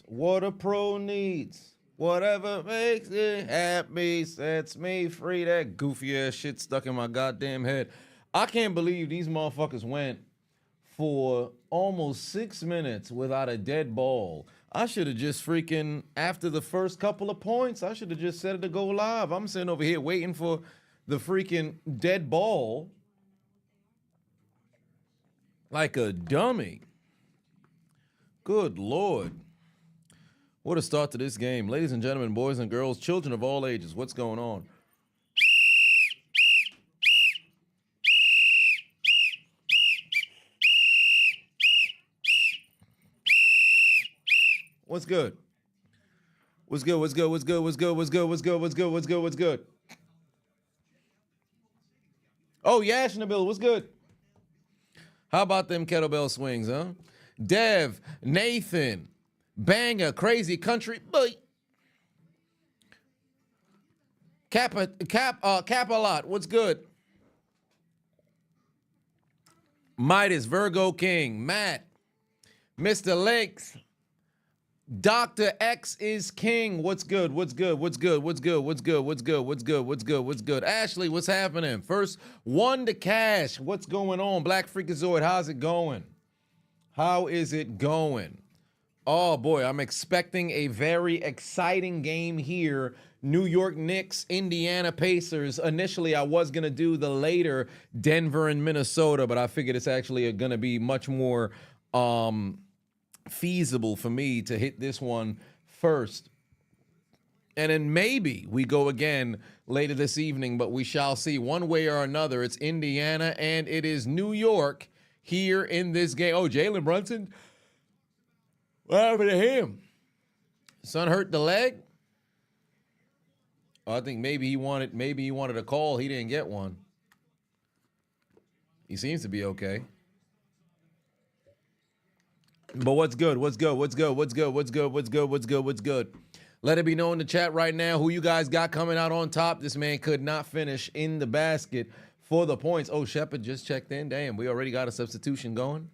What a pro needs. Whatever makes it happy sets me free. That goofy ass shit stuck in my goddamn head. I can't believe these motherfuckers went for almost 6 minutes without a dead ball. I should have just freaking, after the first couple of points, I should have just set it to go live. I'm sitting over here waiting for the freaking dead ball like a dummy. Good Lord. What a start to this game. Ladies and gentlemen, boys and girls, children of all ages, what's going on? What's good? What's good? What's good? What's good? What's good? What's good? What's good? What's good? What's good? What's good? Oh, Yash in the bill. What's good? How about them kettlebell swings, huh? Dev, Nathan, Banger, Crazy Country, boy. Cap a lot. What's good? Midas, Virgo King, Matt, Mr. Lakes, Dr. X is King. What's good? What's good? What's good? What's good? What's good? What's good? What's good? What's good? What's good? Ashley, what's happening? First one to cash. What's going on? Black Freakazoid, how's it going? How is it going? Oh boy, I'm expecting a very exciting game here. New York Knicks, Indiana Pacers. Initially, I was going to do the later Denver and Minnesota, but I figured it's actually going to be much more feasible for me to hit this one first. And then maybe we go again later this evening, but we shall see. One way or another, it's Indiana and it is New York here in this game. Oh, Jalen Brunson? What happened to him? Son hurt the leg? Oh, I think maybe he wanted a call. He didn't get one. He seems to be okay. But what's good? What's good? What's good? What's good? What's good? What's good? What's good? What's good? Let it be known in the chat right now who you guys got coming out on top. This man could not finish in the basket for the points. Oh, Shepard just checked in. Damn, we already got a substitution going.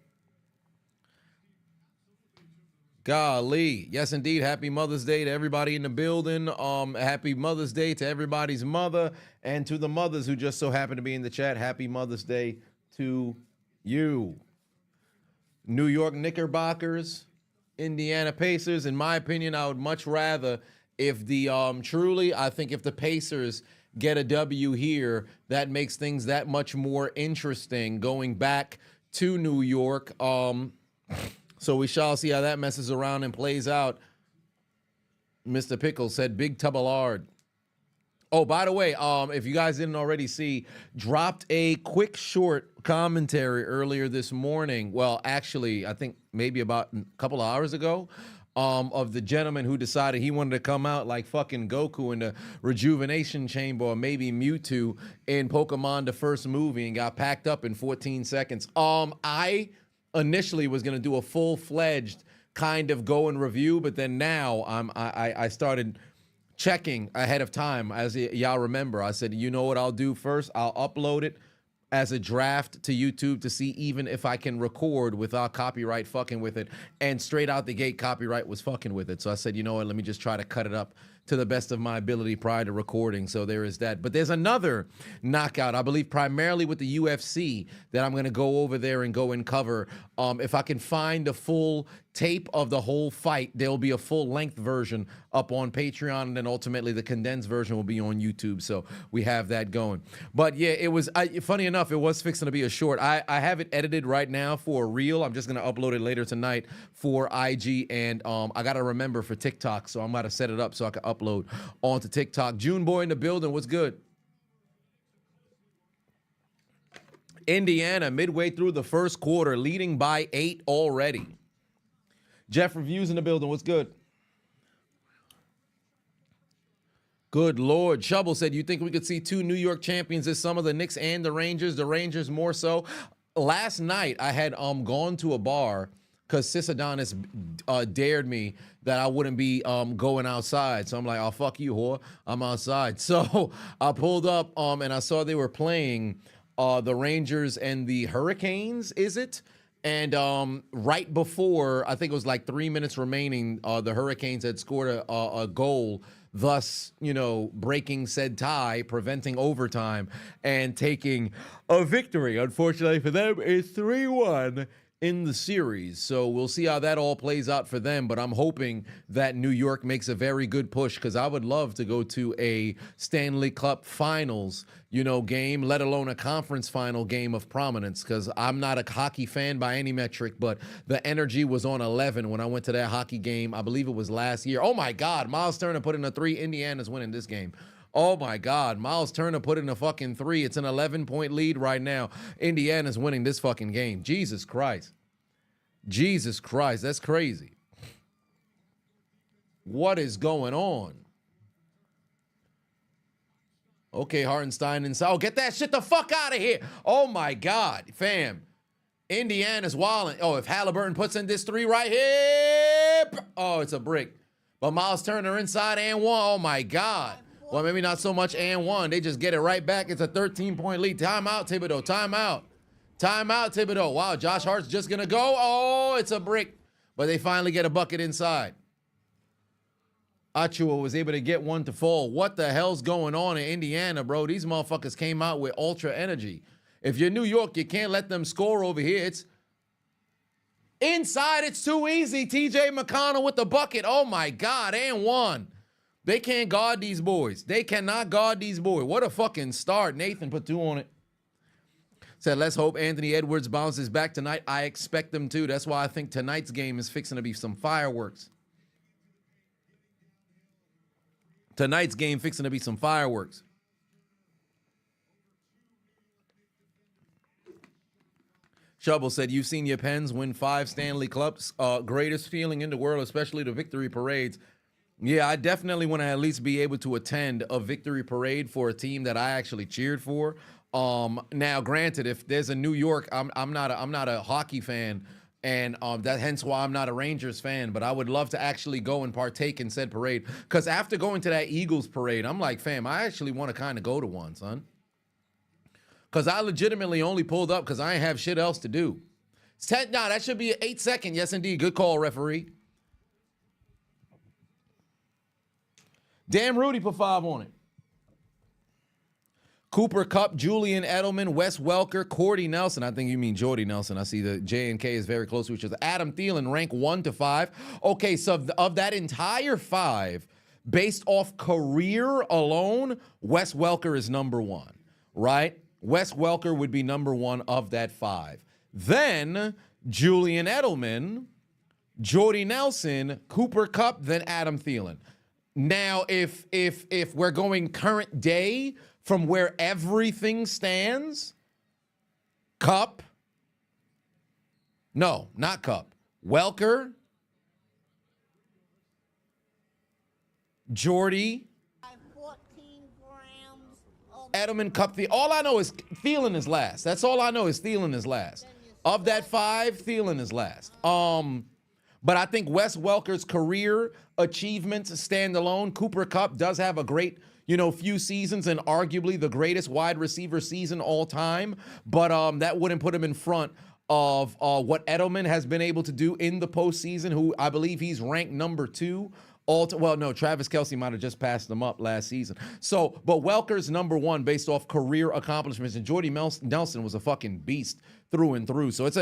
Golly. Yes, indeed. Happy Mother's Day to everybody in the building. Happy Mother's Day to everybody's mother and to the mothers who just so happen to be in the chat. Happy Mother's Day to you. New York Knickerbockers, Indiana Pacers. In my opinion, I would much rather if the I think if the Pacers get a W here, that makes things that much more interesting going back to New York. So we shall see how that messes around and plays out. Mr. Pickle said big tub of lard. Oh, by the way, if you guys didn't already see, dropped a quick short commentary earlier this morning. Well, actually, I think maybe about a couple of hours ago, of the gentleman who decided he wanted to come out like fucking Goku in the rejuvenation chamber or maybe Mewtwo in Pokemon the first movie and got packed up in 14 seconds. I initially was going to do a full-fledged kind of go and review, but then now I started checking ahead of time. As y'all remember, I said, you know what I'll do first? I'll upload it as a draft to YouTube to see even if I can record without copyright fucking with it. And straight out the gate, copyright was fucking with it. So I said, you know what, let me just try to cut it up to the best of my ability prior to recording. So there is that. But there's another knockout, I believe primarily with the UFC, that I'm going to go over there and go and cover. If I can find a full tape of the whole fight, there'll be a full-length version up on Patreon, and then ultimately the condensed version will be on YouTube. So we have that going. But yeah, it was, funny enough, it was fixing to be a short. I have it edited right now for a reel. I'm just going to upload it later tonight for IG, and I got to remember for TikTok, so I'm going to set it up so I can upload onto TikTok. June Boy in the building, what's good? Indiana, midway through the first quarter, leading by 8 already. Jeff Reviews in the building, what's good? Good Lord. Shovel said, you think we could see 2 New York champions this summer, the Knicks and the Rangers more so? Last night, I had gone to a bar because Sis Adonis dared me that I wouldn't be going outside. So I'm like, oh, fuck you, whore. I'm outside. So I pulled up and I saw they were playing the Rangers and the Hurricanes, is it? And right before, I think it was like 3 minutes remaining, the Hurricanes had scored a goal, thus, breaking said tie, preventing overtime, and taking a victory. Unfortunately for them, it's 3-1 in the series. So we'll see how that all plays out for them. But I'm hoping that New York makes a very good push, because I would love to go to a Stanley Cup Finals, game, let alone a conference final game of prominence, because I'm not a hockey fan by any metric, but the energy was on 11 when I went to that hockey game. I believe it was last year. Oh my God, Miles Turner put in a 3. Indiana's winning this game. Oh my God, Miles Turner put in a fucking 3. It's an 11-point lead right now. Indiana's winning this fucking game. Jesus Christ. Jesus Christ, that's crazy. What is going on? Okay, Hartenstein inside. Oh, get that shit the fuck out of here. Oh my God, fam. Indiana's wilding. Oh, if Haliburton puts in this 3 right here. Oh, it's a brick. But Miles Turner inside and 1. Oh my God. Well, maybe not so much and 1. They just get it right back. It's a 13-point lead. Timeout, Thibodeau. Timeout. Timeout, Thibodeau. Wow, Josh Hart's just going to go. Oh, it's a brick. But they finally get a bucket inside. Achua was able to get one to fall. What the hell's going on in Indiana, bro? These motherfuckers came out with ultra energy. If you're New York, you can't let them score over here. It's inside. It's too easy. TJ McConnell with the bucket. Oh, my God. And 1. They can't guard these boys. They cannot guard these boys. What a fucking start. Nathan put 2 on it. Said, let's hope Anthony Edwards bounces back tonight. I expect them to. That's why I think tonight's game is fixing to be some fireworks. Tonight's game fixing to be some fireworks. Shovel said, you've seen your Pens win 5 Stanley Cups. Greatest feeling in the world, especially the victory parades. Yeah, I definitely want to at least be able to attend a victory parade for a team that I actually cheered for. Now, granted, if there's a New York, I'm not a hockey fan, and that hence why I'm not a Rangers fan. But I would love to actually go and partake in said parade, because after going to that Eagles parade, I'm like, fam, I actually want to kind of go to one, son. Because I legitimately only pulled up because I ain't have shit else to do. It's 10, nah, that should be an 8-second. Yes, indeed. Good call, referee. Damn, Rudy put 5 on it. Cooper Kupp, Julian Edelman, Wes Welker, Cordy Nelson. I think you mean Jordy Nelson. I see the J and K is very close to each other. Adam Thielen, rank 1 to 5. Okay, so of that entire 5, based off career alone, Wes Welker is number 1, right? Wes Welker would be number 1 of that 5. Then Julian Edelman, Jordy Nelson, Cooper Kupp, then Adam Thielen. Now, if we're going current day from where everything stands, Kupp, no, not Kupp, Welker, Jordy, 14 grams, Edelman, Kupp. All I know is Thielen is last. That's all I know is Thielen is last. Of that 5, Thielen is last. But I think Wes Welker's career achievements stand alone. Cooper Kupp does have a great, few seasons and arguably the greatest wide receiver season all time. But that wouldn't put him in front of what Edelman has been able to do in the postseason, who I believe he's ranked number 2. Well, no, Travis Kelce might have just passed them up last season. So, but Welker's number 1 based off career accomplishments, and Jordy Nelson was a fucking beast through and through. So it's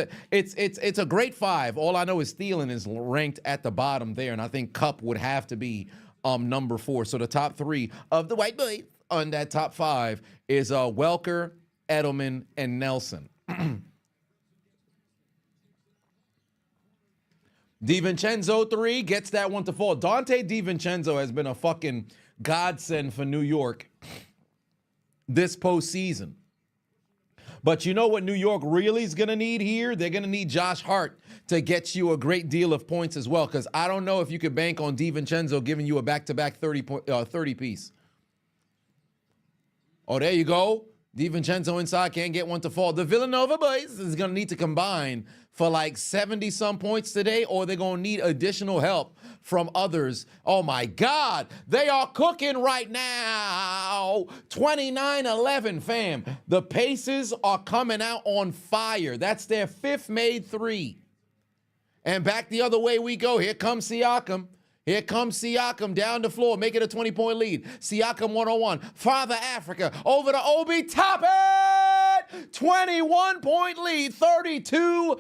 a great 5. All I know is Thielen is ranked at the bottom there, and I think Kupp would have to be number 4. So the top 3 of the white boys on that top 5 is Welker, Edelman, and Nelson. DiVincenzo 3 gets that one to fall. Dante DiVincenzo has been a fucking godsend for New York this postseason. But you know what New York really is going to need here? They're going to need Josh Hart to get you a great deal of points as well, because I don't know if you could bank on DiVincenzo giving you a back-to-back 30 piece. Oh, there you go. DiVincenzo inside, can't get one to fall. The Villanova boys is going to need to combine for like 70-some points today, or they're going to need additional help from others. Oh, my God. They are cooking right now. 29-11, fam. The Pacers are coming out on fire. That's their 5th made 3. And back the other way we go. Here comes Siakam. Here comes Siakam down the floor, make it a 20-point lead. Siakam 101, Father Africa, over to Obi Toppin! 21-point lead, 32-11.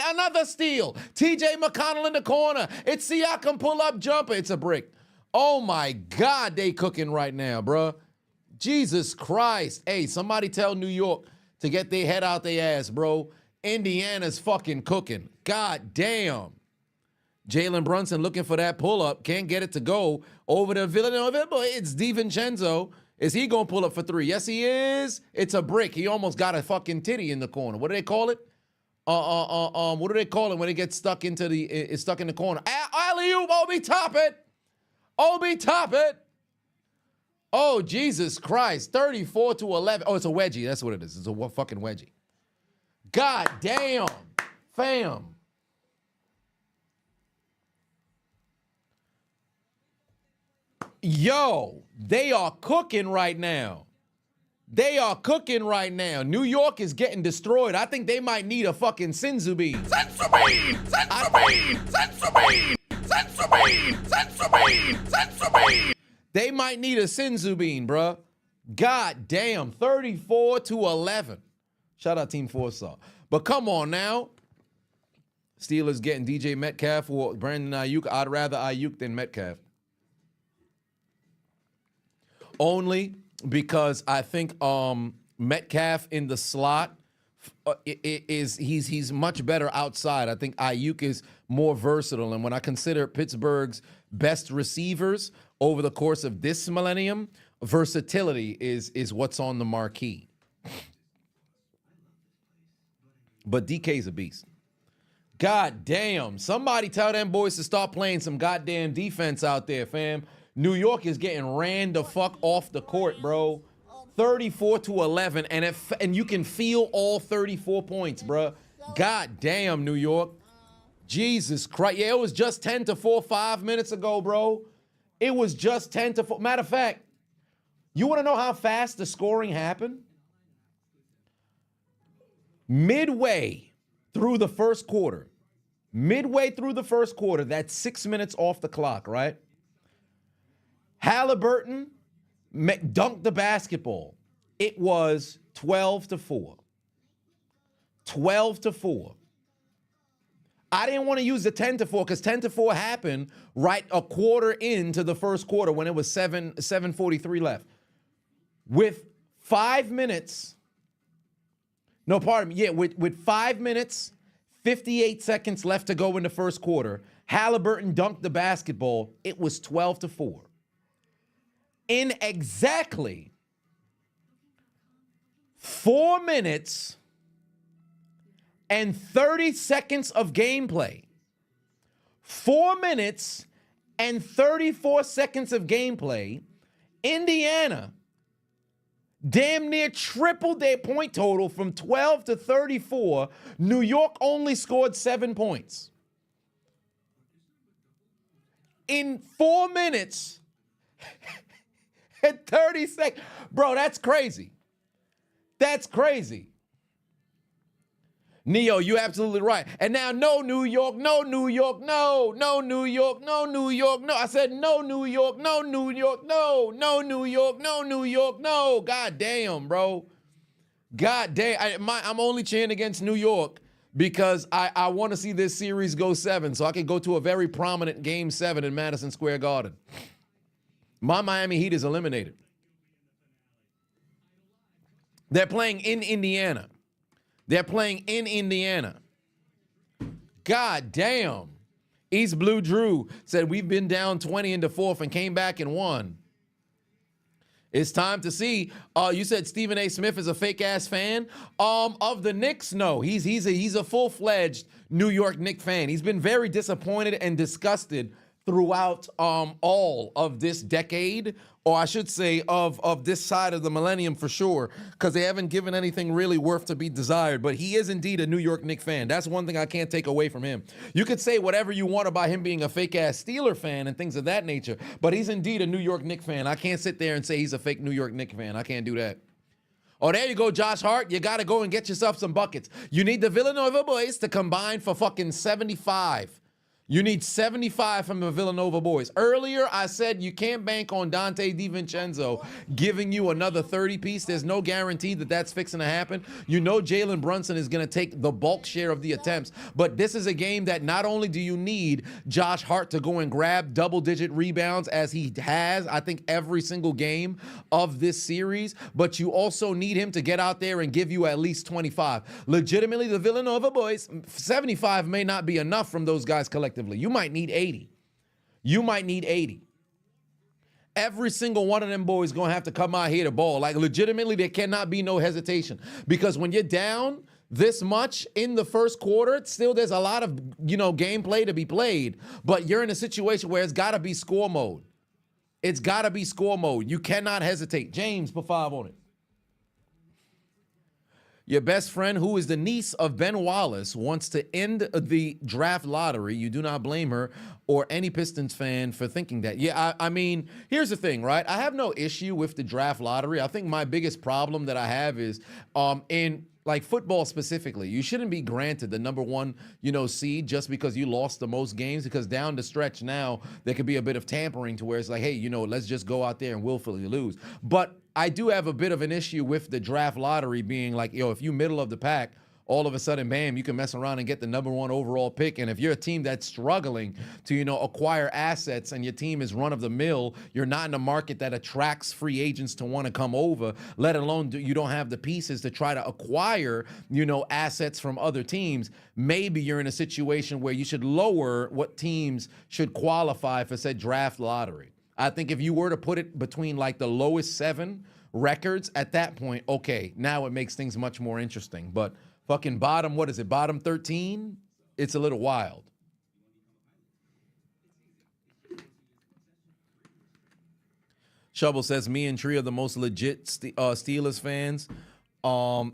Another steal. TJ McConnell in the corner. It's Siakam pull-up jumper. It's a brick. Oh, my God, they cooking right now, bruh. Jesus Christ. Hey, somebody tell New York to get their head out their ass, bro. Indiana's fucking cooking. God damn. Jalen Brunson looking for that pull-up. Can't get it to go over to Villanova. It's DiVincenzo. Is he going to pull up for 3? Yes, he is. It's a brick. He almost got a fucking titty in the corner. What do they call it? What do they call it when it gets stuck into it's stuck in the corner? Alley-oop, Obi Toppin! Obi Toppin! Oh, Jesus Christ. 34-11. Oh, it's a wedgie. That's what it is. It's a fucking wedgie. God damn. Fam. Yo, they are cooking right now. They are cooking right now. New York is getting destroyed. I think they might need a fucking Senzu bean. Senzu bean! Senzu bean! Senzu bean! Senzu bean! Senzu bean! Senzu bean! They might need a Senzu bean, bruh. God damn, 34-11. Shout out Team Forsaw. But come on now. Steelers getting DJ Metcalf or Brandon Ayuk. I'd rather Ayuk than Metcalf. Only because I think Metcalf in the slot he's much better outside. I think Ayuk is more versatile. And when I consider Pittsburgh's best receivers over the course of this millennium, versatility is what's on the marquee. But DK's a beast. God damn. Somebody tell them boys to start playing some goddamn defense out there, fam. New York is getting ran the fuck off the court, bro. 34-11, and you can feel all 34 points, bro. God damn, New York. Jesus Christ. Yeah, it was just 10-4 5 minutes ago, bro. It was just 10-4. Matter of fact, you want to know how fast the scoring happened? Midway through the first quarter, that's 6 minutes off the clock, right? Haliburton dunked the basketball. It was 12-4. 12-4. I didn't want to use the 10-4 because 10-4 happened right a quarter into the first quarter when it was 7:43 left. With 5 minutes, no, pardon me, yeah, with 5 minutes, 58 seconds left to go in the first quarter, Haliburton dunked the basketball. It was 12-4. In exactly 4 minutes and 30 seconds of gameplay, 4 minutes and 34 seconds of gameplay, Indiana damn near tripled their point total from 12 to 34. New York only scored 7 points. In 4 minutes and 30 seconds. Bro, that's crazy. That's crazy. Neo, you're absolutely right. And now, no New York, no New York, no New York, no New York, no. I said no New York, no New York, no New York, no New York, no. God damn, bro. God damn. I'm only cheering against New York because I want to see this series go 7 so I can go to a very prominent Game 7 in Madison Square Garden. My Miami Heat is eliminated. They're playing in Indiana. They're playing in Indiana. God damn. East Blue Drew said we've been down 20 in the fourth and came back and won. It's time to see. You said Stephen A. Smith is a fake-ass fan of the Knicks. No, he's a full-fledged New York Knicks fan. He's been very disappointed and disgusted throughout all of this decade, or I should say of this side of the millennium for sure, because they haven't given anything really worth to be desired. But he is indeed a New York Knicks fan. That's one thing I can't take away from him. You could say whatever you want about him being a fake-ass Steeler fan and things of that nature, but he's indeed a New York Knicks fan. I can't sit there and say he's a fake New York Knicks fan. I can't do that. Oh, there you go, Josh Hart. You got to go and get yourself some buckets. You need the Villanova boys to combine for fucking 75. You need 75 from the Villanova boys. Earlier, I said you can't bank on Dante DiVincenzo giving you another 30-piece. There's no guarantee that that's fixing to happen. You know Jalen Brunson is going to take the bulk share of the attempts. But this is a game that not only do you need Josh Hart to go and grab double-digit rebounds as he has, I think, every single game of this series, but you also need him to get out there and give you at least 25. Legitimately, the Villanova boys, 75 may not be enough from those guys collectively. You might need 80. You might need 80. Every single one of them boys going to have to come out here to ball. Like, legitimately, there cannot be no hesitation. Because when you're down this much in the first quarter, still there's a lot of, gameplay to be played. But you're in a situation where it's got to be score mode. It's got to be score mode. You cannot hesitate. James, put 5 on it. Your best friend, who is the niece of Ben Wallace, wants to end the draft lottery. You do not blame her or any Pistons fan for thinking that. Yeah, I mean, here's the thing, right? I have no issue with the draft lottery. I think my biggest problem that I have is in like football specifically, you shouldn't be granted the number one, seed just because you lost the most games, because down the stretch now, there could be a bit of tampering to where it's like, hey, let's just go out there and willfully lose. But I do have a bit of an issue with the draft lottery being like, if you middle of the pack, all of a sudden, bam, you can mess around and get the number one overall pick. And if you're a team that's struggling to, acquire assets and your team is run of the mill, you're not in a market that attracts free agents to want to come over, let alone you don't have the pieces to try to acquire, assets from other teams. Maybe you're in a situation where you should lower what teams should qualify for said draft lottery. I think if you were to put it between like the lowest 7 records at that point, okay, now it makes things much more interesting. But fucking bottom, what is it, bottom 13? It's a little wild. Shovel says, me and Tree are the most legit Steelers fans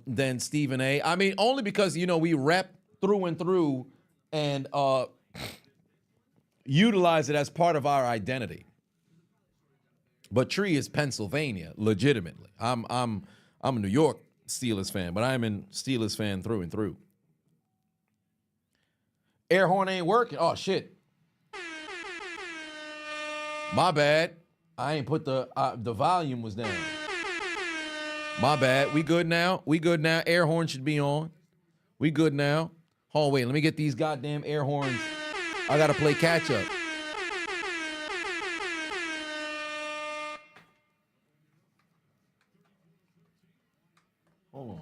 than Stephen A. I mean, only because, we rep through and through and utilize it as part of our identity. But Tree is Pennsylvania, legitimately. I'm a New York Steelers fan, but I'm a Steelers fan through and through. Air horn ain't working. Oh, shit. My bad. I ain't put the volume was down. My bad. We good now? We good now. Air horn should be on. We good now. Hold on, wait. Let me get these goddamn air horns. I got to play catch up. Hold on.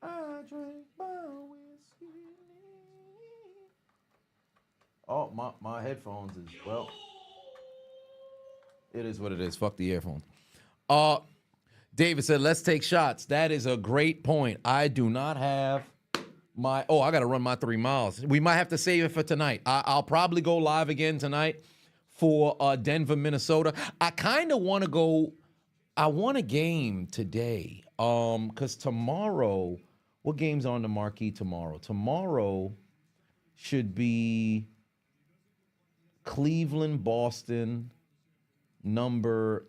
I drink my whiskey. Oh, my headphones is, well, it is what it is. Fuck the earphones. David said, let's take shots. That is a great point. I do not have I got to run my 3 miles. We might have to save it for tonight. I'll probably go live again tonight for Denver, Minnesota. I kind of want to go. I want a game today. Because tomorrow, what game's on the marquee tomorrow? Tomorrow should be Cleveland, Boston number.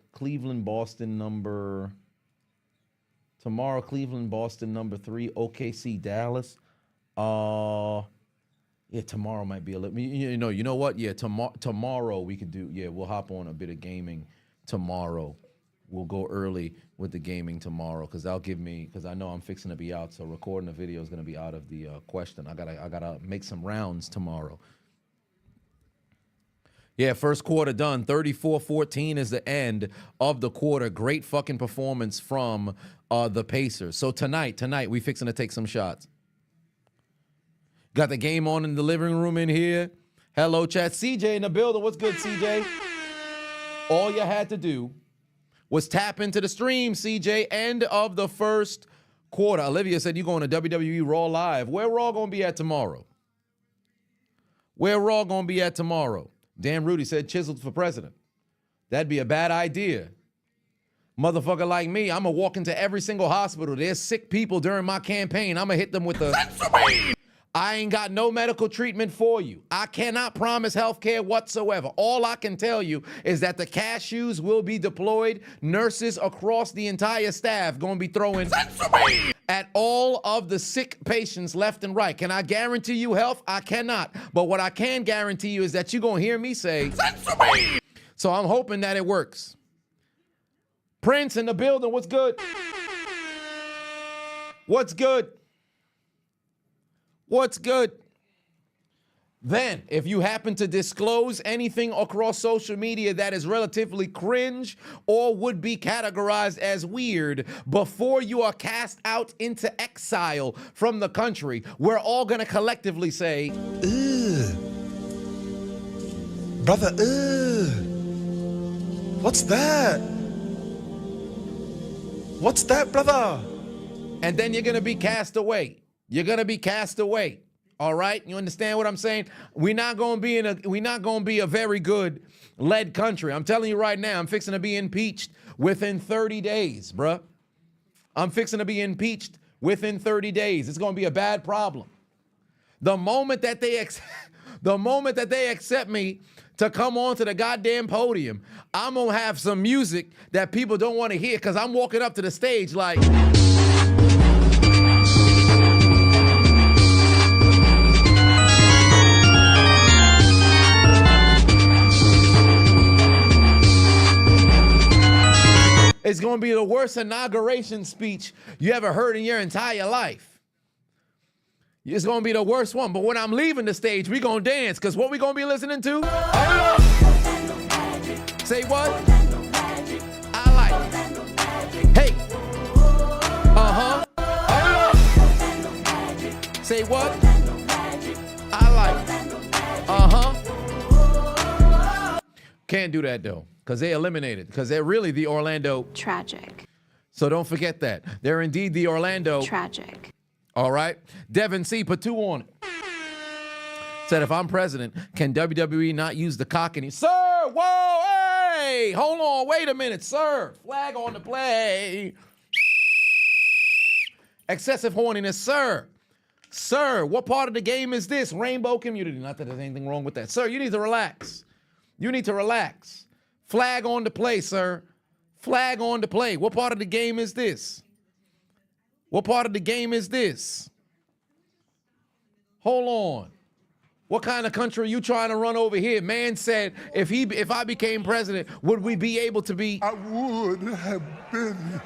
Tomorrow, Cleveland, Boston number 3, OKC, Dallas. Yeah, tomorrow might be a little. You know what? Yeah, tomorrow we could do. Yeah, we'll hop on a bit of gaming tomorrow. We'll go early with the gaming tomorrow because that'll give me, because I know I'm fixing to be out, so recording a video is going to be out of the question. I gotta make some rounds tomorrow. Yeah, first quarter done. 34-14 is the end of the quarter. Great fucking performance from the Pacers. So tonight we fixing to take some shots. Got the game on in the living room in here. Hello, chat. CJ in the building. What's good, CJ? All you had to do was tap into the stream, CJ. End of the first quarter. Olivia said you going to WWE Raw Live. Where Raw going to be at tomorrow? Where Raw gonna be at tomorrow? Damn, Rudy said Chiseled for president. That'd be a bad idea. Motherfucker like me, I'm gonna walk into every single hospital. There's sick people during my campaign. I'm gonna hit them with the... I ain't got no medical treatment for you. I cannot promise health care whatsoever. All I can tell you is that the cashews will be deployed. Nurses across the entire staff gonna be throwing at all of the sick patients left and right. Can I guarantee you health? I cannot. But what I can guarantee you is that you're gonna hear me say, so I'm hoping that it works. Prince in the building, what's good? What's good? What's good? Then, if you happen to disclose anything across social media that is relatively cringe or would be categorized as weird before you are cast out into exile from the country, we're all gonna collectively say, ugh. Brother, ugh. What's that? What's that, brother? And then you're gonna be cast away. You're gonna be cast away. All right, you understand what I'm saying? We're not gonna be a very good led country. I'm telling you right now, I'm fixing to be impeached within 30 days, bruh. I'm fixing to be impeached within 30 days. It's gonna be a bad problem. The moment that they accept me to come onto the goddamn podium, I'm gonna have some music that people don't want to hear because I'm walking up to the stage like. It's gonna be the worst inauguration speech you ever heard in your entire life. It's gonna be the worst one, but when I'm leaving the stage, we gonna dance, because what we gonna be listening to? Say what? I like. Hey. Uh-huh. Say what? I like. Uh-huh. Can't do that though, because they eliminated, because they're really the Orlando. Tragic. So don't forget that. They're indeed the Orlando. Tragic. All right. Devin C. put 2 on it. Said, if I'm president, can WWE not use the cock any? Sir, whoa, hey, hold on, wait a minute, sir. Flag on the play. Excessive horniness, sir. Sir, what part of the game is this? Rainbow community. Not that there's anything wrong with that. Sir, you need to relax. You need to relax. Flag on the play, sir. Flag on the play. What part of the game is this? What part of the game is this? Hold on. What kind of country are you trying to run over here? Man said, if I became president, would we be able to be? I would have been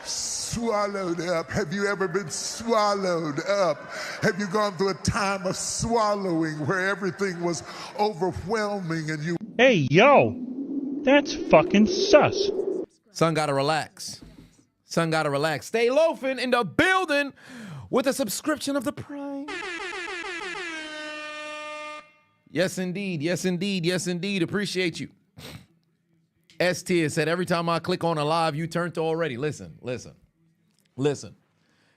swallowed up. Have you ever been swallowed up? Have you gone through a time of swallowing where everything was overwhelming and you... Hey, yo, that's fucking sus. Son gotta relax. Son gotta relax. Stay loafing in the building with a subscription of the Prime. Yes, indeed. Yes, indeed. Yes, indeed. Appreciate you. S-Tier said, every time I click on a live, you turned to already. Listen.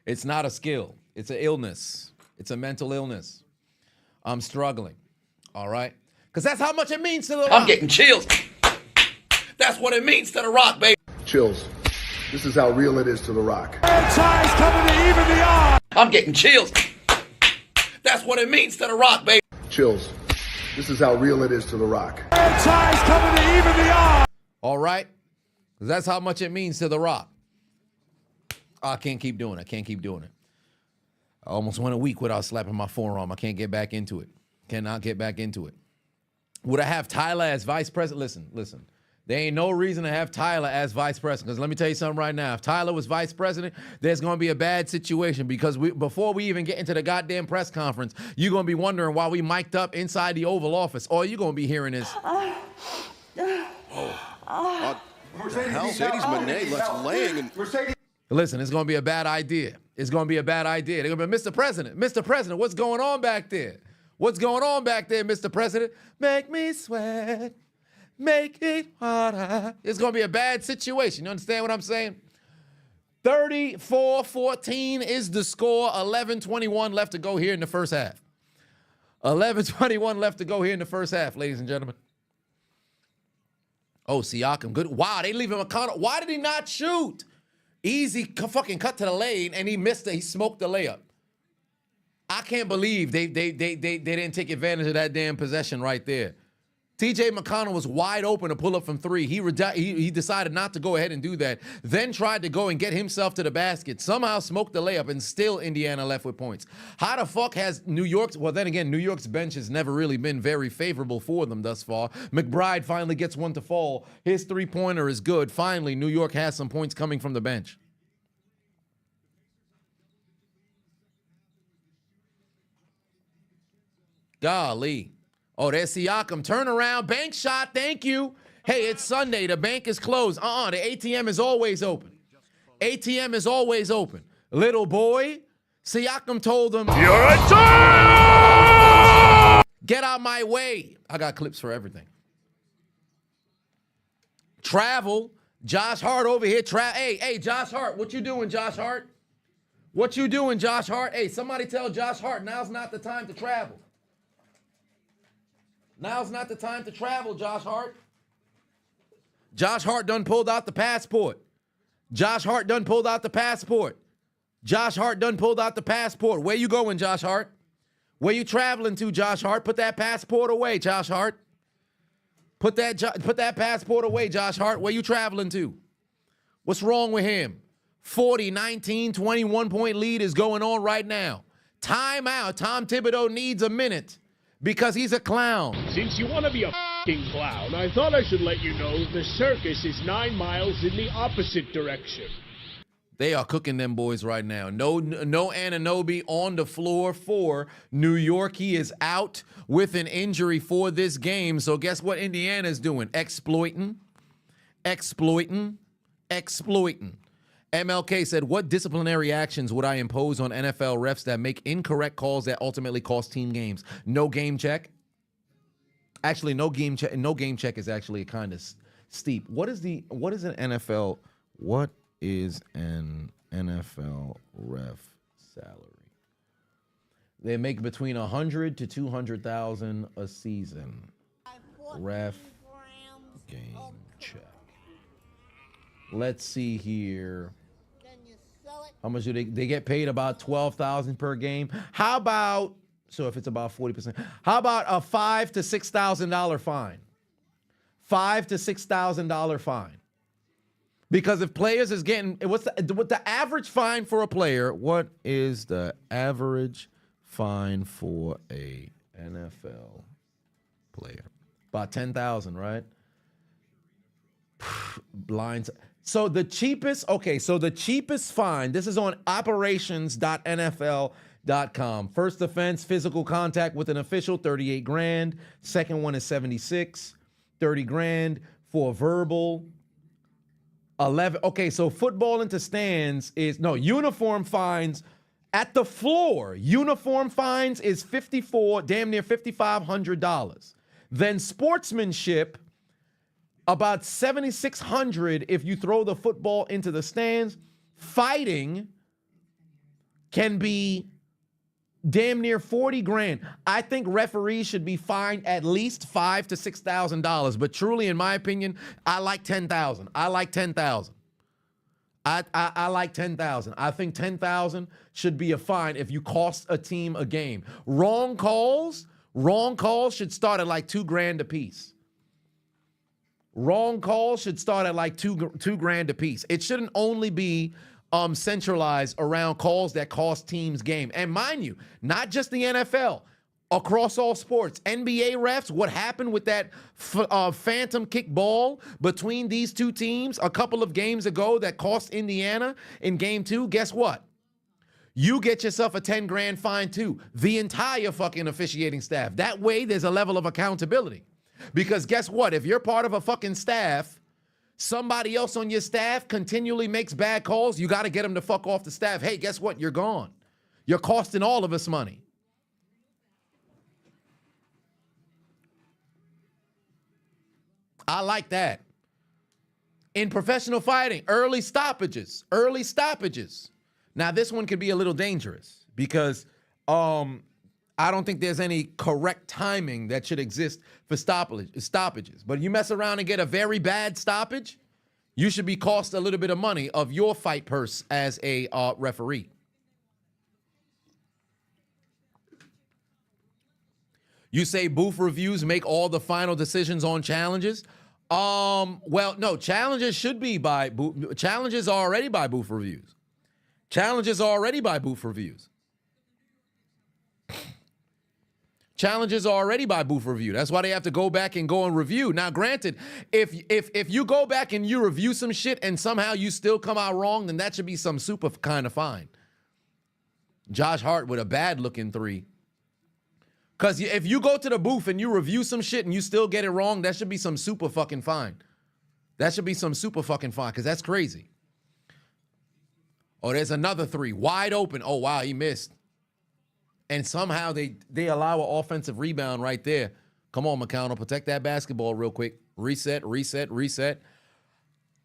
It's not a skill. It's an illness. It's a mental illness. I'm struggling. All right? Because that's how much it means to the Rock. I'm getting chills. That's what it means to the Rock, baby. Chills. This is how real it is to the Rock. Franchise coming to even the odds. I'm getting chills. That's what it means to the Rock, baby. Chills. This is how real it is to the Rock. Franchise coming to even the odds. All right? Because that's how much it means to the Rock. I can't keep doing it. I can't keep doing it. I almost went a week without slapping my forearm. I can't get back into it. Cannot get back into it. Would I have Tyler as vice president? Listen. There ain't no reason to have Tyler as vice president. Because let me tell you something right now. If Tyler was vice president, there's going to be a bad situation. Because before we even get into the goddamn press conference, you're going to be wondering why we mic'd up inside the Oval Office. All you're going to be hearing is... Mercedes Monet left laying and... Listen, it's going to be a bad idea. It's going to be a bad idea. They're going to be, Mr. President, what's going on back there? What's going on back there, Mr. President? Make me sweat. Make it harder. It's going to be a bad situation. You understand what I'm saying? 34-14 is the score. 11-21 left to go here in the first half. 11:21 left to go here in the first half, ladies and gentlemen. Oh, Siakam, good. Wow, they leave him a corner. Why did he not shoot? Easy fucking cut to the lane, and he missed it. He smoked the layup. I can't believe they didn't take advantage of that damn possession right there. TJ McConnell was wide open to pull up from three. He decided not to go ahead and do that. Then tried to go and get himself to the basket. Somehow smoked the layup, and still Indiana left with points. How the fuck has New York's... Well, then again, New York's bench has never really been very favorable for them thus far. McBride finally gets one to fall. His three-pointer is good. Finally, New York has some points coming from the bench. Golly. Oh, there's Siakam. Turn around. Bank shot. Thank you. Hey, it's Sunday. The bank is closed. The ATM is always open. ATM is always open. Little boy, Siakam told him, "You're a dog! Get out my way." I got clips for everything. Travel. Josh Hart over here. Hey, Josh Hart. What you doing, Josh Hart? What you doing, Josh Hart? Hey, somebody tell Josh Hart now's not the time to travel. Now's not the time to travel, Josh Hart. Josh Hart done pulled out the passport. Josh Hart done pulled out the passport. Josh Hart done pulled out the passport. Where you going, Josh Hart? Where you traveling to, Josh Hart? Put that passport away, Josh Hart. Put that passport away, Josh Hart. Where you traveling to? What's wrong with him? 40, 19, 21-point lead is going on right now. Timeout. Tom Thibodeau needs a minute. Because he's a clown. Since you want to be a f***ing clown, I thought I should let you know the circus is 9 miles in the opposite direction. They are cooking them boys right now. No Anunoby on the floor for New York. He is out with an injury for this game. So guess what Indiana's doing? Exploiting. MLK said, what disciplinary actions would I impose on NFL refs that make incorrect calls that ultimately cost team games? No game check. Actually, no game check. No game check is actually kind of steep. What is an NFL? What is an NFL ref salary? They make between $100,000 to $200,000 a season. Ref game check. Let's see here. How much do they get paid? About $12,000 per game. How about, so if it's about 40%, how about a $5,000 to $6,000 fine? $5,000 to $6,000 fine. Because if players is getting, what's the average fine for a player? What is the average fine for a NFL player? About $10,000, right? Blinds. So the cheapest fine, this is on operations.nfl.com. First offense, physical contact with an official, $38,000. Second one is $76,000, $30,000 for verbal. 11. Okay, so football into stands is uniform fines at the floor. Uniform fines is damn near $5,500. Then sportsmanship, about $7,600 if you throw the football into the stands. Fighting can be damn near $40,000. I think referees should be fined at least $5,000 to $6,000. But truly, in my opinion, I like $10,000. I like $10,000. I like $10,000. I think $10,000 should be a fine if you cost a team a game. Wrong calls should start at like $2,000 a piece. Wrong calls should start at like $2,000 a piece. It shouldn't only be centralized around calls that cost teams game. And mind you, not just the NFL, across all sports. NBA refs, what happened with that phantom kick ball between these two teams a couple of games ago that cost Indiana in game 2, guess what? You get yourself a $10,000 fine too. The entire fucking officiating staff. That way there's a level of accountability. Because guess what? If you're part of a fucking staff, somebody else on your staff continually makes bad calls, you got to get them to fuck off the staff. Hey, guess what? You're gone. You're costing all of us money. I like that. In professional fighting, early stoppages. Now, this one could be a little dangerous because I I don't think there's any correct timing that should exist for stoppages. But you mess around and get a very bad stoppage, you should be cost a little bit of money of your fight purse as a referee. You say booth reviews make all the final decisions on challenges. Well, no, challenges should be by challenges are already by booth reviews. Challenges are already by booth reviews. Challenges are already by booth review. That's why they have to go back and go and review. Now, granted, if you go back and you review some shit and somehow you still come out wrong, then that should be some super kind of fine. Josh Hart with a bad looking 3. Because if you go to the booth and you review some shit and you still get it wrong, that should be some super fucking fine. That should be some super fucking fine, because that's crazy. Oh, there's another 3. Wide open. Oh, wow, he missed. And somehow they allow an offensive rebound right there. Come on, McConnell, protect that basketball real quick. Reset, reset, reset.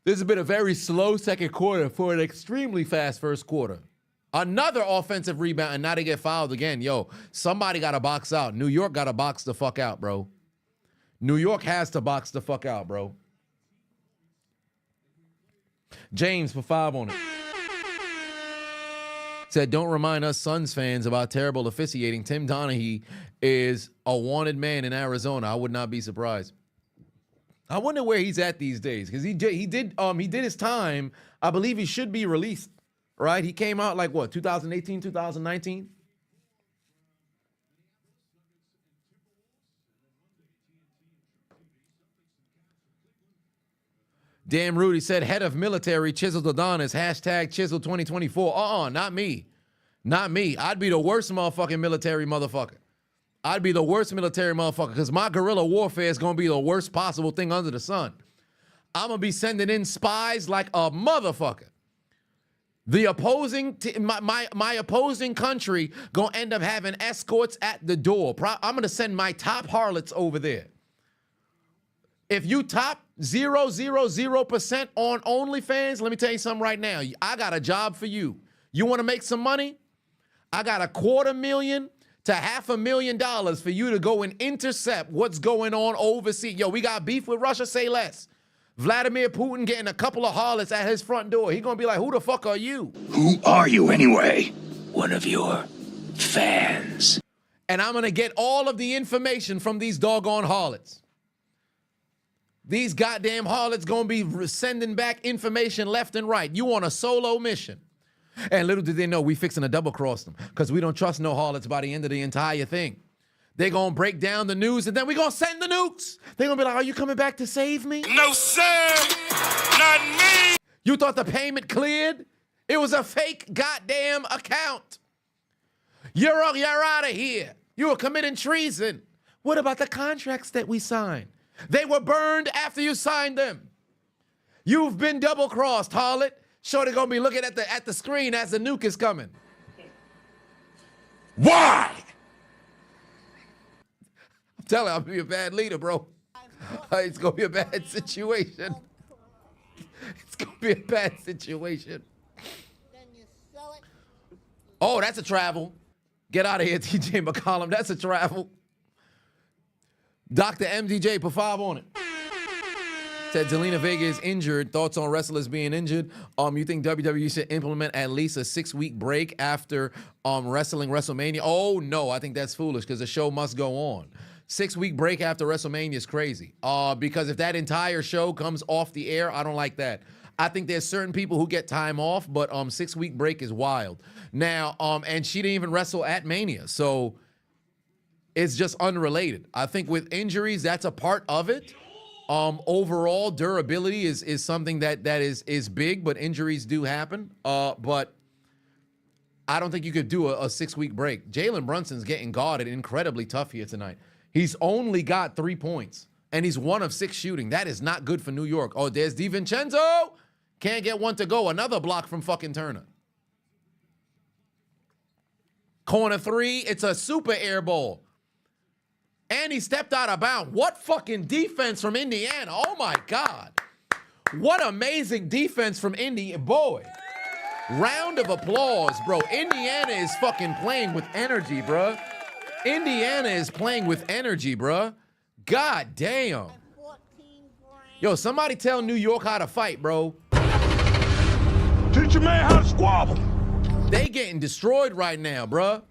This has been a very slow second quarter for an extremely fast first quarter. Another offensive rebound, and now they get fouled again. Yo, somebody got to box out. New York got to box the fuck out, bro. New York has to box the fuck out, bro. James for 5 on it. Said, don't remind us Suns fans about terrible officiating. Tim Donaghy is a wanted man in Arizona. I would not be surprised. I wonder where he's at these days, because he did his time. I believe he should be released, right? He came out like what, 2018, 2019? Damn Rudy said, head of military, Chiseled Adonis, hashtag Chiseled 2024. Not me. Not me. I'd be the worst motherfucking military motherfucker. I'd be the worst military motherfucker, because my guerrilla warfare is going to be the worst possible thing under the sun. I'm going to be sending in spies like a motherfucker. The opposing, my opposing country going to end up having escorts at the door. I'm going to send my top harlots over there. If you top 0.000% on OnlyFans, let me tell you something right now. I got a job for you. You want to make some money? I got $250,000 to $500,000 for you to go and intercept what's going on overseas. Yo, we got beef with Russia, say less. Vladimir Putin getting a couple of harlots at his front door. He gonna be like, who the fuck are you? Who are you anyway? One of your fans. And I'm gonna get all of the information from these doggone harlots. These goddamn harlots gonna be sending back information left and right. You on a solo mission. And little did they know we fixing to double cross them, because we don't trust no harlots by the end of the entire thing. They're gonna break down the news, and then we're gonna send the nukes. They're gonna be like, are you coming back to save me? No, sir! Not me! You thought the payment cleared? It was a fake goddamn account. You're out of here. You were committing treason. What about the contracts that we signed? They were burned after you signed them. You've been double-crossed, harlot. Shorty gonna be looking at the screen as the nuke is coming. Why? I'm telling you, I'm gonna be a bad leader, bro. It's gonna be a bad situation. It's gonna be a bad situation. Oh, that's a travel. Get out of here, TJ McCollum. That's a travel. Dr. MDJ, put 5 on it. Said Zelina Vega is injured. Thoughts on wrestlers being injured? You think WWE should implement at least a 6-week break after wrestling WrestleMania? Oh no, I think that's foolish, because the show must go on. 6-week break after WrestleMania is crazy. Because if that entire show comes off the air, I don't like that. I think there's certain people who get time off, but 6-week break is wild. Now, and she didn't even wrestle at Mania, so it's just unrelated. I think with injuries, that's a part of it. Overall durability is something that is big, but injuries do happen. But I don't think you could do a 6-week break. Jalen Brunson's getting guarded incredibly tough here tonight. He's only got 3 points, and he's 1 of 6 shooting. That is not good for New York. Oh, there's DiVincenzo. Can't get one to go. Another block from fucking Turner. Corner 3, it's a super air ball. And he stepped out of bounds. What fucking defense from Indiana. Oh, my God. What amazing defense from Indiana. Boy, round of applause, bro. Indiana is fucking playing with energy, bro. Indiana is playing with energy, bruh. God damn. Yo, somebody tell New York how to fight, bro. Teach a man how to squabble. They getting destroyed right now, bruh.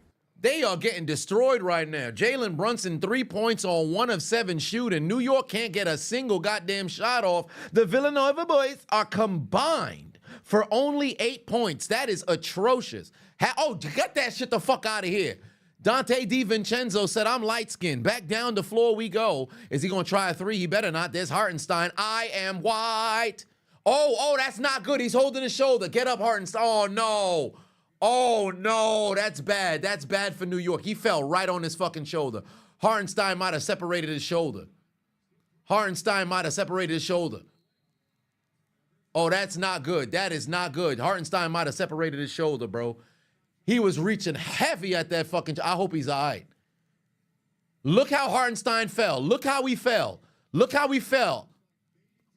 They are getting destroyed right now. Jalen Brunson, 3 points on 1 of 7 shooting. New York can't get a single goddamn shot off. The Villanova boys are combined for only 8 points. That is atrocious. Get that shit the fuck out of here. Dante DiVincenzo said, I'm light-skinned. Back down the floor we go. Is he going to try a 3? He better not. There's Hartenstein. I am white. Oh, that's not good. He's holding his shoulder. Get up, Hartenstein. Oh, no. Oh, no. That's bad. That's bad for New York. He fell right on his fucking shoulder. Hartenstein might have separated his shoulder. Hartenstein might have separated his shoulder. Oh, that's not good. That is not good. Hartenstein might have separated his shoulder, bro. He was reaching heavy at that fucking... I hope he's all right. Look how Hartenstein fell. Look how he fell. Look how he fell.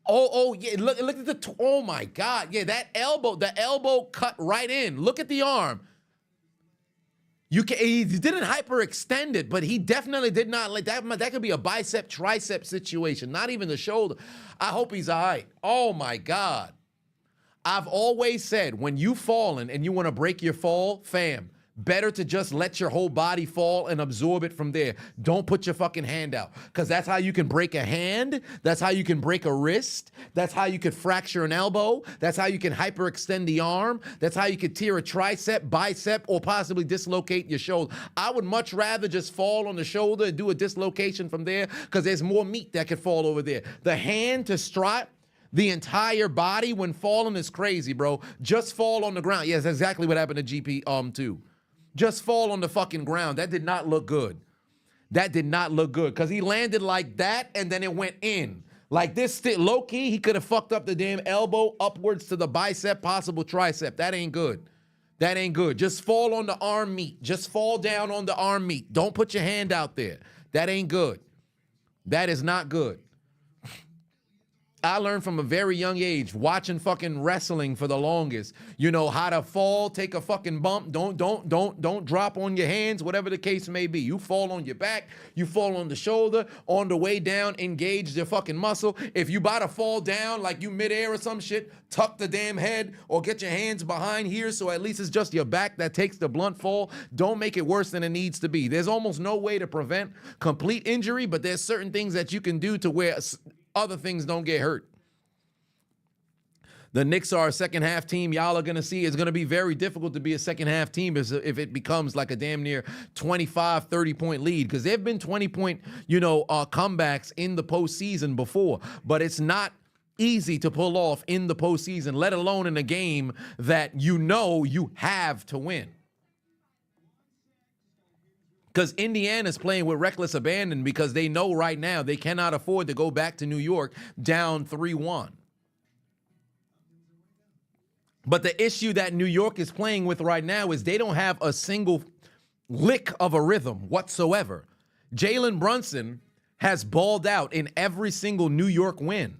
Oh, yeah. Look at the... Oh, my God. Yeah, that elbow, the elbow cut right in. Look at the arm. He didn't hyperextend it, but he definitely did not like that. That could be a bicep, tricep situation, not even the shoulder. I hope he's all right. Oh, my God. I've always said, when you falling and you want to break your fall, fam, better to just let your whole body fall and absorb it from there. Don't put your fucking hand out, because that's how you can break a hand. That's how you can break a wrist. That's how you could fracture an elbow. That's how you can hyperextend the arm. That's how you could tear a tricep, bicep, or possibly dislocate your shoulder. I would much rather just fall on the shoulder and do a dislocation from there, because there's more meat that could fall over there. The hand to strike the entire body when falling is crazy, bro. Just fall on the ground. Yes, that's exactly what happened to GP too. Just fall on the fucking ground. That did not look good. That did not look good, because he landed like that and then it went in. Like this, low-key, he could have fucked up the damn elbow upwards to the bicep, possible tricep. That ain't good. That ain't good. Just fall on the arm meat. Just fall down on the arm meat. Don't put your hand out there. That ain't good. That is not good. I learned from a very young age, watching fucking wrestling for the longest, you know, how to fall, take a fucking bump, don't drop on your hands, whatever the case may be. You fall on your back, you fall on the shoulder, on the way down, engage your fucking muscle. If you about to fall down like you midair or some shit, tuck the damn head or get your hands behind here so at least it's just your back that takes the blunt fall. Don't make it worse than it needs to be. There's almost no way to prevent complete injury, but there's certain things that you can do to where other things don't get hurt. The Knicks are a second half team. Y'all are going to see it's going to be very difficult to be a second half team if it becomes like a damn near 25, 30 point lead, because there have been 20 point, comebacks in the postseason before, but it's not easy to pull off in the postseason, let alone in a game that you have to win. Because Indiana's playing with reckless abandon, because they know right now they cannot afford to go back to New York down 3-1. But the issue that New York is playing with right now is they don't have a single lick of a rhythm whatsoever. Jalen Brunson has balled out in every single New York win.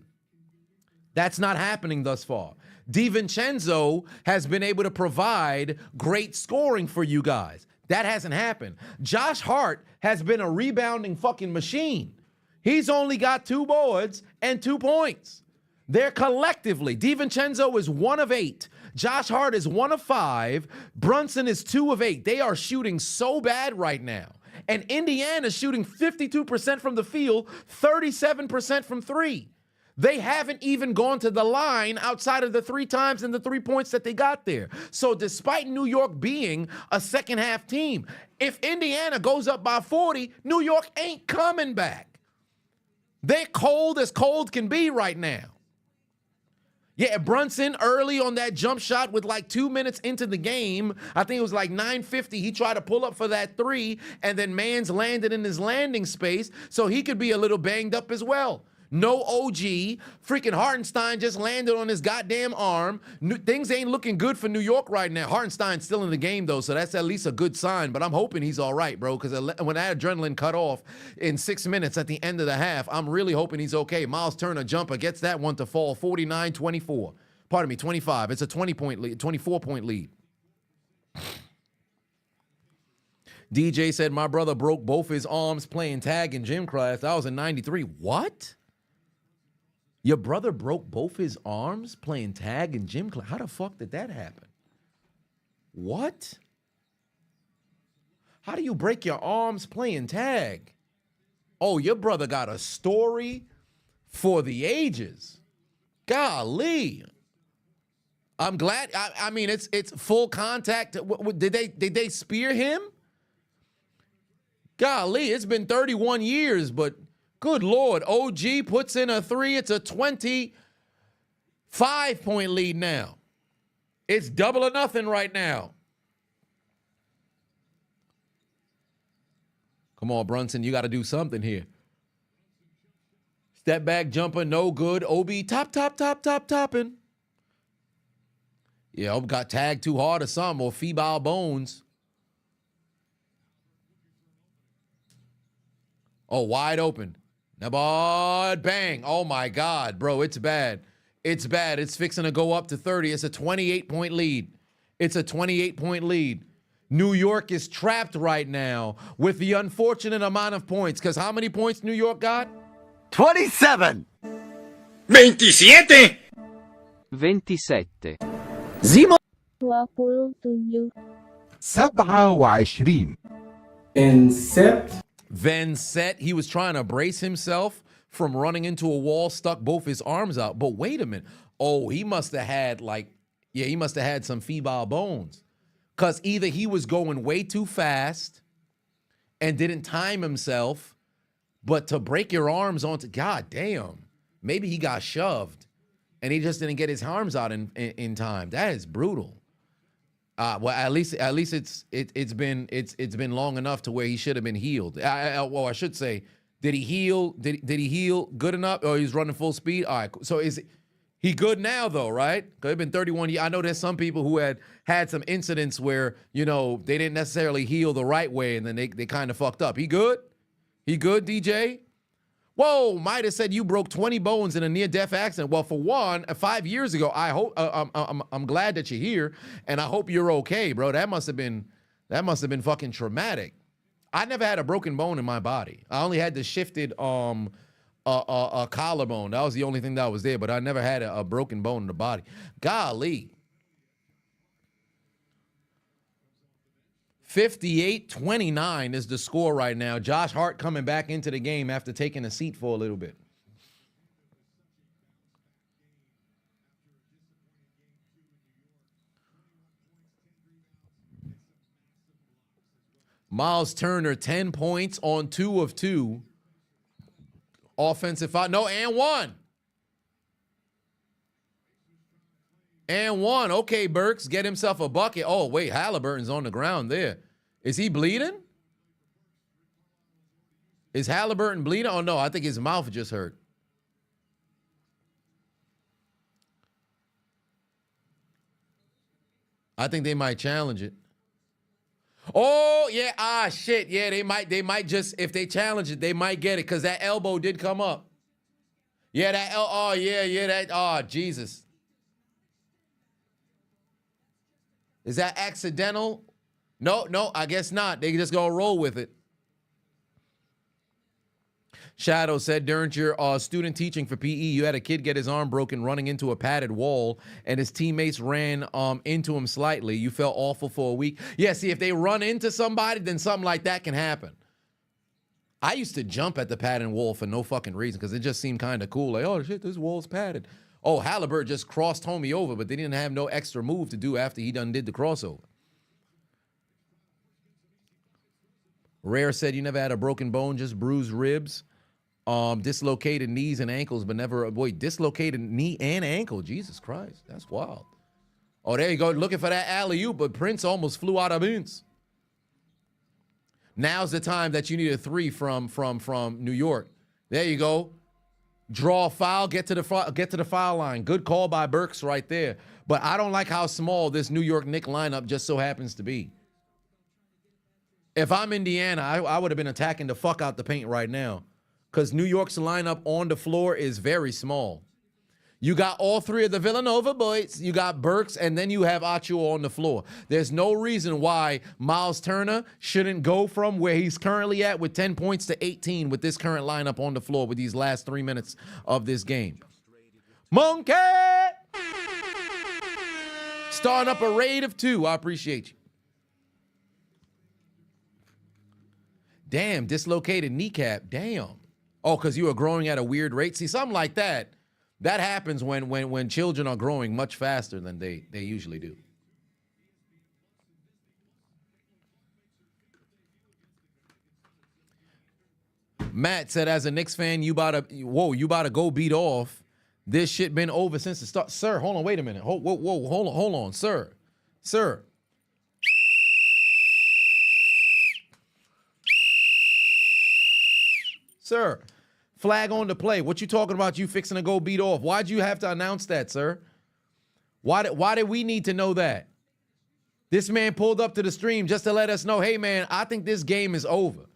That's not happening thus far. DiVincenzo has been able to provide great scoring for you guys. That hasn't happened. Josh Hart has been a rebounding fucking machine. He's only got 2 boards and 2 points. They're collectively, DiVincenzo is 1 of 8. Josh Hart is 1 of 5. Brunson is 2 of 8. They are shooting so bad right now. And Indiana's shooting 52% from the field, 37% from 3. They haven't even gone to the line outside of the 3 times and the 3 points that they got there. So despite New York being a second half team, if Indiana goes up by 40, New York ain't coming back. They're cold as cold can be right now. Yeah, Brunson early on that jump shot with like 2 minutes into the game, I think it was like 9:50, he tried to pull up for that 3, and then Mans landed in his landing space, so he could be a little banged up as well. No OG. Freaking Hartenstein just landed on his goddamn arm. Things ain't looking good for New York right now. Hartenstein's still in the game, though, so that's at least a good sign. But I'm hoping he's all right, bro, because when that adrenaline cut off in 6 minutes at the end of the half, I'm really hoping he's okay. Miles Turner jumper gets that one to fall 49-24. Pardon me, 25. It's a 20-point lead, 24-point lead. DJ said, my brother broke both his arms playing tag in gym class. That was in 93. What? Your brother broke both his arms playing tag in gym class? How the fuck did that happen? What? How do you break your arms playing tag? Oh, your brother got a story for the ages. Golly. I'm glad. I mean, it's full contact. Did they spear him? Golly, it's been 31 years, but good Lord. OG puts in a 3. It's a 25-point lead now. It's double or nothing right now. Come on, Brunson, you got to do something here. Step back jumper, no good. OB topping. Yeah, Ob got tagged too hard or something, or febile bones. Oh, wide open. Nabod, bang. Oh, my God, bro, it's bad. It's bad. It's fixing to go up to 30. It's a 28-point lead. It's a 28-point lead. New York is trapped right now with the unfortunate amount of points. Because how many points New York got? 27. 27. 27. 27. 27. Vincent, he was trying to brace himself from running into a wall, stuck both his arms out. But wait a minute. Oh, he must have had he must have had some febile bones. Because either he was going way too fast and didn't time himself, but to break your arms onto, God damn, maybe he got shoved and he just didn't get his arms out in time. That is brutal. Well, at least it's been long enough to where he should have been healed. I should say, did he heal? Did he heal good enough? Or he's running full speed? All right. So is he good now though? Right? Because it's been 31 years. I know there's some people who had some incidents where they didn't necessarily heal the right way, and then they kind of fucked up. He good? He good, DJ? Whoa, might have said you broke 20 bones in a near-death accident. Well, for one, 5 years ago, I hope I'm glad that you're here, and I hope you're okay, bro. That must have been fucking traumatic. I never had a broken bone in my body. I only had the shifted a collarbone. That was the only thing that was there, but I never had a broken bone in the body. Golly. 58-29 is the score right now. Josh Hart coming back into the game after taking a seat for a little bit. Miles Turner, 10 points on 2 of 2. Offensive foul. No, and 1. And 1. Okay, Burks, get himself a bucket. Oh, wait, Haliburton's on the ground there. Is he bleeding? Is Haliburton bleeding? Oh, no, I think his mouth just hurt. I think they might challenge it. Oh, yeah, shit. Yeah, they might just, if they challenge it, they might get it because that elbow did come up. Yeah, Jesus. Is that accidental? No, I guess not. They just gonna roll with it. Shadow said, during your student teaching for PE, you had a kid get his arm broken running into a padded wall, and his teammates ran into him slightly. You felt awful for a week. Yeah, see, if they run into somebody, then something like that can happen. I used to jump at the padded wall for no fucking reason because it just seemed kind of cool. Like, oh, shit, this wall's padded. Oh, Haliburton just crossed homie over, but they didn't have no extra move to do after he done did the crossover. Rare said you never had a broken bone, just bruised ribs. Dislocated knees and ankles, but never, dislocated knee and ankle. Jesus Christ, that's wild. Oh, there you go, looking for that alley-oop, but Prince almost flew out of bounds. Now's the time that you need a 3 from New York. There you go. Draw a foul, get to the foul line. Good call by Burks right there. But I don't like how small this New York Knicks lineup just so happens to be. If I'm Indiana, I would have been attacking the fuck out the paint right now. Because New York's lineup on the floor is very small. You got all three of the Villanova boys. You got Burks, and then you have Achiuwa on the floor. There's no reason why Miles Turner shouldn't go from where he's currently at with 10 points to 18 with this current lineup on the floor with these last 3 minutes of this game. Monkey! Starting up a raid of 2. I appreciate you. Damn, dislocated kneecap. Damn. Oh, because you were growing at a weird rate? See, something like that. That happens when children are growing much faster than they usually do. Matt said, as a Knicks fan, you about to go beat off. This shit been over since the start. Sir, hold on, wait a minute. Hold on, sir. Sir. Sir. Flag on the play. What you talking about? You fixing to go beat off? Why'd you have to announce that, sir? Why did we need to know that? This man pulled up to the stream just to let us know, hey, man, I think this game is over.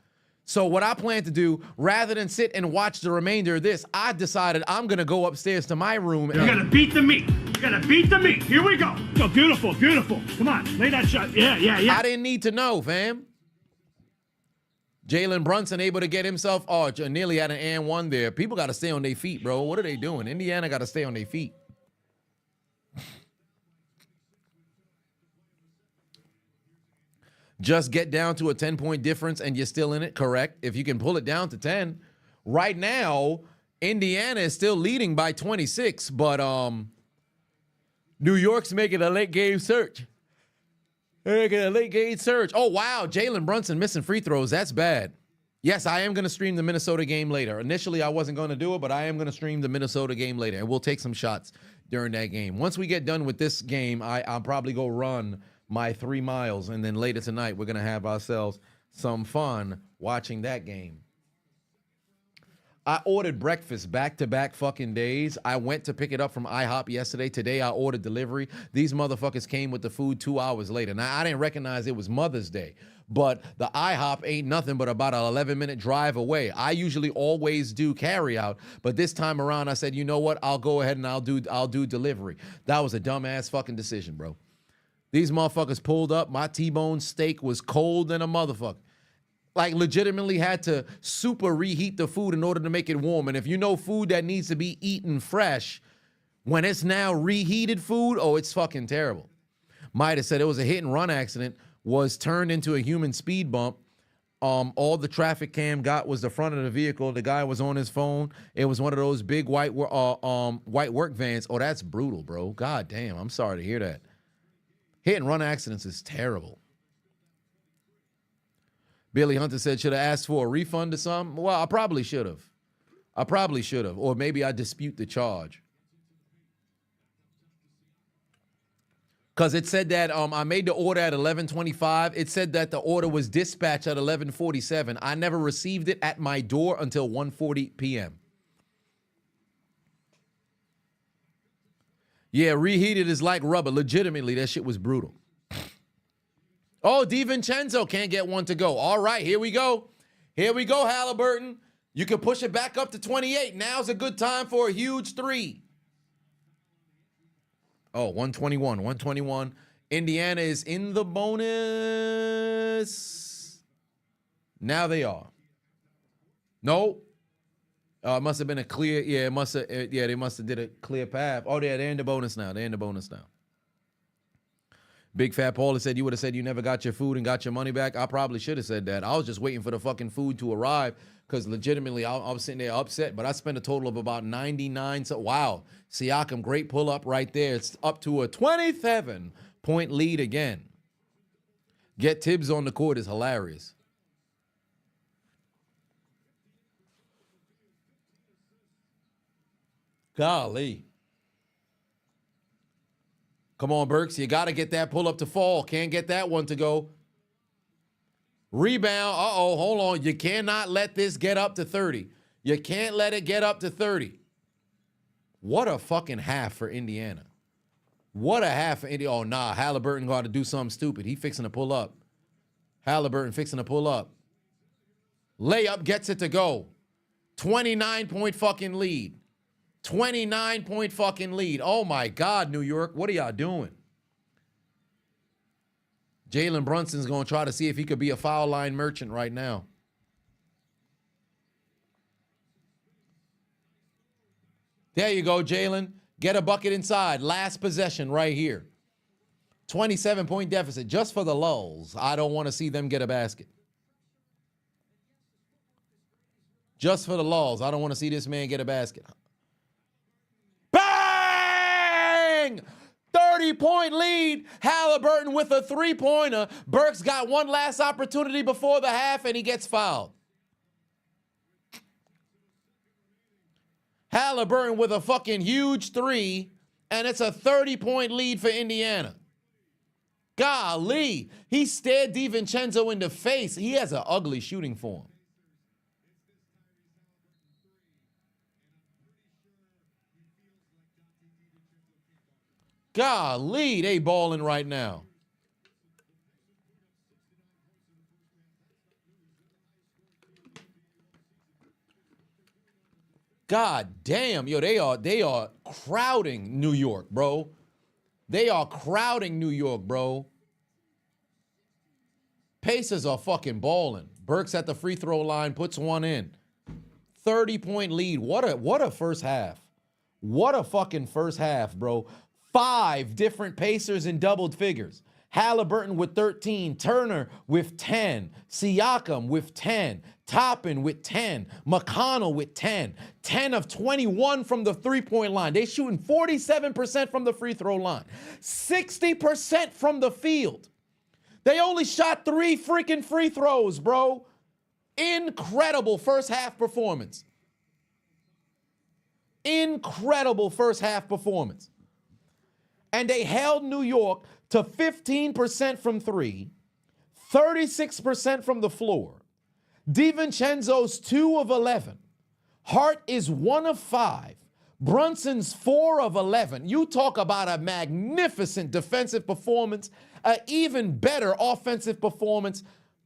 So what I plan to do, rather than sit and watch the remainder of this, I decided I'm going to go upstairs to my room. You're going to beat the meat. You're going to beat the meat. Here we go. Oh, beautiful, beautiful. Come on, lay that shot. Yeah. I didn't need to know, fam. Jalen Brunson able to get himself, nearly at an and 1 there. People got to stay on their feet, bro. What are they doing? Indiana got to stay on their feet. Just get down to a 10-point difference and you're still in it, correct? If you can pull it down to 10. Right now, Indiana is still leading by 26, but New York's making a late game surge. They're making a late game surge. Oh, wow, Jalen Brunson missing free throws. That's bad. Yes, I am going to stream the Minnesota game later. Initially, I wasn't going to do it, but I am going to stream the Minnesota game later, and we'll take some shots during that game. Once we get done with this game, I'll probably go run my 3 miles, and then later tonight, we're going to have ourselves some fun watching that game. I ordered breakfast back-to-back fucking days. I went to pick it up from IHOP yesterday. Today, I ordered delivery. These motherfuckers came with the food 2 hours later. Now, I didn't recognize it was Mother's Day, but the IHOP ain't nothing but about an 11-minute drive away. I usually always do carry-out, but this time around, I said, you know what? I'll go ahead and I'll do delivery. That was a dumbass fucking decision, bro. These motherfuckers pulled up. My T-bone steak was cold than a motherfucker. Like, legitimately had to super reheat the food in order to make it warm. And if you know food that needs to be eaten fresh, when it's now reheated food, oh, it's fucking terrible. Might have said it was a hit-and-run accident, was turned into a human speed bump. All the traffic cam got was the front of the vehicle. The guy was on his phone. It was one of those big white work vans. Oh, that's brutal, bro. God damn, I'm sorry to hear that. Hit-and-run accidents is terrible. Billy Hunter said, should I ask for a refund or something? Well, I probably should have. Or maybe I dispute the charge. Because it said that I made the order at 11:25. It said that the order was dispatched at 11:47. I never received it at my door until 1:40 p.m. Yeah, reheated is like rubber. Legitimately, that shit was brutal. Oh, DiVincenzo can't get one to go. All right, here we go. Here we go, Haliburton. You can push it back up to 28. Now's a good time for a huge 3. Oh, 121. Indiana is in the bonus. Now they are. No. It must have been a clear. Yeah, it must have. Yeah, they must have did a clear path. Oh, they're in the bonus now. Big Fat Paul said, you would have said you never got your food and got your money back. I probably should have said that. I was just waiting for the fucking food to arrive because legitimately I was sitting there upset, but I spent a total of about 99. So, wow. Siakam, great pull up right there. It's up to a 27-point lead again. Get Tibbs on the court is hilarious. Golly. Come on, Burks. You got to get that pull up to fall. Can't get that one to go. Rebound. Uh-oh, hold on. You cannot let this get up to 30. You can't let it get up to 30. What a fucking half for Indiana. What a half for Indiana. Oh, nah. Haliburton got to do something stupid. He fixing to pull up. Haliburton fixing to pull up. Layup gets it to go. 29-point fucking lead. 29-point fucking lead. Oh, my God, New York. What are y'all doing? Jalen Brunson's going to try to see if he could be a foul line merchant right now. There you go, Jalen. Get a bucket inside. Last possession right here. 27-point deficit just for the lulz. I don't want to see them get a basket. Just for the lulz. I don't want to see this man get a basket. Bang! 30-point lead. Haliburton with a three-pointer. Burks got one last opportunity before the half, and he gets fouled. Haliburton with a fucking huge three, and it's a 30-point lead for Indiana. Golly, he stared DiVincenzo in the face. He has an ugly shooting form. Golly, they balling right now. God damn, yo, they are crowding New York, bro. They are crowding New York, bro. Pacers are fucking balling. Burks at the free throw line puts one in. 30-point lead. What a first half. What a fucking first half, bro. 5 different Pacers in doubled figures. Haliburton with 13, Turner with 10, Siakam with 10, Toppin with 10, McConnell with 10, 10 of 21 from the three-point line. They shooting 47% from the free throw line, 60% from the field. They only shot 3 freaking free throws, bro. Incredible first half performance. Incredible first half performance. And they held New York to 15% from 3, 36% from the floor. DiVincenzo's 2 of 11. Hart is 1 of 5. Brunson's 4 of 11. You talk about a magnificent defensive performance, an even better offensive performance.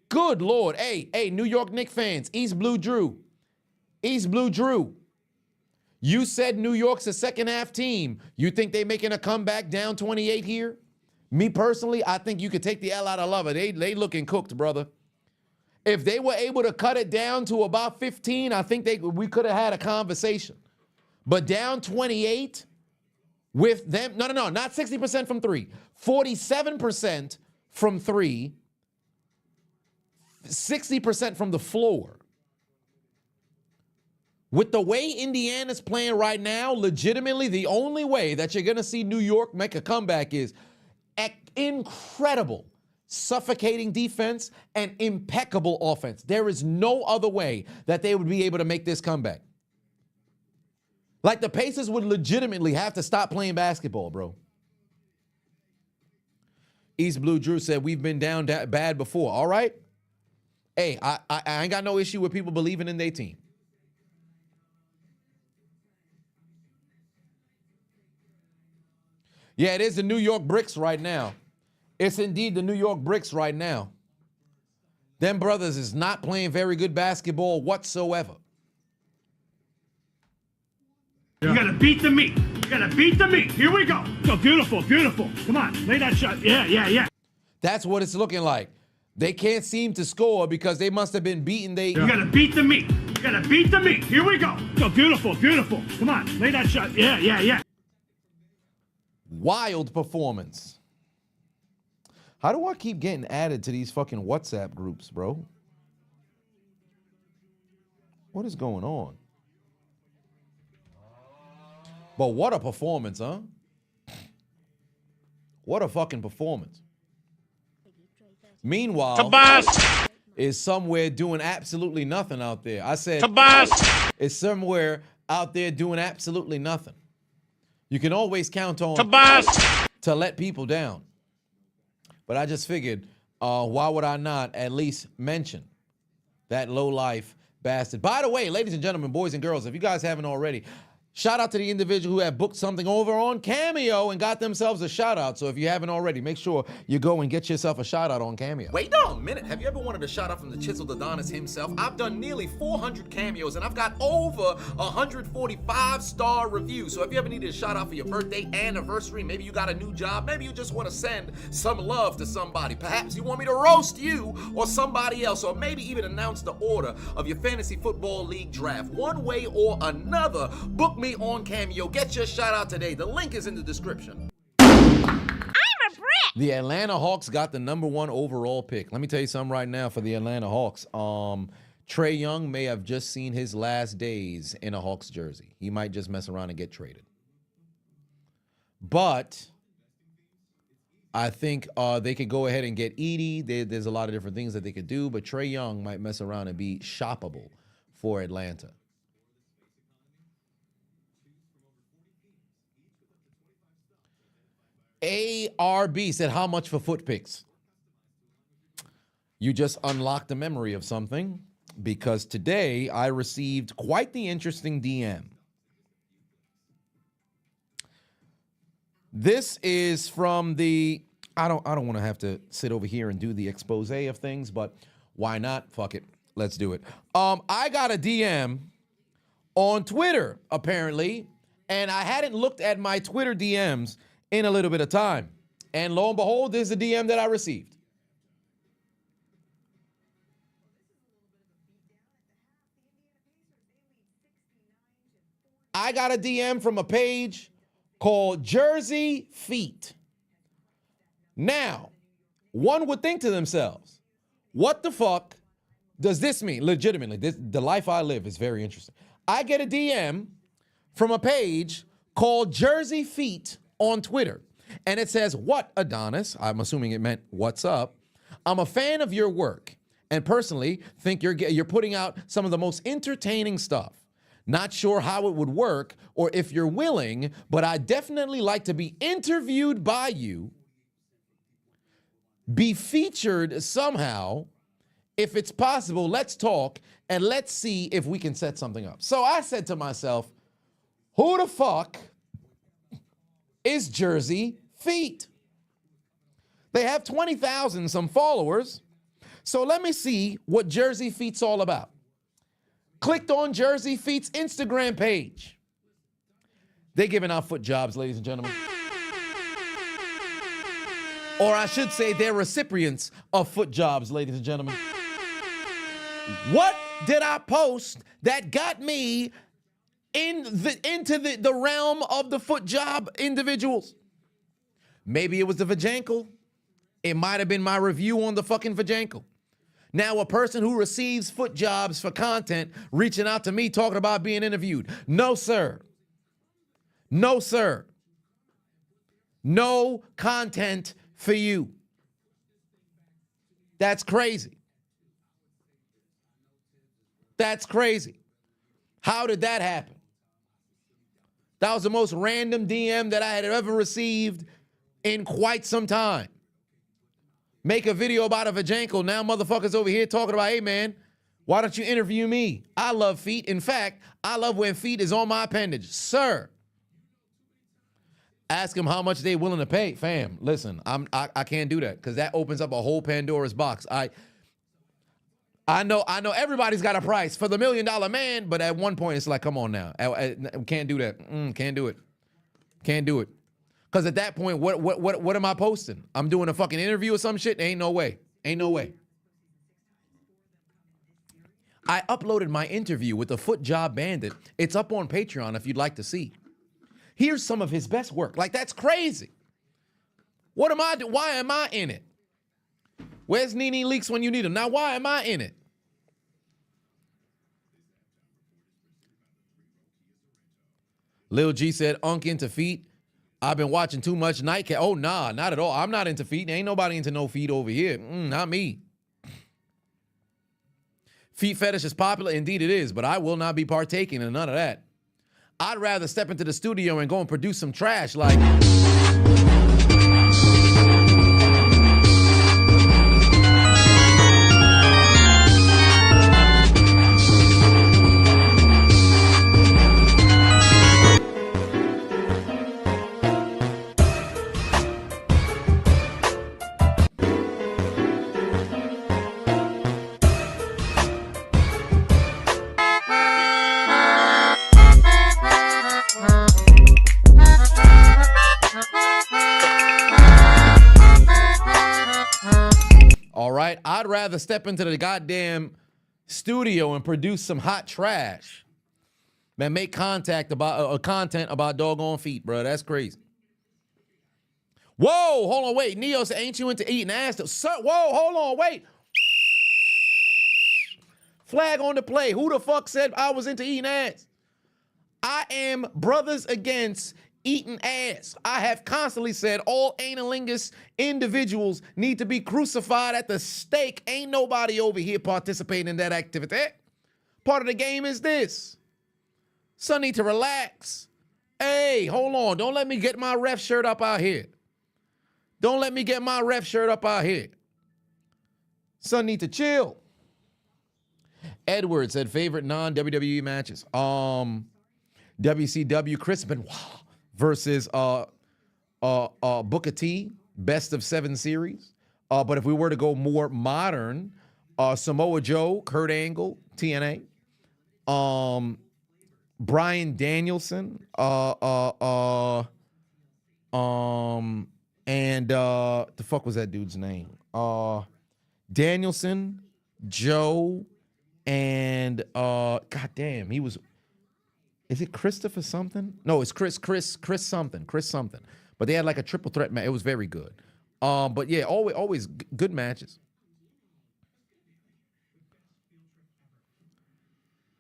Good Lord. Hey, New York Knicks fans, East Blue Drew. East Blue Drew. You said New York's a second half team. You think they making a comeback down 28 here? Me personally, I think you could take the L out of love. They looking cooked, brother. If they were able to cut it down to about 15, I think we could have had a conversation. But down 28 with them, no, not 60% from 3, 47% from 3, 60% from the floor. With the way Indiana's playing right now, legitimately the only way that you're going to see New York make a comeback is incredible, suffocating defense and impeccable offense. There is no other way that they would be able to make this comeback. Like the Pacers would legitimately have to stop playing basketball, bro. East Blue Drew said, we've been down bad before. All right. Hey, I ain't got no issue with people believing in their team. Yeah, it is the New York Bricks right now. It's indeed the New York Bricks right now. Them brothers is not playing very good basketball whatsoever. You gotta beat the meat. You gotta beat the meat. Here we go. So beautiful, beautiful. Come on, lay that shot. Yeah. That's what it's looking like. They can't seem to score because they must have been beaten. You gotta beat the meat. You gotta beat the meat. Here we go. So beautiful, beautiful. Come on, lay that shot. Yeah. Wild performance. How do I keep getting added to these fucking WhatsApp groups, bro? What is going on? But what a performance, huh? What a fucking performance. Meanwhile, Tobias is somewhere doing absolutely nothing out there. I said, Tobias is somewhere out there doing absolutely nothing. You can always count on Tobias to let people down. But I just figured, why would I not at least mention that low-life bastard? By the way, ladies and gentlemen, boys and girls, if you guys haven't already, Shout out to the individual who had booked something over on Cameo and got themselves a shout out. So if you haven't already, make sure you go and get yourself a shout out on Cameo. Wait a minute. Have you ever wanted a shout out from the Chiseled Adonis himself? I've done nearly 400 cameos and I've got over 145 star reviews. So if you ever needed a shout out for your birthday, anniversary, maybe you got a new job, maybe you just want to send some love to somebody. Perhaps you want me to roast you or somebody else, or maybe even announce the order of your fantasy football league draft. One way or another, book me on Cameo. Get your shout out today. The link is in the description. The Atlanta Hawks got the #1 overall pick. Let me tell you something right now for the Atlanta Hawks. Trae Young may have just seen his last days in a Hawks jersey. He might just mess around and get traded. But I think they could go ahead and get Edie. There's a lot of different things that they could do, but Trae Young might mess around and be shoppable for Atlanta. ARB said, how much for foot picks? You just unlocked the memory of something, because today I received quite the interesting DM. This is from the, I don't want to have to sit over here and do the expose of things, but why not? Fuck it. Let's do it. I got a DM on Twitter, apparently, and I hadn't looked at my Twitter DMs in a little bit of time. And lo and behold, this is a DM that I received. I got a DM from a page called Jersey Feet. Now, one would think to themselves, what the fuck does this mean? Legitimately, the life I live is very interesting. I get a DM from a page called Jersey Feet on Twitter. And it says, what, Adonis? I'm assuming it meant, what's up? I'm a fan of your work and personally think you're putting out some of the most entertaining stuff. Not sure how it would work or if you're willing, but I'd definitely like to be interviewed by you, be featured somehow. If it's possible, let's talk and let's see if we can set something up. So I said to myself, who the fuck is Jersey Feet? They have 20,000 some followers. So let me see what Jersey Feet's all about. Clicked on Jersey Feet's Instagram page. They're giving out foot jobs, ladies and gentlemen. Or I should say they're recipients of foot jobs, ladies and gentlemen. What did I post that got me into the realm of the foot job individuals? Maybe it was the vajankle. It might have been my review on the fucking vajankle. Now, a person who receives foot jobs for content reaching out to me talking about being interviewed. No, sir. No, sir. No content for you. That's crazy. That's crazy. How did that happen? That was the most random DM that I had ever received in quite some time. Make a video about a vajankle. Now motherfuckers over here talking about, hey man, why don't you interview me? I love feet. In fact, I love when feet is on my appendage. Sir, ask them how much they willing to pay. Fam, listen, I can't do that because that opens up a whole Pandora's box. I know everybody's got a price for the $1 million man, but at one point it's like, come on now. Can't do that. Can't do it. Can't do it. Because at that point, what am I posting? I'm doing a fucking interview or some shit? Ain't no way. Ain't no way. I uploaded my interview with the Foot Job Bandit. It's up on Patreon if you'd like to see. Here's some of his best work. Like, that's crazy. What am I doing? Why am I in it? Where's Nene Leaks when you need them? Now, why am I in it? Lil G said, Unk into feet. I've been watching too much Nightcap. Oh, nah, not at all. I'm not into feet. Ain't nobody into no feet over here. Not me. Feet fetish is popular. Indeed it is, but I will not be partaking in none of that. I'd rather step into the studio and go and produce some trash like... rather step into the goddamn studio and produce some hot trash than make content about doggone feet, bro. That's crazy. Whoa, hold on, wait. Neo said, ain't you into eating ass? Sir, whoa, hold on, wait. Flag on the play. Who the fuck said I was into eating ass? I am brothers against eating ass. I have constantly said all analingus individuals need to be crucified at the stake. Ain't nobody over here participating in that activity. Part of the game is this. Son need to relax. Hey, hold on. Don't let me get my ref shirt up out here. Don't let me get my ref shirt up out here. Son need to chill. Edward said favorite non-WWE matches. WCW Chris Benoit versus Booker T, best of 7 series. But if we were to go more modern, Samoa Joe, Kurt Angle, TNA. Bryan Danielson, and the fuck was that dude's name? Danielson, Joe, and goddamn, he was. Is it Christopher something? No, it's Chris something. But they had like a triple threat match. It was very good. But yeah, always good matches.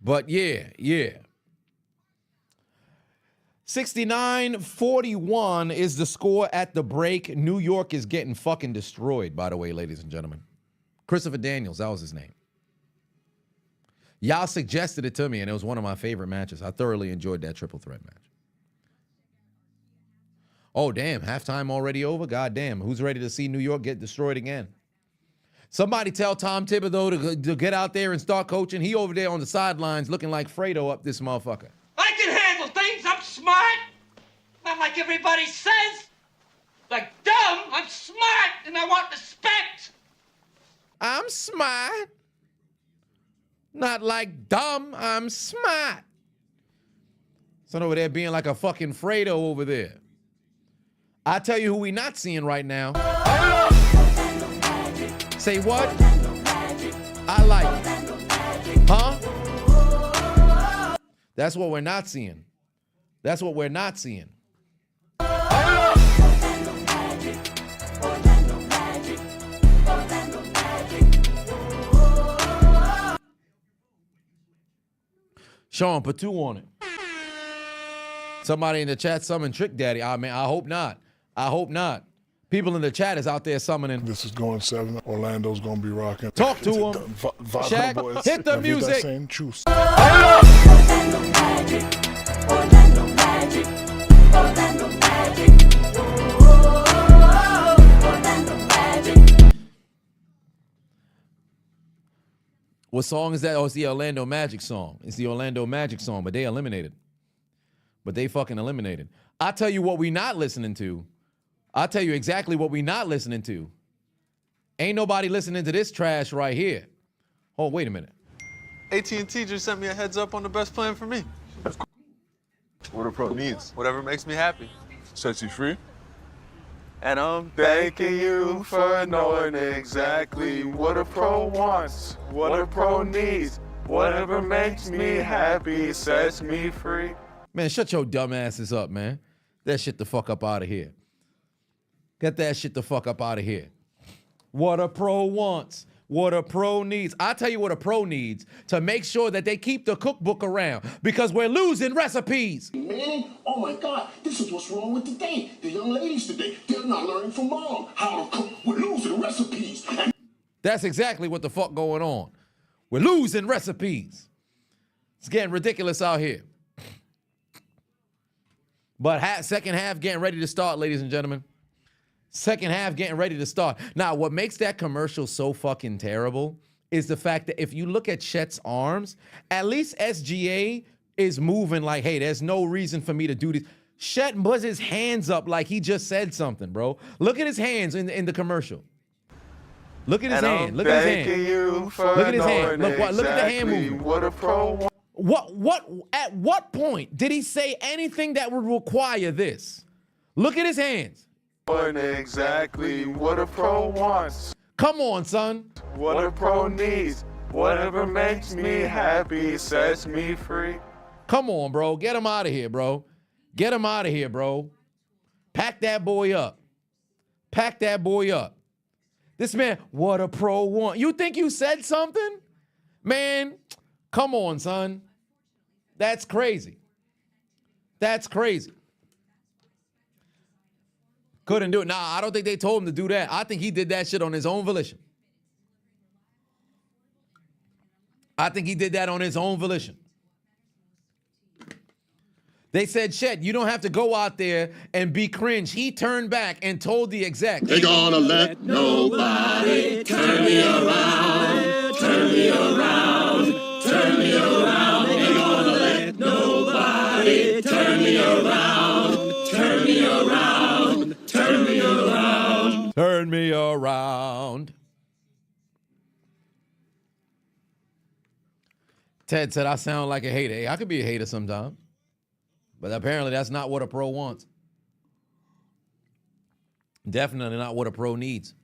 But yeah. 69-41 is the score at the break. New York is getting fucking destroyed, by the way, ladies and gentlemen. Christopher Daniels, that was his name. Y'all suggested it to me, and it was one of my favorite matches. I thoroughly enjoyed that triple threat match. Oh, damn, halftime already over? God damn, who's ready to see New York get destroyed again? Somebody tell Tom Thibodeau to get out there and start coaching. He over there on the sidelines looking like Fredo up this motherfucker. I can handle things. I'm smart. Not like everybody says. Like dumb, I'm smart, and I want respect. I'm smart. Not like dumb, I'm smart. Son over there being like a fucking Fredo over there. I tell you who we not seeing right now. Say what? I like it. Huh? That's what we're not seeing. That's what we're not seeing. Sean, put 2 on it. Somebody in the chat summon Trick Daddy. I mean, I hope not. I hope not. People in the chat is out there summoning. This is going 7. Orlando's going to be rocking. Talk to him. Shaq, hit the music. What song is that? Oh, it's the Orlando Magic song. It's the Orlando Magic song, but they eliminated. But they fucking eliminated. I'll tell you what we not listening to. I'll tell you exactly what we not listening to. Ain't nobody listening to this trash right here. Oh, wait a minute. AT&T just sent me a heads up on the best plan for me. What a pro needs. Whatever makes me happy. Sets you free. And I'm thanking you for knowing exactly what a pro wants, what a pro needs. Whatever makes me happy sets me free. Man, shut your dumb asses up, man. That shit the fuck up out of here. Get that shit the fuck up out of here. What a pro wants, what a pro needs. I'll tell you what a pro needs to make sure that they keep the cookbook around because we're losing recipes. Man, oh my God, this is what's wrong with today. The young ladies today, they're not learning from mom how to cook. We're losing recipes. That's exactly what the fuck going on. We're losing recipes. It's getting ridiculous out here. But second half getting ready to start, ladies and gentlemen. Second half getting ready to start. Now, what makes that commercial so fucking terrible is the fact that if you look at Chet's arms, at least SGA is moving like, hey, there's no reason for me to do this. Chet was his hands up like he just said something, bro. Look at his hands in the commercial. Look at his hand. Look at his hand. Look at his hand. Look at the hand movement. What a pro. At what point did he say anything that would require this? Look at his hands. Exactly what a pro wants. Come on, son. What a pro needs. Whatever makes me happy sets me free. Come on, bro. Get him out of here, bro. Get him out of here, bro. Pack that boy up. Pack that boy up. This man, what a pro want. You think you said something? Man, come on, son. That's crazy. That's crazy. Couldn't do it. Nah, I don't think they told him to do that. I think he did that shit on his own volition. I think he did that on his own volition. They said, Chet, you don't have to go out there and be cringe. He turned back and told the exec. They're gonna let nobody turn me around, turn me around, turn me around. They're gonna let nobody turn me around, turn me around, turn me around. Turn me around. Ted said, I sound like a hater. Hey, I could be a hater sometime. But apparently that's not what a pro wants. Definitely not what a pro needs.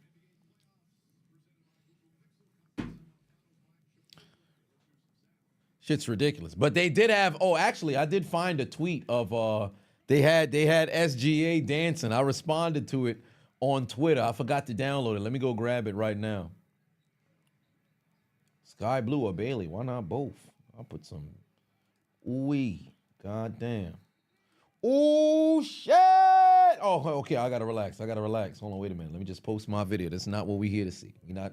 Shit's ridiculous. But they did have, oh, actually, I did find a tweet of they had SGA dancing. I responded to it on Twitter. I forgot to download it. Let me go grab it right now. Sky Blue or Bailey? Why not both? I'll put some ooh-wee. God damn. Oh, shit. Oh, okay. I got to relax. Hold on. Wait a minute. Let me just post my video. That's not what we're here to see. You're not.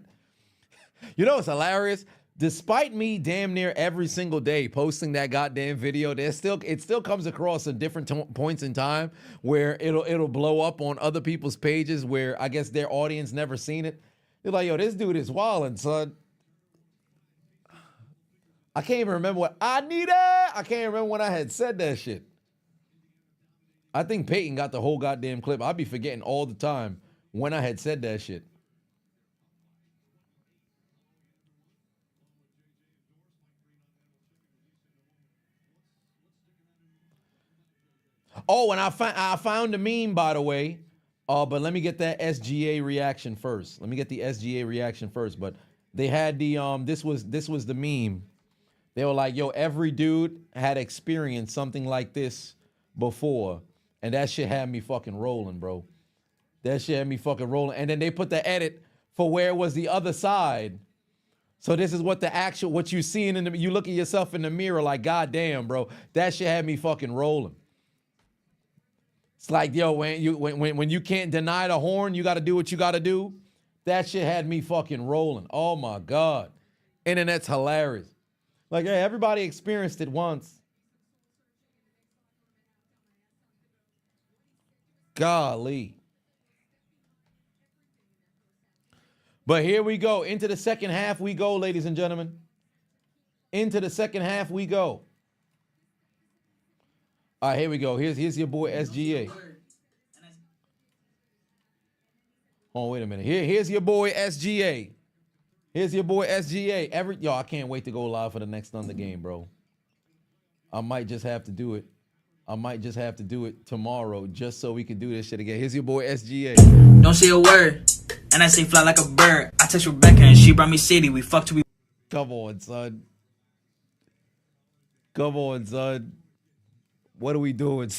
You know, it's hilarious. Despite me damn near every single day posting that goddamn video, it still comes across at different points in time where it'll blow up on other people's pages where I guess their audience never seen it. They're like, yo, this dude is wildin', son. I can't even remember what I needed. I can't remember when I had said that shit. I think Peyton got the whole goddamn clip. I'd be forgetting all the time when I had said that shit. Oh, and I found a meme, by the way. But let me get that SGA reaction first. But they had the this was the meme. They were like, yo, every dude had experienced something like this before. And that shit had me fucking rolling, bro. And then they put the edit for where it was the other side. So this is what what you seeing you look at yourself in the mirror like, God damn, bro. That shit had me fucking rolling. It's like, yo, when you can't deny the horn, you got to do what you got to do. That shit had me fucking rolling. Oh, my God. Internet's hilarious. Like, hey, everybody experienced it once. Golly. But here we go. Into the second half we go, ladies and gentlemen. Into the second half we go. All right, here we go. Here's your boy SGA. Oh, wait a minute. Here's your boy SGA. Yo, I can't wait to go live for the next Thunder game, bro. I might just have to do it tomorrow just so we can do this shit again. Here's your boy SGA. Don't say a word, and I say fly like a bird. I text Rebecca and she brought me city. We fucked. Come on, son. What are we doing?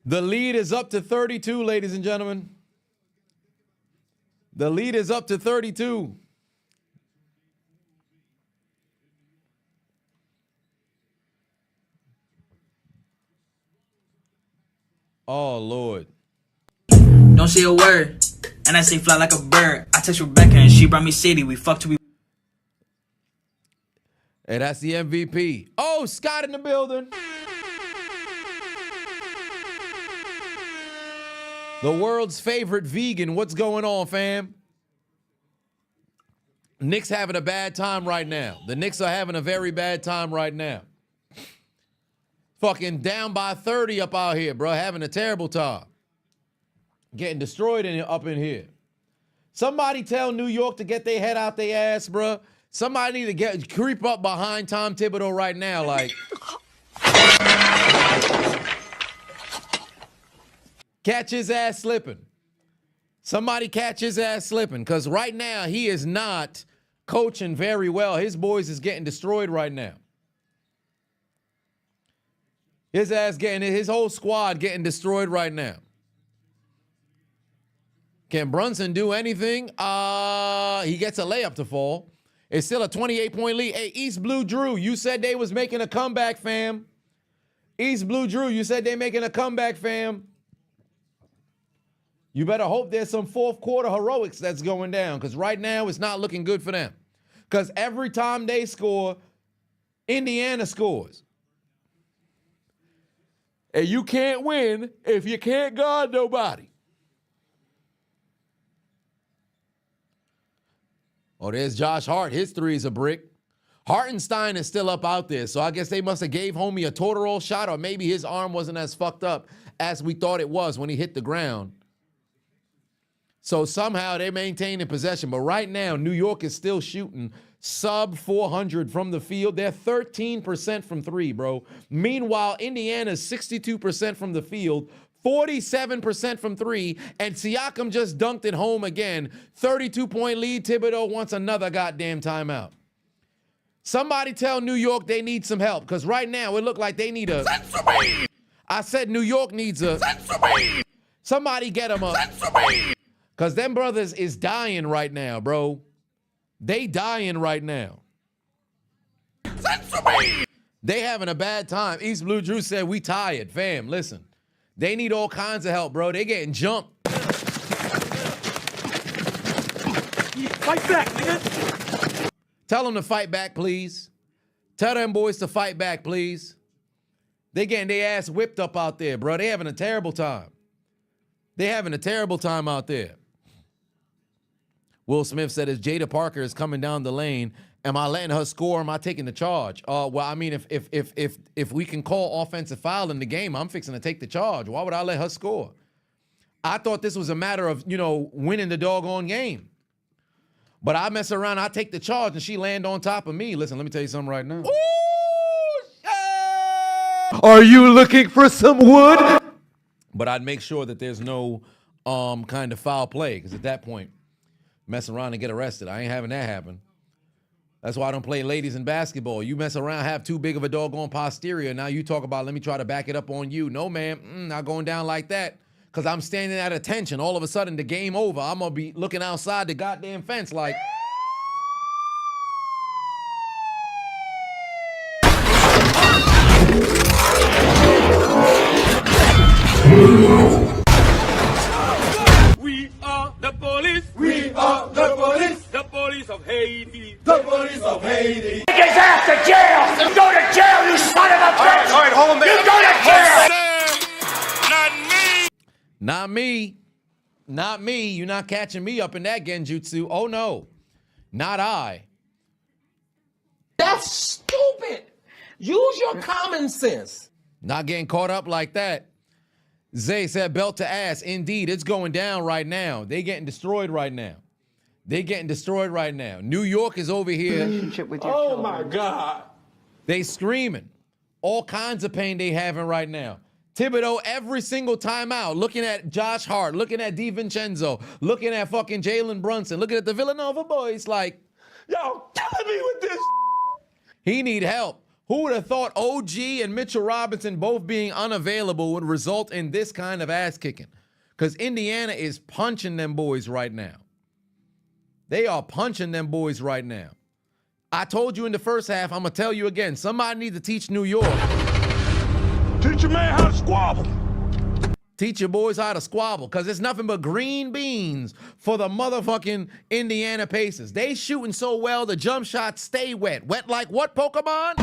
The lead is up to 32, ladies and gentlemen. The lead is up to 32. Oh, Lord. Don't say a word, and I say fly like a bird. I text Rebecca and she brought me city. We fucked. Hey, that's the MVP. Oh, Scott in the building. The world's favorite vegan. What's going on, fam? Knicks having a bad time right now. The Knicks are having a very bad time right now. Fucking down by 30 up out here, bro. Having a terrible time. Getting destroyed up in here. Somebody tell New York to get their head out their ass, bro. Somebody need to creep up behind Tom Thibodeau right now. Like, Catch his ass slipping. Somebody catch his ass slipping, because right now he is not coaching very well. His boys is getting destroyed right now. His whole squad getting destroyed right now. Can Brunson do anything? He gets a layup to fall. It's still a 28-point lead. Hey, East Blue Drew, you said they was making a comeback, fam. East Blue Drew, you said they making a comeback, fam. You better hope there's some fourth quarter heroics that's going down, because right now it's not looking good for them. Because every time they score, Indiana scores. And you can't win if you can't guard nobody. Oh, there's Josh Hart. His three is a brick. Hartenstein is still up out there, so I guess they must have gave homie a total shot, or maybe his arm wasn't as fucked up as we thought it was when he hit the ground. So somehow they're maintaining possession. But right now, New York is still shooting sub 400 from the field. They're 13% from three, bro. Meanwhile, Indiana's 62% from the field, 47% from three, and Siakam just dunked it home again. 32-point lead. Thibodeau wants another goddamn timeout. Somebody tell New York they need some help, because right now it looked like they need a... I said New York needs a... Somebody get them a... Because them brothers is dying right now, bro. They dying right now. They having a bad time. East Blue Drew said, we tired. Fam, listen. They need all kinds of help, bro. They getting jumped. Fight back, nigga. Tell them to fight back, please. Tell them boys to fight back, please. They getting their ass whipped up out there, bro. They having a terrible time. They having a terrible time out there. Will Smith said, as Jada Parker is coming down the lane, am I letting her score or am I taking the charge? Well, I mean, if we can call offensive foul in the game, I'm fixing to take the charge. Why would I let her score? I thought this was a matter of, winning the doggone game. But I mess around, I take the charge, and she land on top of me. Listen, let me tell you something right now. Ooh, shit! Are you looking for some wood? But I'd make sure that there's no kind of foul play, because at that point, mess around and get arrested. I ain't having that happen. That's why I don't play ladies in basketball. You mess around, have too big of a doggone posterior. Now you talk about, let me try to back it up on you. No, man, not going down like that. Because I'm standing at attention. All of a sudden, the game over. I'm going to be looking outside the goddamn fence like... We are the police. We are the police. The police of Haiti. The police of Haiti. Take his ass to jail! You go to jail, you son of a bitch! All right, hold on there. You go to jail! Not me. Not me. You're not catching me up in that genjutsu. Oh, no. Not I. That's stupid. Use your common sense. Not getting caught up like that. Zay said belt to ass. Indeed, it's going down right now. They getting destroyed right now. They getting destroyed right now. New York is over here. Relationship with your children. My God. They screaming. All kinds of pain they having right now. Thibodeau every single time out, looking at Josh Hart, looking at DiVincenzo, looking at fucking Jalen Brunson, looking at the Villanova boys like, Y'all killing me with this. He need help. Who would have thought OG and Mitchell Robinson both being unavailable would result in this kind of ass kicking? Because Indiana is punching them boys right now. They are punching them boys right now. I told you in the first half, I'm going to tell you again, somebody needs to teach New York. Teach your man how to squabble. Teach your boys how to squabble, because it's nothing but green beans for the motherfucking Indiana Pacers. They shooting so well, the jump shots stay wet. Wet like what, Pokemon?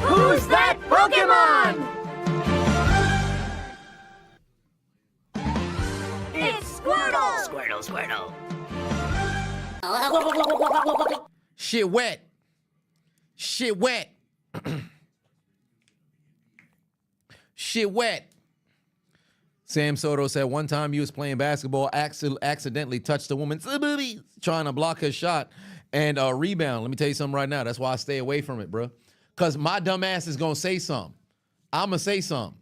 Who's that Pokemon? It's Squirtle! Squirtle, Squirtle. Shit wet. Shit wet. Shit wet. Sam Soto said one time he was playing basketball, accidentally touched a woman's booty, trying to block her shot and rebound. Let me tell you something right now. That's why I stay away from it, bro. Because my dumb ass is going to say something. I'm going to say something.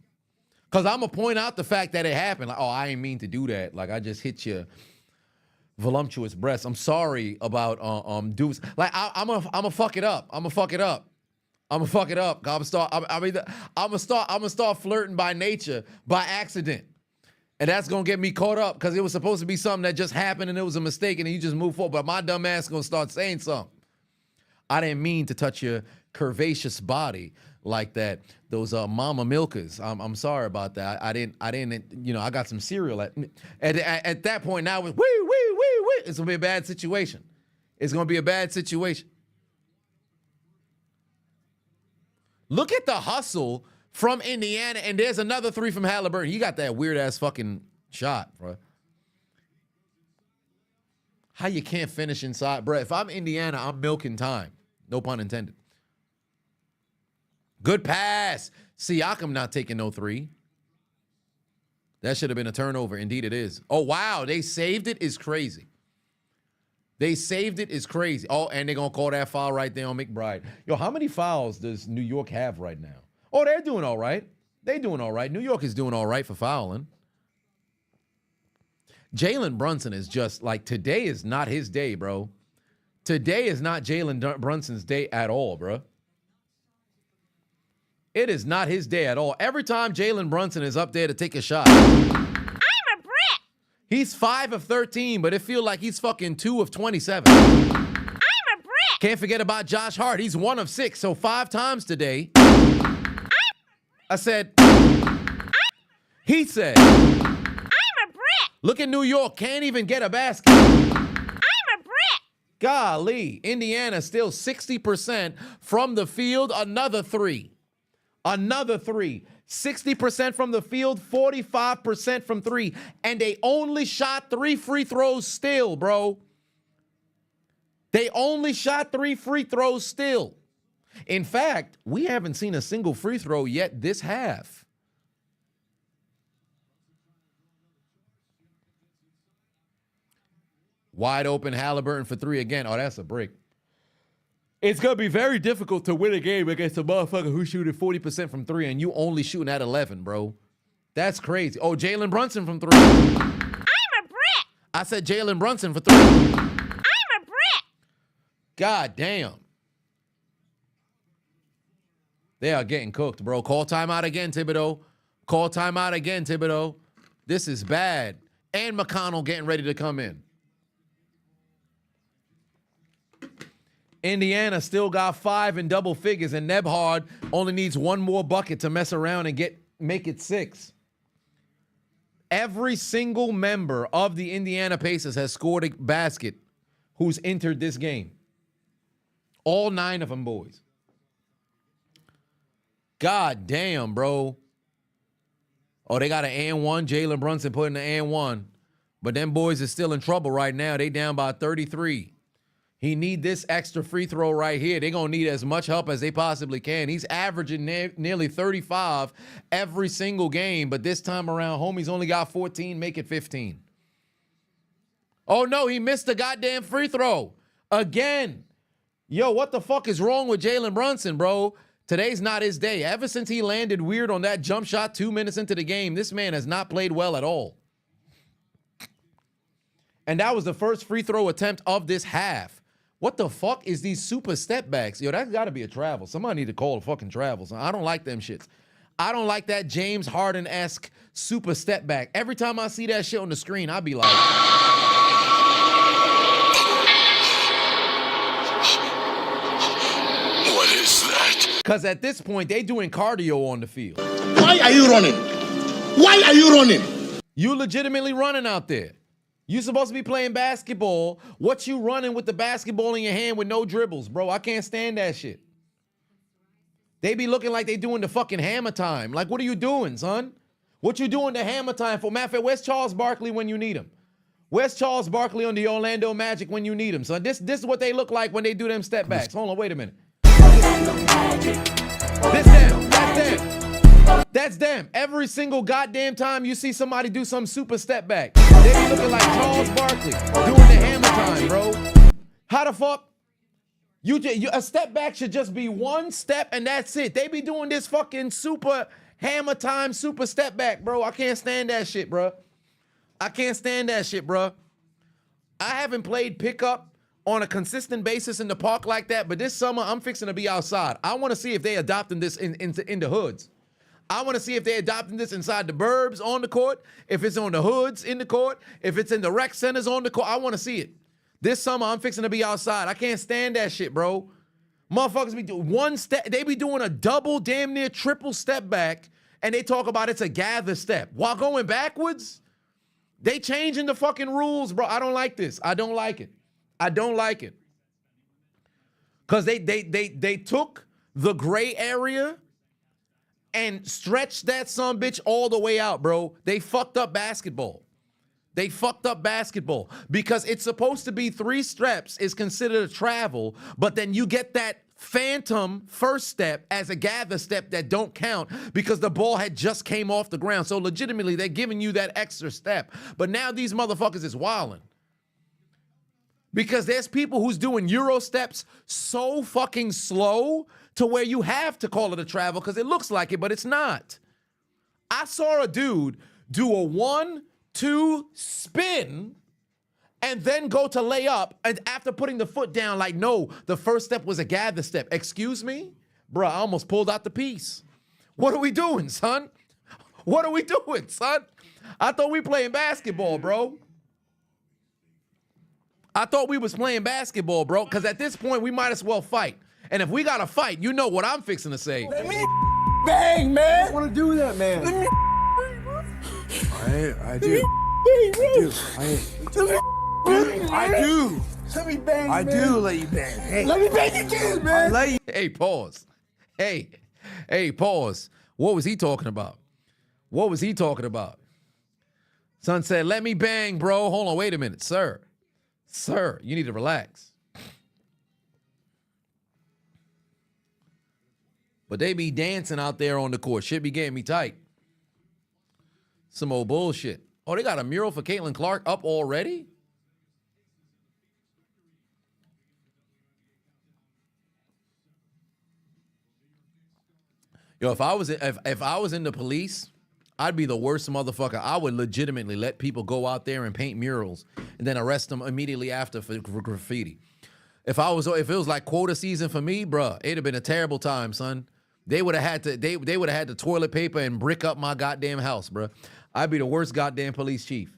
Because I'm going to point out the fact that it happened. Like, oh, I ain't mean to do that. Like, I just hit your voluptuous breast. I'm sorry about dudes. Like, I'm gonna fuck it up. I'm gonna fuck it up. I'm gonna fuck it up. I'm gonna start flirting by nature, by accident. And that's gonna get me caught up because it was supposed to be something that just happened and it was a mistake and you just move forward. But my dumb ass gonna start saying something. I didn't mean to touch your curvaceous body like that. Those mama milkers. I'm sorry about that. I didn't. You know, I got some cereal at that point. Now it's wee. It's gonna be a bad situation. It's gonna be a bad situation. Look at the hustle from Indiana, and there's another 3 from Haliburton. He got that weird ass fucking shot, bro. How you can't finish inside, bro? If I'm Indiana, I'm milking time. No pun intended. Good pass. Siakam not taking no 3. That should have been a turnover. Indeed it is. Oh, wow. They saved it. Is crazy. They saved it. Is crazy. Oh, and they're going to call that foul right there on McBride. Yo, how many fouls does New York have right now? Oh, they're doing all right. They're doing all right. New York is doing all right for fouling. Jalen Brunson is just like, today is not his day, bro. Today is not Jalen Brunson's day at all, bro. It is not his day at all. Every time Jalen Brunson is up there to take a shot, I'm a brick. He's 5 of 13, but it feels like he's fucking 2 of 27. I'm a brick. Can't forget about Josh Hart. He's 1 of 6, so 5 times today. I said, he said, I'm a brick. Look at New York, can't even get a basket. I'm a brick. Golly, Indiana still 60% from the field, another 3. Another 3. 60% from the field, 45% from 3. And they only shot 3 free throws still, bro. They only shot 3 free throws still. In fact, we haven't seen a single free throw yet this half. Wide open Haliburton for 3 again. Oh, that's a break. It's going to be very difficult to win a game against a motherfucker who's shooting 40% from 3 and you only shooting at 11, bro. That's crazy. Oh, Jalen Brunson from 3. I'm a brick. I said Jalen Brunson for 3. I'm a brick. God damn. They are getting cooked, bro. Call timeout again, Thibodeau. Call timeout again, Thibodeau. This is bad. And McConnell getting ready to come in. Indiana still got 5 in double figures, and Nebhard only needs 1 more bucket to mess around and make it 6. Every single member of the Indiana Pacers has scored a basket who's entered this game. All 9 of them, boys. God damn, bro. Oh, they got an and 1. Jalen Brunson putting the and 1. But them boys are still in trouble right now. They down by 33. He need this extra free throw right here. They're going to need as much help as they possibly can. He's averaging nearly 35 every single game, but this time around, homie's only got 14, make it 15. Oh, no, he missed the goddamn free throw. Again. Yo, what the fuck is wrong with Jalen Brunson, bro? Today's not his day. Ever since he landed weird on that jump shot 2 minutes into the game, this man has not played well at all. And that was the first free throw attempt of this half. What the fuck is these super step backs? Yo, that's got to be a travel. Somebody need to call the fucking travels. I don't like them shits. I don't like that James Harden-esque super step back. Every time I see that shit on the screen, I be like... What is that? Because at this point, they doing cardio on the field. Why are you running? Why are you running? You legitimately running out there. You supposed to be playing basketball. What you running with the basketball in your hand with no dribbles, bro? I can't stand that shit. They be looking like they doing the fucking hammer time. Like, what are you doing, son? What you doing the hammer time for? Matter of fact, where's Charles Barkley when you need him? Where's Charles Barkley on the Orlando Magic when you need him, son? This is what they look like when they do them step backs. Hold on, wait a minute. This them. That's them. That's them. Every single goddamn time you see somebody do some super step back, they be looking like Charles Barkley doing the hammer time, bro. How the fuck? A step back should just be 1 step and that's it. They be doing this fucking super Hammer time super step back, bro. I can't stand that shit, bro. I can't stand that shit, bro. I haven't played pickup on a consistent basis in the park like that, but this summer I'm fixing to be outside. I want to see if they adopting this in the hoods. I want to see if they adopting this inside the burbs on the court, if it's on the hoods in the court, if it's in the rec centers on the court. I want to see it. This summer I'm fixing to be outside. I can't stand that shit, bro. Motherfuckers be doing one step, they be doing a double, damn near triple step back, and they talk about it's a gather step. While going backwards, they changing the fucking rules, bro. I don't like this. I don't like it. I don't like it. Because they took the gray area and stretched that sumbitch all the way out, bro. They fucked up basketball. They fucked up basketball because it's supposed to be 3 steps is considered a travel, but then you get that phantom first step as a gather step that don't count because the ball had just came off the ground. So legitimately, they're giving you that extra step. But now these motherfuckers is wilding. Because there's people who's doing Euro steps so fucking slow to where you have to call it a travel because it looks like it, but it's not. I saw a dude do a 1-2 spin and then go to lay up, and after putting the foot down, like, no, the first step was a gather step. Excuse me? Bruh, I almost pulled out the piece. What are we doing, son? What are we doing, son? I thought we playing basketball, bro. I thought we was playing basketball, bro, because at this point, we might as well fight. And if we got to fight, you know what I'm fixing to say. Let me bang, man. I don't want to do that, man. Let me I do. Let me bang, I man. do let you bang. Hey. Let me bang again, man. Hey, pause. Hey, pause. What was he talking about? What was he talking about? Son said, let me bang, bro. Hold on, wait a minute, sir. Sir, you need to relax. But they be dancing out there on the court. Shit be getting me tight. Some old bullshit. Oh, they got a mural for Caitlin Clark up already? Yo, if I was in the police, I'd be the worst motherfucker. I would legitimately let people go out there and paint murals and then arrest them immediately after for graffiti. If it was like quota season for me, bruh, it'd have been a terrible time, son. They would have had to they would have had to toilet paper and brick up my goddamn house, bruh. I'd be the worst goddamn police chief.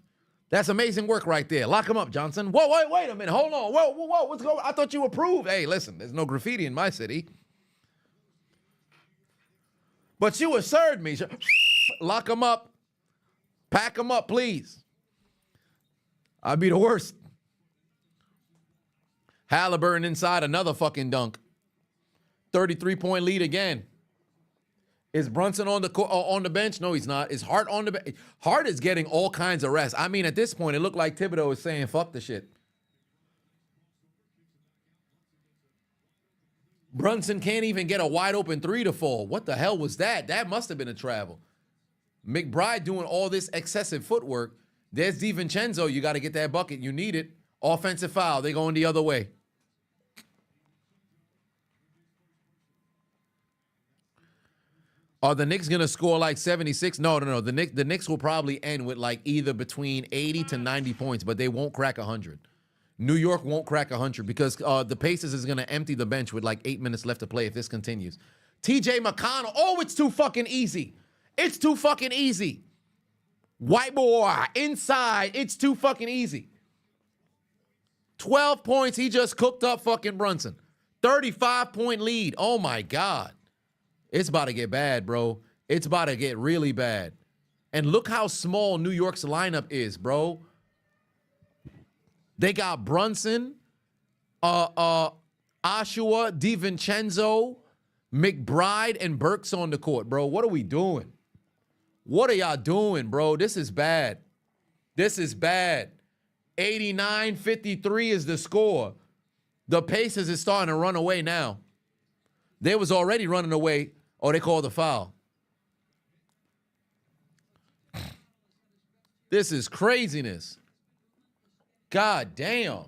That's amazing work right there. Lock him up, Johnson. Whoa, wait a minute. Hold on. Whoa, what's going on? I thought you approved. Hey, listen, there's no graffiti in my city. But you assured me. Lock him up. Pack him up, please. I'd be the worst. Haliburton inside another fucking dunk. 33-point lead again. Is Brunson on the bench? No, he's not. Is Hart on the bench? Hart is getting all kinds of rest. I mean, at this point, it looked like Thibodeau is saying, fuck the shit. Brunson can't even get a wide open 3 to fall. What the hell was that? That must have been a travel. McBride doing all this excessive footwork. There's DiVincenzo. You got to get that bucket. You need it. Offensive foul. They're going the other way. Are the Knicks going to score like 76? No. The Knicks will probably end with like either between 80 to 90 points, but they won't crack 100. New York won't crack 100 because the Pacers is going to empty the bench with like 8 minutes left to play if this continues. TJ McConnell. Oh, it's too fucking easy. It's too fucking easy. White boy inside. It's too fucking easy. 12 points. He just cooked up fucking Brunson. 35-point lead. Oh, my God. It's about to get bad, bro. It's about to get really bad. And look how small New York's lineup is, bro. They got Brunson, Ashua, DiVincenzo, McBride, and Burks on the court, bro. What are we doing? What are y'all doing, bro? This is bad. This is bad. 89-53 is the score. The Pacers is starting to run away now. They was already running away. Oh, they called the foul. This is craziness. God damn.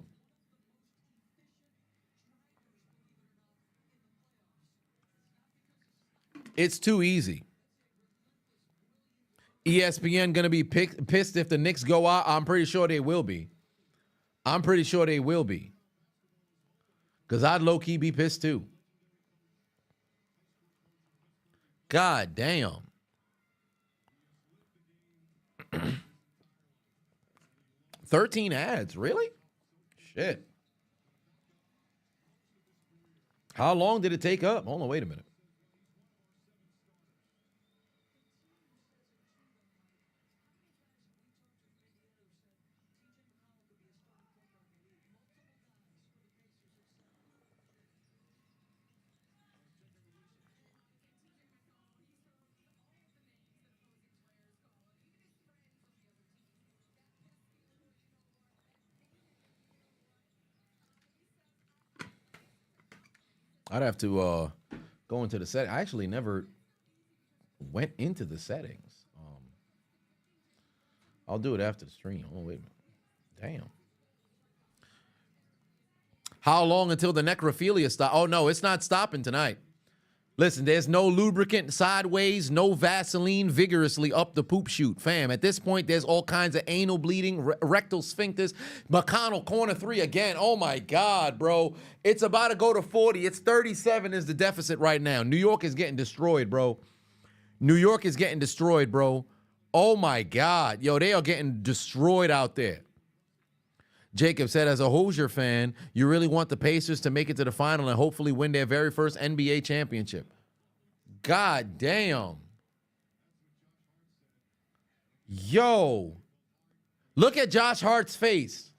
It's too easy. ESPN gonna be pissed if the Knicks go out? I'm pretty sure they will be. I'm pretty sure they will be. Because I'd low-key be pissed too. God damn. $13 ads, really? Shit. How long did it take up? Hold on, wait a minute. I'd have to go into the setting. I actually never went into the settings. I'll do it after the stream. Oh, wait a minute. Damn. How long until the necrophilia stop? Oh, no, it's not stopping tonight. Listen, there's no lubricant sideways, no Vaseline vigorously up the poop chute. Fam, at this point, there's all kinds of anal bleeding, rectal sphincters. McConnell, corner 3 again. Oh, my God, bro. It's about to go to 40. It's 37 is the deficit right now. New York is getting destroyed, bro. New York is getting destroyed, bro. Oh, my God. Yo, they are getting destroyed out there. Jacob said, as a Hoosier fan, you really want the Pacers to make it to the final and hopefully win their very first NBA championship. God damn. Yo. Look at Josh Hart's face.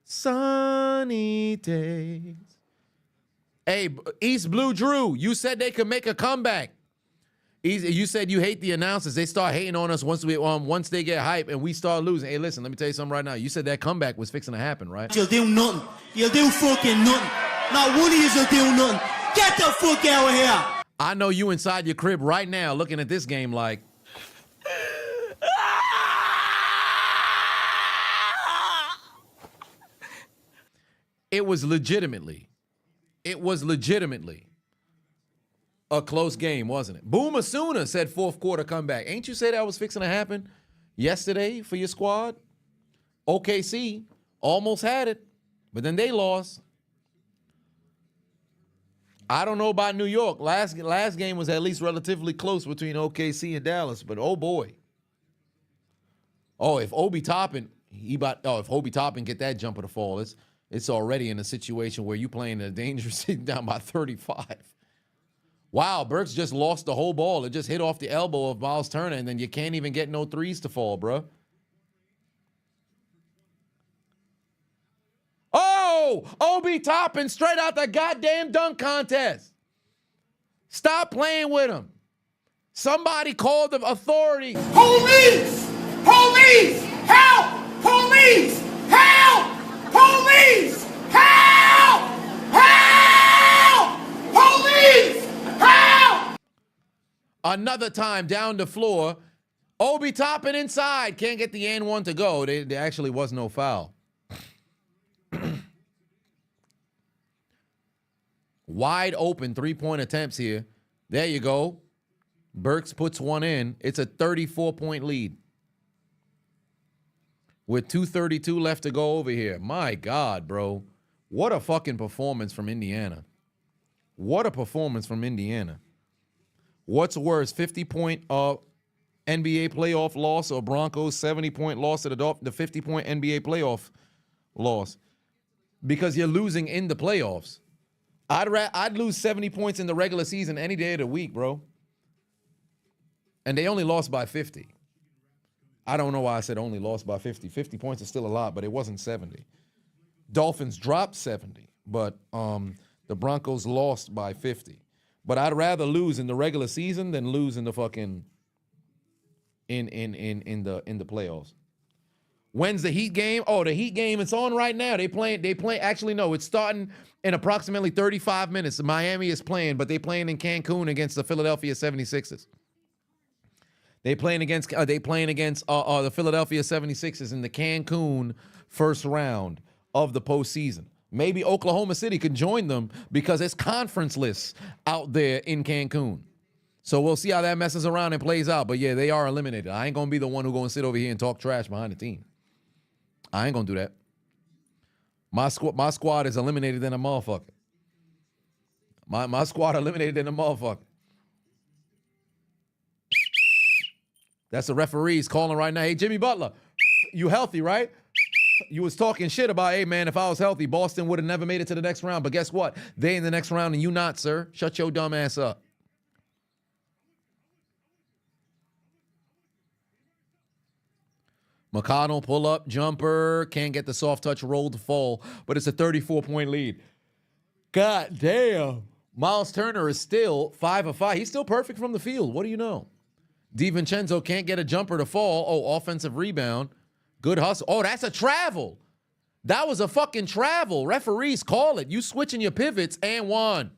Sunny days. Hey, East Blue Drew, you said they could make a comeback. You said you hate the announcers. They start hating on us once they get hype and we start losing. Hey, listen, let me tell you something right now. You said that comeback was fixing to happen, right? You'll do nothing. You'll do fucking nothing. Not one of you'll do nothing. Get the fuck out of here. I know you inside your crib right now looking at this game like... It was legitimately a close game, wasn't it? Boom Asuna said fourth quarter comeback. Ain't you say that was fixing to happen yesterday for your squad? OKC almost had it, but then they lost. I don't know about New York. Last game was at least relatively close between OKC and Dallas, but oh boy. Oh, if Obi Toppin get that jumper to fall, it's already in a situation where you playing a dangerous down by 35. Wow, Burks just lost the whole ball. It just hit off the elbow of Miles Turner, and then you can't even get no threes to fall, bro. Oh, Obi Toppin straight out the goddamn dunk contest. Stop playing with him. Somebody called the authorities. Police! Police! Help! Police! Help! Police! Help! Help! Police! Help! Another time down the floor. Obi Toppin inside. Can't get the and one to go. There actually was no foul. Wide open three-point attempts here. There you go. Burks puts one in. It's a 34-point lead. With 2:32 left to go over here. My God, bro. What a fucking performance from Indiana. What a performance from Indiana. What's worse, 50-point NBA playoff loss or Broncos 70-point loss to the 50-point NBA playoff loss? Because you're losing in the playoffs. I'd lose 70 points in the regular season any day of the week, bro. And they only lost by 50. I don't know why I said only lost by 50. 50 points is still a lot, but it wasn't 70. Dolphins dropped 70, but the Broncos lost by 50. But I'd rather lose in the regular season than lose in the fucking in the playoffs. When's the Heat game? Oh, the Heat game, it's on right now. They play. Actually, no, it's starting in approximately 35 minutes. Miami is playing, but they playing in Cancun against the Philadelphia 76ers. They playing against the Philadelphia 76ers in the Cancun first round of the postseason. Maybe Oklahoma City can join them because it's conference-less out there in Cancun. So we'll see how that messes around and plays out. But yeah, they are eliminated. I ain't gonna be the one who gonna sit over here and talk trash behind the team. I ain't gonna do that. My squad is eliminated in a motherfucker. My squad eliminated in a motherfucker. That's the referees calling right now. Hey, Jimmy Butler, you healthy, right? You was talking shit about, hey, man, if I was healthy, Boston would have never made it to the next round. But guess what? They in the next round and you not, sir. Shut your dumb ass up. McConnell, pull up, jumper. Can't get the soft touch roll to fall, but it's a 34-point lead. God damn. Miles Turner is still 5 of 5. He's still perfect from the field. What do you know? DiVincenzo can't get a jumper to fall. Oh, offensive rebound. Good hustle. Oh, that's a travel. That was a fucking travel. Referees, call it. You switching your pivots and one.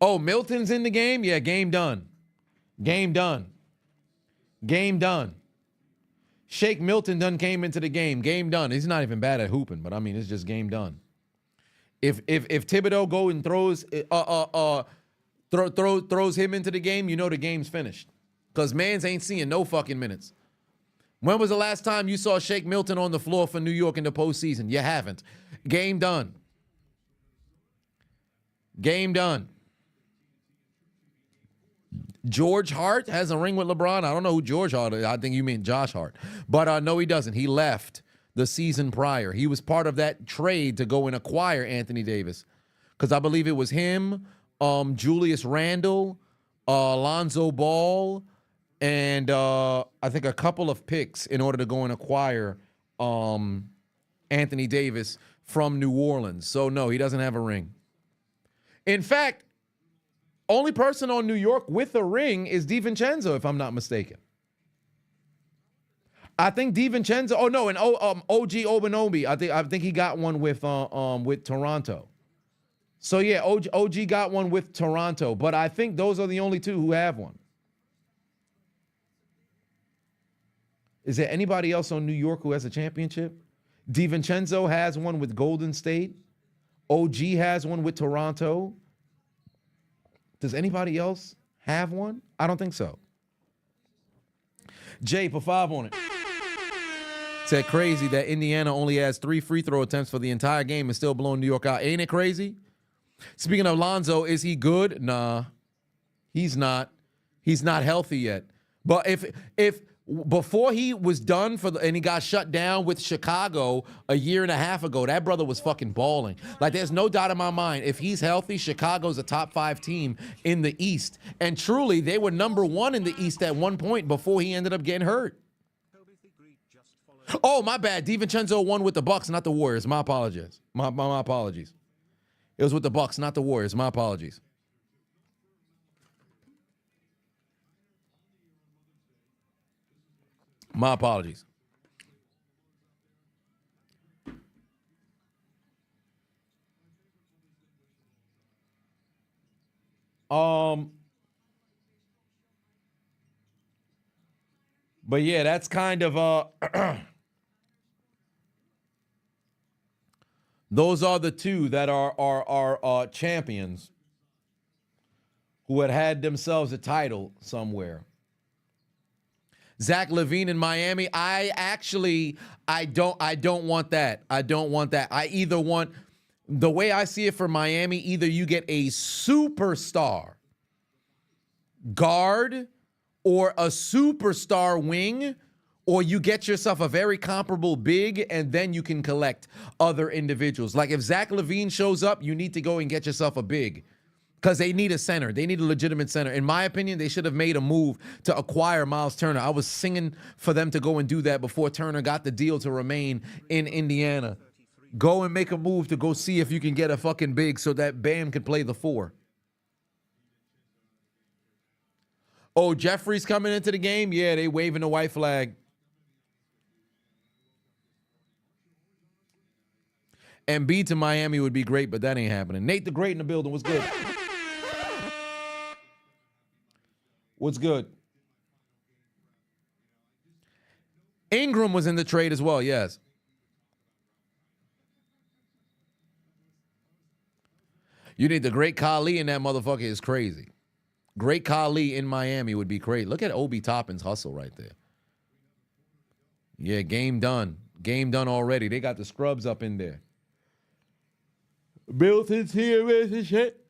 Oh, Milton's in the game? Yeah, game done. Game done. Game done. Shake Milton done came into the game. Game done. He's not even bad at hooping, but I mean, it's just game done. If Thibodeau go and throws throws him into the game, you know the game's finished. Because mans ain't seeing no fucking minutes. When was the last time you saw Shake Milton on the floor for New York in the postseason? You haven't. Game done. Game done. George Hart has a ring with LeBron. I don't know who George Hart is. I think you mean Josh Hart. But no, he doesn't. He left the season prior. He was part of that trade to go and acquire Anthony Davis. Because I believe it was him, Julius Randle, Alonzo Ball, and I think a couple of picks in order to go and acquire Anthony Davis from New Orleans. So no, he doesn't have a ring. In fact, only person on New York with a ring is DiVincenzo, if I'm not mistaken. I think DiVincenzo. Oh no, and OG Anunoby. I think he got one with Toronto. So yeah, OG got one with Toronto, but I think those are the only two who have one. Is there anybody else on New York who has a championship? DiVincenzo has one with Golden State. OG has one with Toronto. Does anybody else have one? I don't think so. Jay, put 5 on it. Said crazy that Indiana only has 3 free throw attempts for the entire game and still blowing New York out. Ain't it crazy? Speaking of Lonzo, is he good? Nah, he's not. He's not healthy yet. But if before he was done and he got shut down with Chicago a year and a half ago, that brother was fucking balling. Like, there's no doubt in my mind, if he's healthy, Chicago's a top 5 team in the East. And truly, they were number 1 in the East at one point before he ended up getting hurt. Oh, my bad. DiVincenzo won with the Bucks, not the Warriors. My apologies. My apologies. It was with the Bucks, not the Warriors. My apologies. My apologies. But yeah, that's kind of those are the two that are champions who had themselves a title somewhere. Zach LaVine in Miami. I don't want that. I don't want that. I either want, the way I see it for Miami, either you get a superstar guard or a superstar wing, or you get yourself a very comparable big, and then you can collect other individuals. Like if Zach LaVine shows up, you need to go and get yourself a big. Because they need a center. They need a legitimate center. In my opinion, they should have made a move to acquire Miles Turner. I was singing for them to go and do that before Turner got the deal to remain in Indiana. Go and make a move to go see if you can get a fucking big so that Bam can play the 4. Oh, Jeffrey's coming into the game? Yeah, they waving the white flag. Embiid to Miami would be great, but that ain't happening. Nate the Great in the building. What's good? What's good? Ingram was in the trade as well, yes. You need the Great Khali in that motherfucker is crazy. Great Khali in Miami would be great. Look at Obi Toppin's hustle right there. Yeah, game done. Game done already. They got the scrubs up in there. Milton's here with his shit.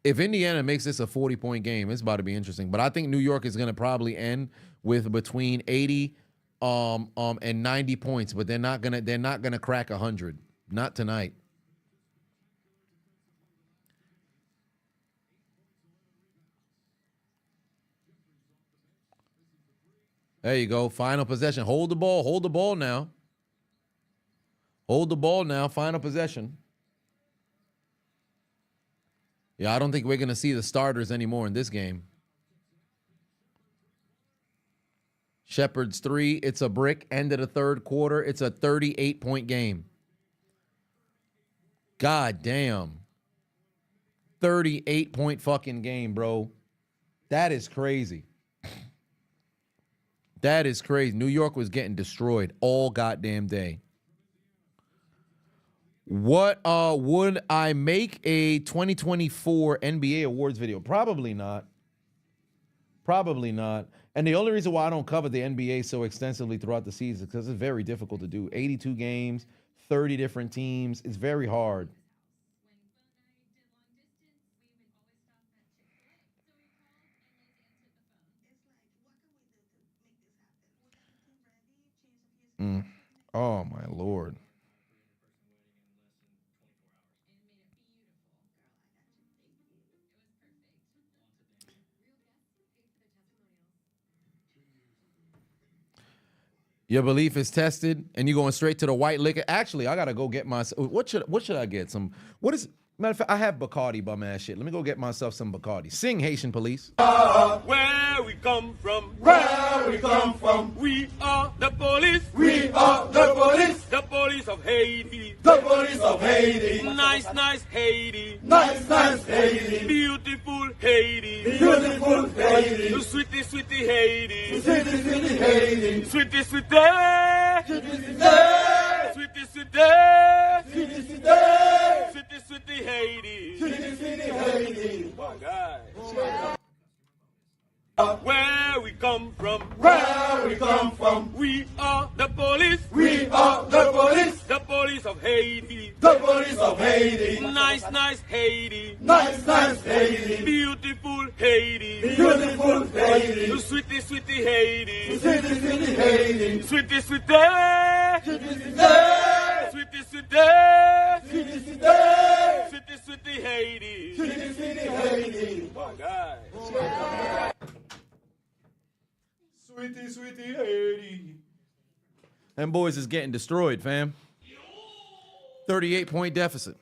If Indiana makes this a 40-point game, it's about to be interesting. But I think New York is going to probably end with between 80 and 90 points. But they're not gonna crack 100. Not tonight. There you go. Final possession. Hold the ball. Hold the ball now. Hold the ball now. Final possession. Yeah, I don't think we're going to see the starters anymore in this game. Shepard's 3. It's a brick. End of the third quarter. It's a 38-point game. God damn. 38-point fucking game, bro. That is crazy. That is crazy. New York was getting destroyed all goddamn day. What would I make a 2024 NBA awards video? Probably not. Probably not. And the only reason why I don't cover the NBA so extensively throughout the season is because it's very difficult to do. 82 games, 30 different teams. It's very hard. Oh, my Lord. Your belief is tested, and you're going straight to the white liquor. Actually, I gotta go get myself. What should I get? Matter of fact, I have Bacardi bum ass shit. Let me go get myself some Bacardi. Sing, Haitian police. Where we come from, where we come from, we are the police, we are the police, the police of Haiti, the police of Haiti, nice, nice Haiti, nice, nice Haiti, beautiful Haiti, beautiful Haiti, sweetie, sweetie Haiti, sweetie, sweetie Haiti, sweetie, sweetie, sweetie, sweetie, sweetie, sweetie, sweetie, sweetie Haiti, sweetie, sweetie Haiti, oh God. Where we come from, where we come from, we are the police, we are the police of Haiti, the police of Haiti, nice, nice Haiti, nice, nice Haiti, beautiful Haiti, beautiful Haiti, sweetie, sweetie Haiti, sweetie, sweetie Haiti, sweetie, sweetie, sweetie, sweetie, sweetie, sweetie, sweetie Haiti, sweetie, sweetie Haiti, oh God. Sweetie, sweetie Haiti. Them boys is getting destroyed, fam. 38-point deficit.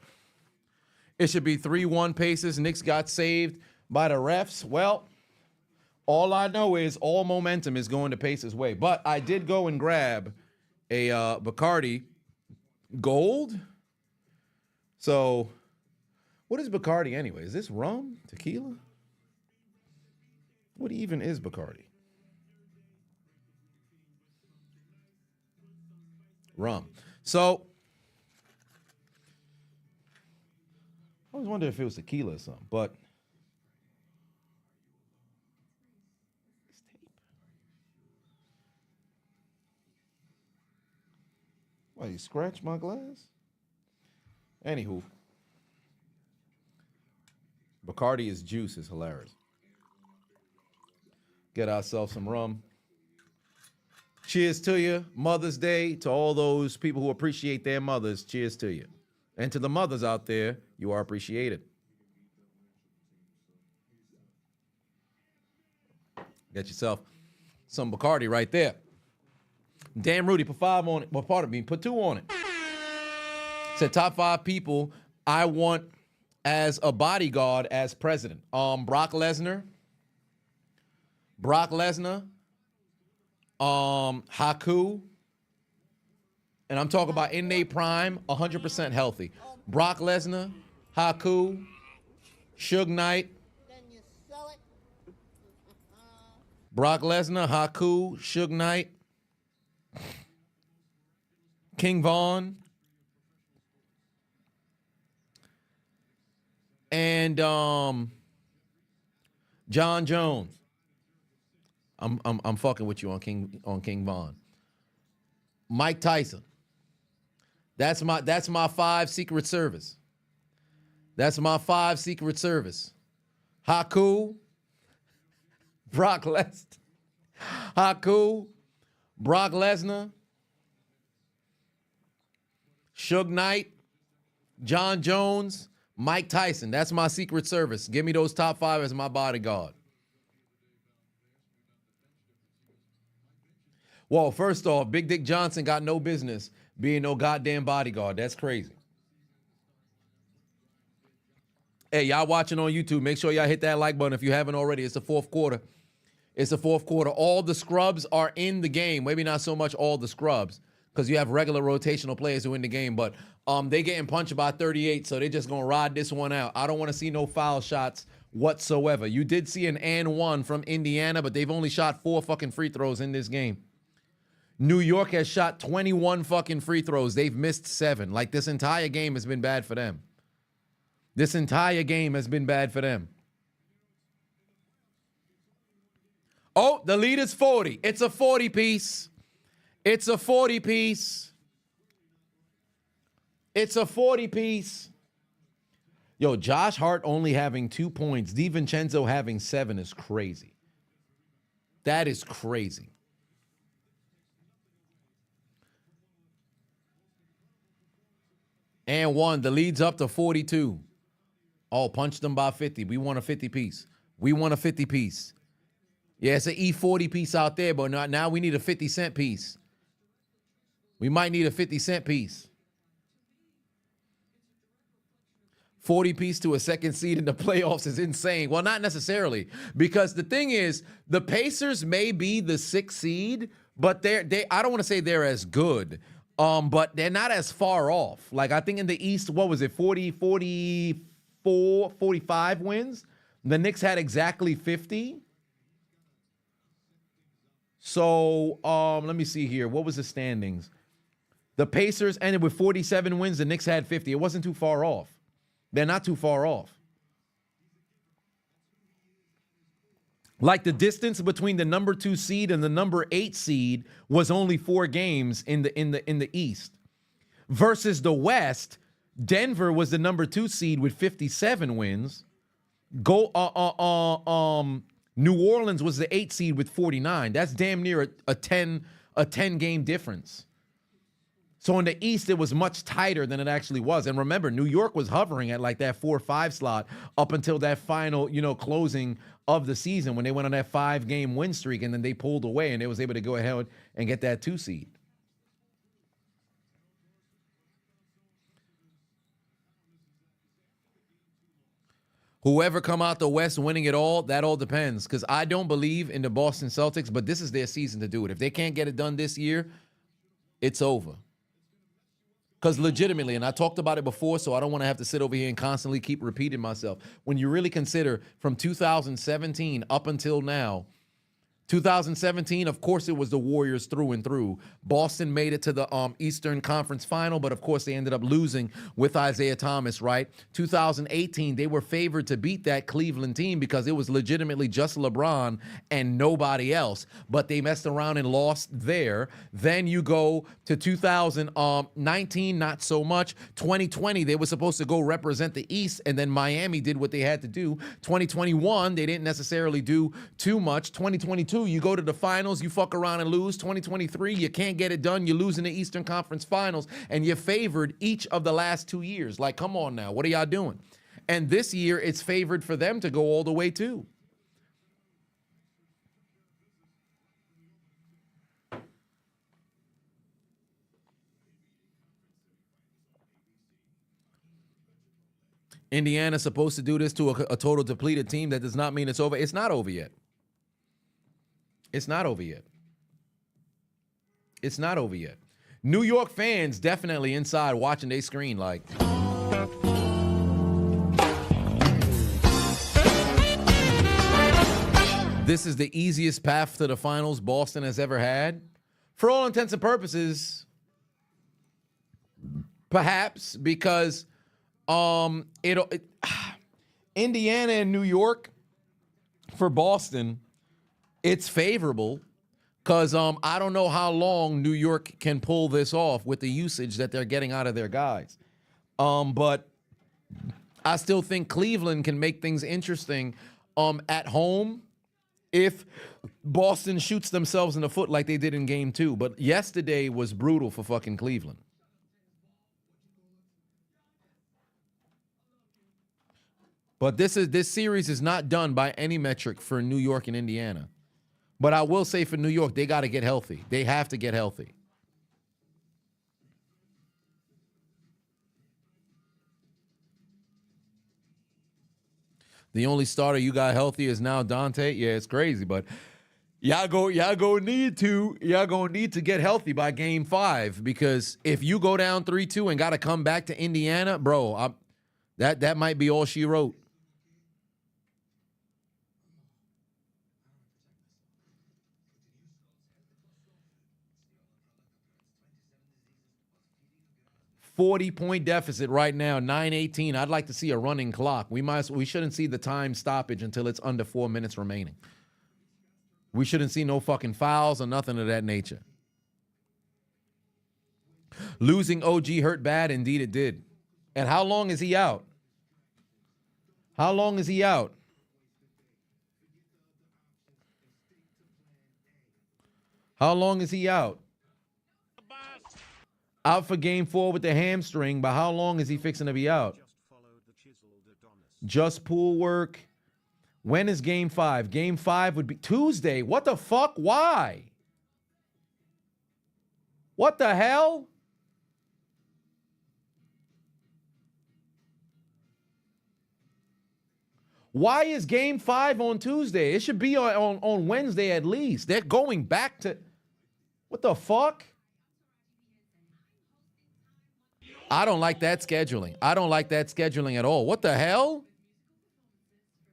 It should be 3-1 Pacers. Knicks got saved by the refs. Well, all I know is all momentum is going to Pacers' way. But I did go and grab a Bacardi Gold. So, what is Bacardi anyway? Is this rum? Tequila? What even is Bacardi? Rum. So, I always wondered if it was tequila or something, but this tape. Why, you scratched my glass? Anywho, Bacardi is juice is hilarious. Get ourselves some rum. Cheers to you. Mother's Day to all those people who appreciate their mothers. Cheers to you. And to the mothers out there, you are appreciated. Get yourself some Bacardi right there. Damn Rudy, put 5 on it. Well, pardon me, put 2 on it. Said top 5 people I want as a bodyguard as president. Brock Lesnar. Haku, and I'm talking about in their prime, 100% healthy. Brock Lesnar, Haku, Suge Knight. Brock Lesnar, Haku, Suge Knight, King Von, and John Jones. I'm fucking with you on King Von. Mike Tyson. That's my 5 Secret Service. That's my 5 Secret Service. Haku, Brock Lesnar. Haku, Brock Lesnar, Suge Knight, John Jones, Mike Tyson. That's my Secret Service. Give me those top 5 as my bodyguard. Well, first off, Big Dick Johnson got no business being no goddamn bodyguard. That's crazy. Hey, y'all watching on YouTube, make sure y'all hit that like button if you haven't already. It's the fourth quarter. It's the fourth quarter. All the scrubs are in the game. Maybe not so much all the scrubs, because you have regular rotational players who are in the game, but they getting punched by 38, so they just going to ride this one out. I don't want to see no foul shots whatsoever. You did see an and one from Indiana, but they've only shot 4 fucking free throws in this game. New York has shot 21 fucking free throws. They've missed 7. Like, this entire game has been bad for them. This entire game has been bad for them. Oh, the lead is 40. It's a 40 piece. It's a 40 piece. It's a 40 piece. Yo, Josh Hart only having 2 points. DiVincenzo having 7 is crazy. That is crazy. And one, the lead's up to 42. Oh, punched them by 50. We want a 50 piece. We want a 50 piece. Yeah, it's an E40 piece out there, but now we need a 50-cent piece. We might need a 50-cent piece. 40 piece to a second seed in the playoffs is insane. Well, not necessarily, because the thing is, the Pacers may be the 6th seed, but they I don't want to say they're as good, but they're not as far off. Like, I think in the East, what was it, 44, 45 wins? The Knicks had exactly 50. So, let me see here. What was the standings? The Pacers ended with 47 wins. The Knicks had 50. It wasn't too far off. They're not too far off. Like, the distance between the number 2 seed and the number 8 seed was only 4 games in the East. Versus the West, Denver was the number 2 seed with 57 wins. New Orleans was the 8th seed with 49. That's damn near a 10 game difference. So in the East, it was much tighter than it actually was. And remember, New York was hovering at like that 4-5 slot up until that final, closing of the season when they went on that 5-game win streak, and then they pulled away and they was able to go ahead and get that 2 seed. Whoever come out the West winning it all, that all depends. Because I don't believe in the Boston Celtics, but this is their season to do it. If they can't get it done this year, it's over. Because legitimately, and I talked about it before, so I don't want to have to sit over here and constantly keep repeating myself. When you really consider from 2017 up until now, 2017, of course, it was the Warriors through and through. Boston made it to the Eastern Conference Final, but of course, they ended up losing with Isaiah Thomas, right? 2018, they were favored to beat that Cleveland team because it was legitimately just LeBron and nobody else, but they messed around and lost there. Then you go to 2019, not so much. 2020, they were supposed to go represent the East, and then Miami did what they had to do. 2021, they didn't necessarily do too much. 2022, you go to the finals, you fuck around and lose. 2023, you can't get it done. You lose in the Eastern Conference Finals, and you're favored each of the last 2 years. Like, come on now. What are y'all doing? And this year, it's favored for them to go all the way, too. Indiana's supposed to do this to a total depleted team. That does not mean it's over. It's not over yet. It's not over yet. It's not over yet. New York fans definitely inside watching their screen like. This is the easiest path to the finals Boston has ever had. For all intents and purposes, perhaps, because Indiana and New York for Boston, it's favorable because I don't know how long New York can pull this off with the usage that they're getting out of their guys. But I still think Cleveland can make things interesting at home if Boston shoots themselves in the foot like they did in game 2. But yesterday was brutal for fucking Cleveland. But this series is not done by any metric for New York and Indiana. But I will say for New York, they got to get healthy. They have to get healthy. The only starter you got healthy is now Dante. Yeah, it's crazy, but y'all gonna need to get healthy by game 5, because if you go down 3-2 and got to come back to Indiana, bro, that might be all she wrote. $40-point deficit right now, 9:18. I'd like to see a running clock. We shouldn't see the time stoppage until it's under 4 minutes remaining. We shouldn't see no fucking fouls or nothing of that nature. Losing OG hurt bad, indeed it did. And how long is he out? How long is he out? How long is he out? Out for game 4 with the hamstring, but how long is he fixing to be out? Just pool work. When is game 5? Game 5 would be Tuesday. What the fuck? Why? What the hell? Why is game 5 on Tuesday? It should be on Wednesday at least. They're going back to... What the fuck? I don't like that scheduling. I don't like that scheduling at all. What the hell?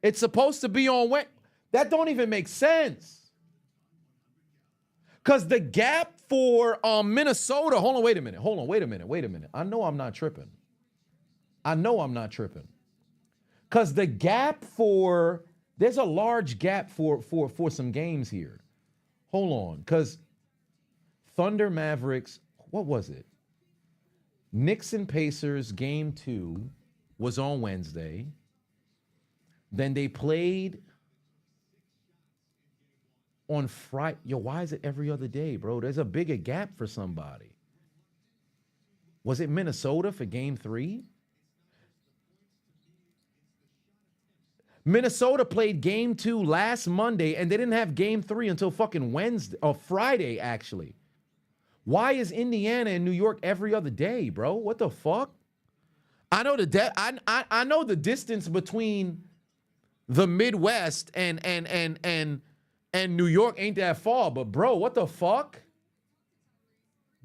It's supposed to be on Wednesday. That don't even make sense. Because the gap for Minnesota... Hold on, wait a minute. I know I'm not tripping. Because the gap for... There's a large gap for some games here. Hold on. Because Thunder Mavericks... What was it? Knicks and Pacers game 2 was on Wednesday. Then they played on Friday. Yo, why is it every other day, bro? There's a bigger gap for somebody. Was it Minnesota for game 3? Minnesota played game 2 last Monday, and they didn't have game 3 until fucking Wednesday or Friday, actually. Why is Indiana and New York every other day, bro? What the fuck? I know I know the distance between the Midwest and New York ain't that far, but bro, what the fuck?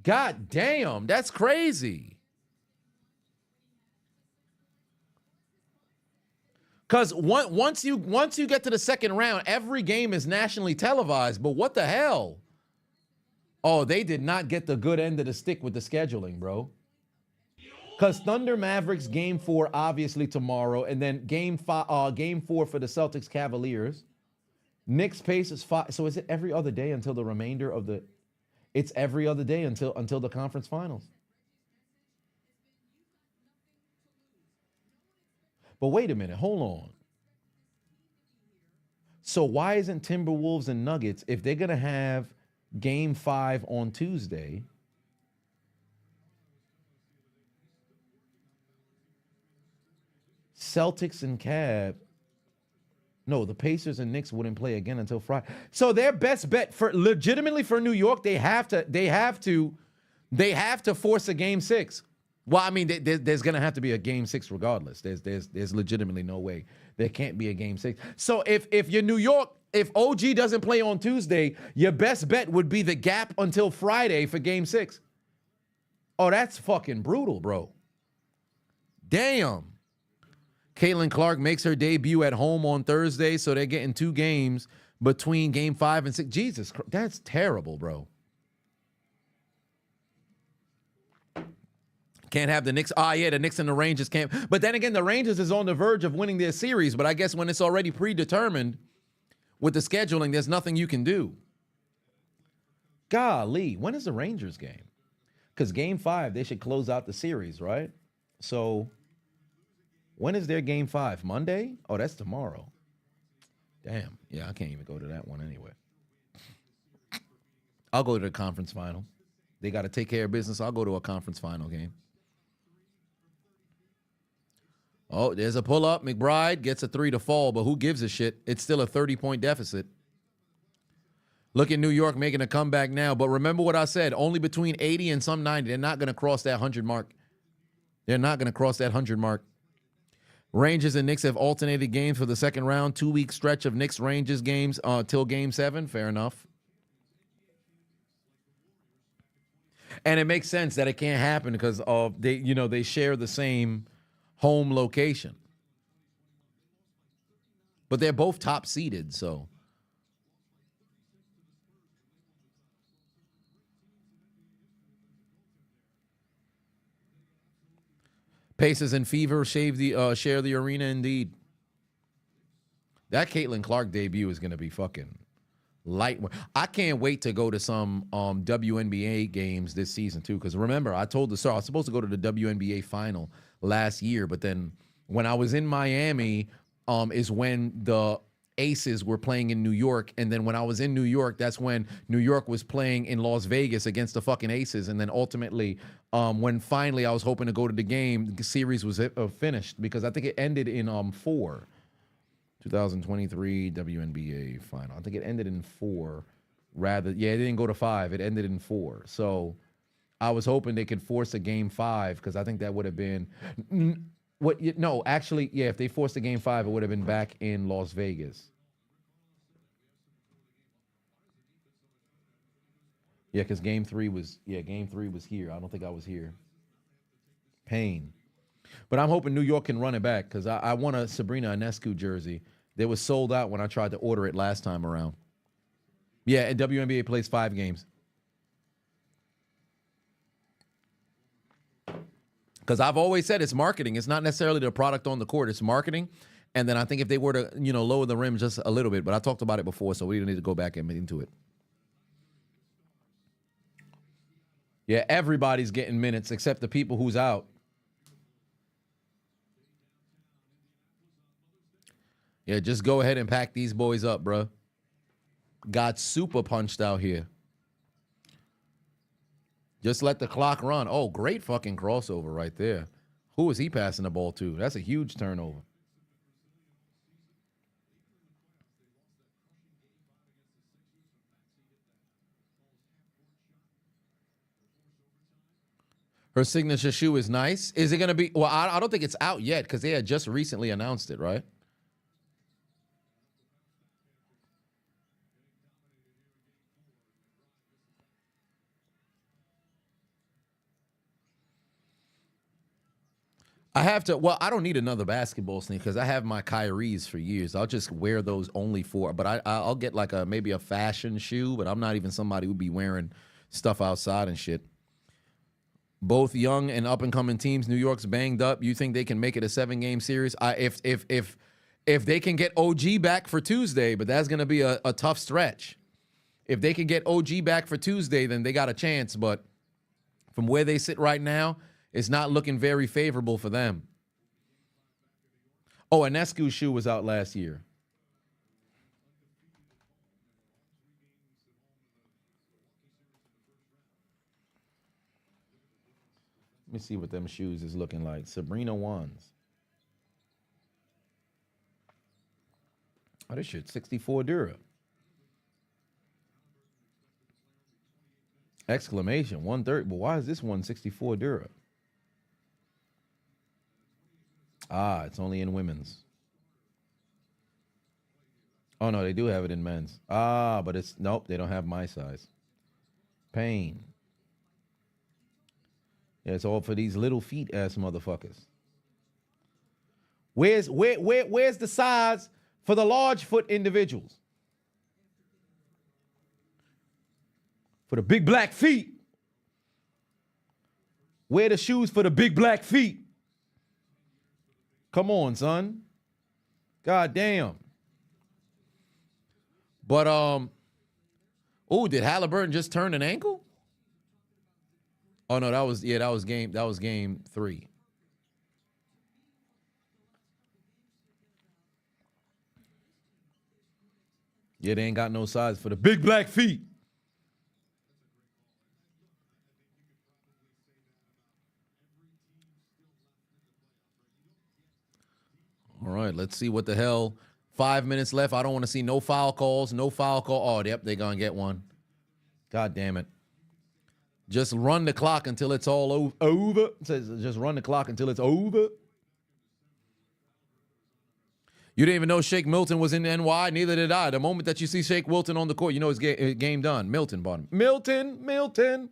God damn, that's crazy. Cause once you get to the second round, every game is nationally televised. But what the hell? Oh, they did not get the good end of the stick with the scheduling, bro. Because Thunder Mavericks game 4 obviously tomorrow, and then game 4 for the Celtics Cavaliers. Knicks Pacers 5. So is it every other day until the remainder of the? It's every other day until the conference finals. But wait a minute, hold on. So why isn't Timberwolves and Nuggets, if they're gonna have game 5 on Tuesday, Celtics and Cavs? No, the Pacers and Knicks wouldn't play again until Friday. So their best bet for legitimately for New York, they have to force a game 6. Well, I mean, there's gonna have to be a game 6 regardless. There's legitimately no way there can't be a game 6. So if you're New York, if OG doesn't play on Tuesday, your best bet would be the gap until Friday for game 6. Oh, that's fucking brutal, bro. Damn. Caitlin Clark makes her debut at home on Thursday, so they're getting 2 games between game 5 and 6. Jesus Christ, that's terrible, bro. Can't have the Knicks. Ah, yeah, the Knicks and the Rangers can't. But then again, the Rangers is on the verge of winning their series. But I guess when it's already predetermined with the scheduling, there's nothing you can do. Golly, when is the Rangers game? Because game 5, they should close out the series, right? So when is their game 5? Monday? Oh, that's tomorrow. Damn. Yeah, I can't even go to that one anyway. I'll go to the conference final. They got to take care of business. I'll go to a conference final game. Oh, there's a pull-up. McBride gets a 3 to fall, but who gives a shit? It's still a 30-point deficit. Look at New York making a comeback now. But remember what I said, only between 80 and some 90. They're not going to cross that 100 mark. They're not going to cross that 100 mark. Rangers and Knicks have alternated games for the second round. 2-week stretch of Knicks-Rangers games till game 7. Fair enough. And it makes sense that it can't happen because they share the same home location. But they're both top seeded, so. Pacers and Fever share the arena indeed. That Caitlin Clark debut is going to be fucking light. I can't wait to go to some WNBA games this season too. Because remember, I told the story, I was supposed to go to the WNBA final last year, but then when I was in Miami, is when the Aces were playing in New York, and then when I was in New York, that's when New York was playing in Las Vegas against the fucking Aces, and then ultimately, when finally I was hoping to go to the game, the series was finished because I think it ended in 2023 WNBA final. I think it ended in 4. It didn't go to 5. It ended in 4. So I was hoping they could force a game 5 because I think that would have been if they forced a game 5, it would have been back in Las Vegas. Yeah, because game 3 was here. I don't think I was here. Pain. But I'm hoping New York can run it back because I want a Sabrina Ionescu jersey. They was sold out when I tried to order it last time around. Yeah, and WNBA plays 5 games. Because I've always said it's marketing. It's not necessarily the product on the court. It's marketing. And then I think if they were to, lower the rim just a little bit, but I talked about it before, so we don't need to go back and into it. Yeah, everybody's getting minutes except the people who's out. Yeah, just go ahead and pack these boys up, bro. Got super punched out here. Just let the clock run. Oh, great fucking crossover right there. Who is he passing the ball to? That's a huge turnover. Her signature shoe is nice. Is it going to be? Well, I don't think it's out yet because they had just recently announced it, right? I have to, I don't need another basketball sneaker because I have my Kyrie's for years. I'll just wear those only for, but I'll get like maybe a fashion shoe, but I'm not even somebody who'd be wearing stuff outside and shit. Both young and up-and-coming teams. New York's banged up. You think they can make it a 7-game series? If they can get OG back for Tuesday, but that's going to be a tough stretch. If they can get OG back for Tuesday, then they got a chance, but from where they sit right now, it's not looking very favorable for them. Oh, Ionescu's shoe was out last year. Let me see what them shoes is looking like. Sabrina ones. Oh, this shit, 64 Dura. Exclamation, 130. But why is this one 64 Dura? Ah, it's only in women's. Oh, no, they do have it in men's. Ah, but it's, nope, they don't have my size. Pain. Yeah, it's all for these little feet ass motherfuckers. Where's the size for the large foot individuals? For the big black feet. Wear the shoes for the big black feet. Come on, son. God damn. But did Haliburton just turn an ankle? Oh no, that was game 3. Yeah, they ain't got no size for the big black feet. All right, let's see what the hell. 5 minutes left. I don't want to see no foul calls. No foul call. Oh, yep, they're going to get one. God damn it. Just run the clock until it's all over. It says just run the clock until it's over. You didn't even know Shake Milton was in NY. Neither did I. The moment that you see Shake Milton on the court, you know it's game done. Milton bought him. Milton.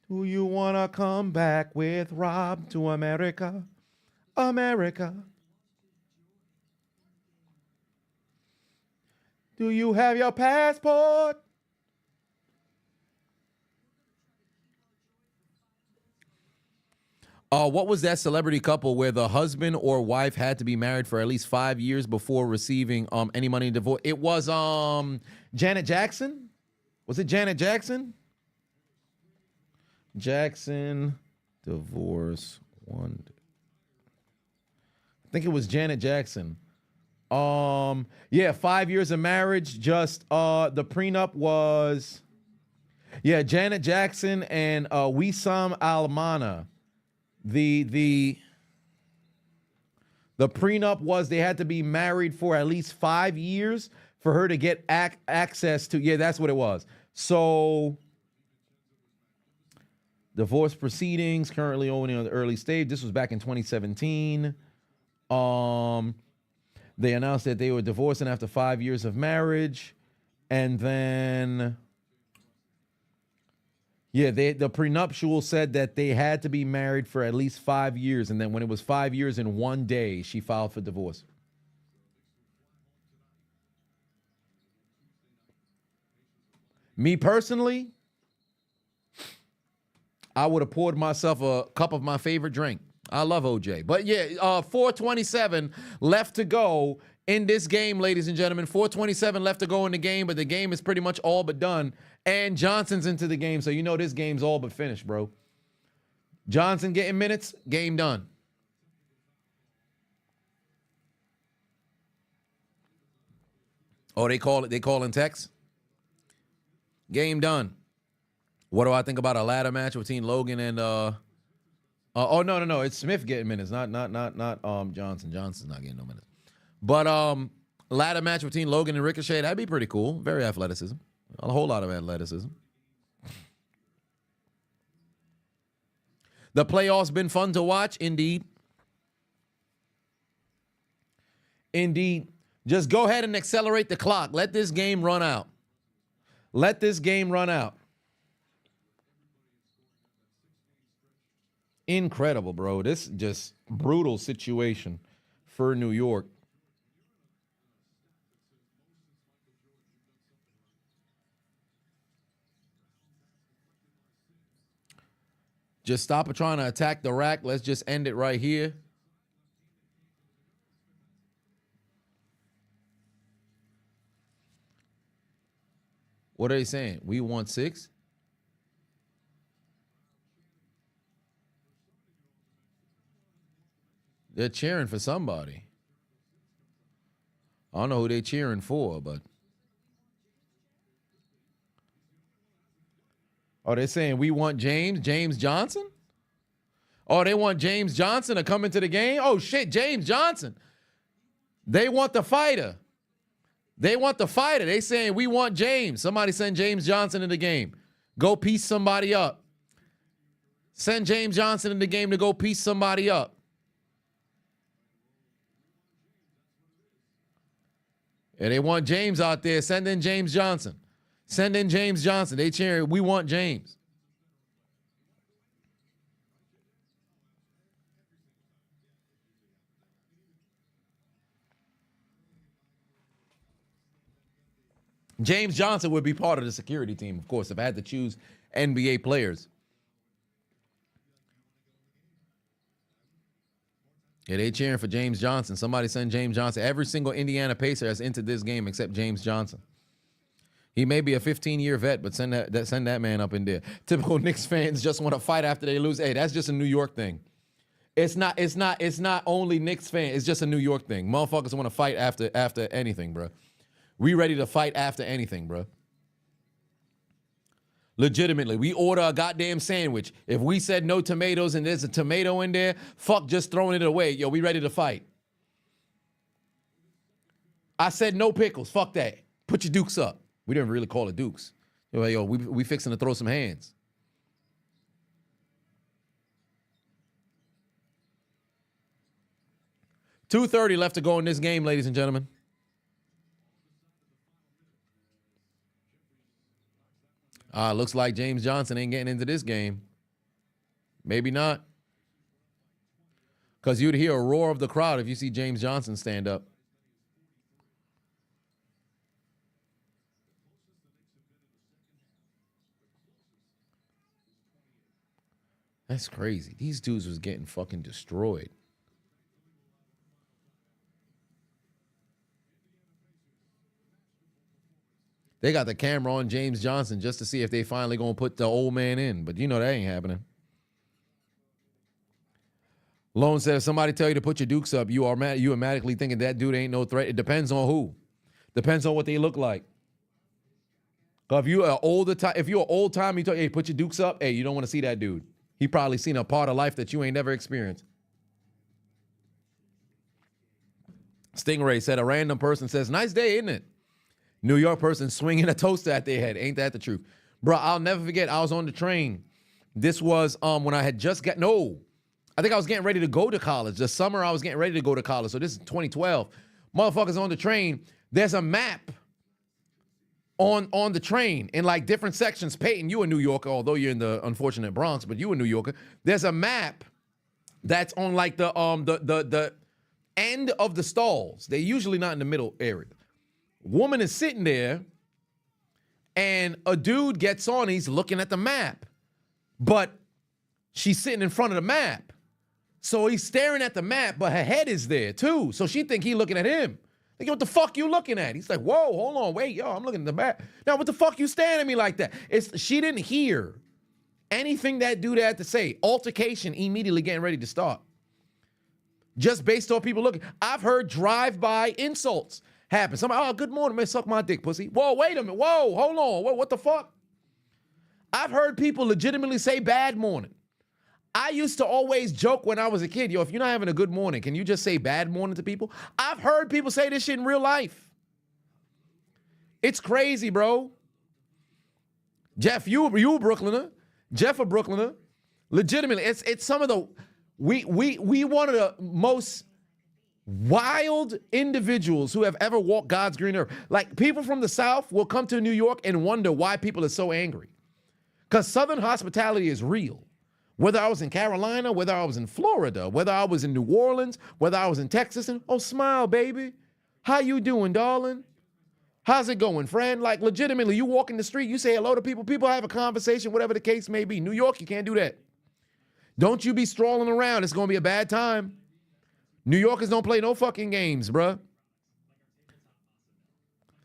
Do you want to come back with Rob to America? America. Do you have your passport? What was that celebrity couple where the husband or wife had to be married for at least 5 years before receiving any money in divorce? It was Janet Jackson. Was it Janet Jackson? Jackson divorce one. I think it was Janet Jackson. Yeah, 5 years of marriage. Just the prenup was, yeah, Janet Jackson and Wissam Almana. The prenup was they had to be married for at least 5 years for her to get access to. Yeah, that's what it was. So divorce proceedings currently only on the early stage. This was back in 2017. They announced that they were divorcing after 5 years of marriage. And then, yeah, the prenuptial said that they had to be married for at least 5 years. And then when it was 5 years in 1 day, she filed for divorce. Me personally, I would have poured myself a cup of my favorite drink. I love OJ. But yeah, 4:27 left to go in this game, ladies and gentlemen. 4:27 left to go in the game, but the game is pretty much all but done. And Johnson's into the game, so you know this game's all but finished, bro. Johnson getting minutes, game done. Oh, they calling text? Game done. What do I think about a ladder match between Logan and no. It's Smith getting minutes, not Johnson. Johnson's not getting no minutes. But ladder match between Logan and Ricochet, that'd be pretty cool. Very athleticism. A whole lot of athleticism. The playoffs been fun to watch, indeed. Indeed. Just go ahead and accelerate the clock. Let this game run out. Let this game run out. Incredible, bro. This just brutal situation for New York. Just stop trying to attack the rack. Let's just end it right here. What are they saying? We want 6? They're cheering for somebody. I don't know who they're cheering for, but. Oh, they're saying we want James Johnson? Oh, they want James Johnson to come into the game? Oh, shit, James Johnson. They want the fighter. They want the fighter. They saying we want James. Somebody send James Johnson in the game. Go piece somebody up. Send James Johnson in the game to go piece somebody up. And they want James out there. Send in James Johnson. Send in James Johnson. They cheering. We want James. James Johnson would be part of the security team, of course, if I had to choose NBA players. Yeah, they cheering for James Johnson. Somebody send James Johnson. Every single Indiana Pacer has entered this game except James Johnson. He may be a 15-year vet, but send that man up in there. Typical Knicks fans just want to fight after they lose. Hey, that's just a New York thing. It's not only Knicks fans. It's just a New York thing. Motherfuckers want to fight after anything, bro. We ready to fight after anything, bro. Legitimately, we order a goddamn sandwich. If we said no tomatoes and there's a tomato in there, fuck just throwing it away. Yo, we ready to fight. I said no pickles. Fuck that. Put your dukes up. We didn't really call it dukes. Yo, we fixing to throw some hands. $2:30 left to go in this game, ladies and gentlemen. Looks like James Johnson ain't getting into this game. Maybe not. Because you'd hear a roar of the crowd if you see James Johnson stand up. That's crazy. These dudes was getting fucking destroyed. They got the camera on James Johnson just to see if they finally gonna put the old man in. But you know that ain't happening. Lone said, if somebody tell you to put your dukes up, you automatically thinking that dude ain't no threat. It depends on who. Depends on what they look like. If you're an old time, you tell, hey, put your dukes up. Hey, you don't want to see that dude. He probably seen a part of life that you ain't never experienced. Stingray said, a random person says, nice day, isn't it? New York person swinging a toaster at their head. Ain't that the truth? Bro, I'll never forget. I was on the train. This was when I had just got, I think I was getting ready to go to college. The summer I was getting ready to go to college. So this is 2012. Motherfuckers on the train. There's a map on the train in like different sections. Peyton, you a New Yorker, although you're in the unfortunate Bronx, but you a New Yorker. There's a map that's on like the end of the stalls. They're usually not in the middle area. Woman is sitting there, and a dude gets on. He's looking at the map, but she's sitting in front of the map. So he's staring at the map, but her head is there too. So she think he looking at him. Like, what the fuck you looking at? He's like, whoa, hold on, wait, yo, I'm looking at the map. Now, what the fuck you staring at me like that? She didn't hear anything that dude had to say. Altercation immediately getting ready to start. Just based on people looking. I've heard drive-by insults happen. Somebody, oh, good morning, man, suck my dick, pussy. Whoa, wait a minute, whoa, hold on, what the fuck? I've heard people legitimately say bad morning. I used to always joke when I was a kid, yo, if you're not having a good morning, can you just say bad morning to people? I've heard people say this shit in real life. It's crazy, bro. Jeff, you a Brooklyner. Jeff a Brooklyner. Legitimately, it's some of the, we one of the most wild individuals who have ever walked God's green earth. Like, people from the South will come to New York and wonder why people are so angry. Because Southern hospitality is real. Whether I was in Carolina, whether I was in Florida, whether I was in New Orleans, whether I was in Texas, and oh, smile, baby. How you doing, darling? How's it going, friend? Like, legitimately, you walk in the street, you say hello to people, people have a conversation, whatever the case may be. New York, you can't do that. Don't you be strolling around. It's going to be a bad time. New Yorkers don't play no fucking games, bruh.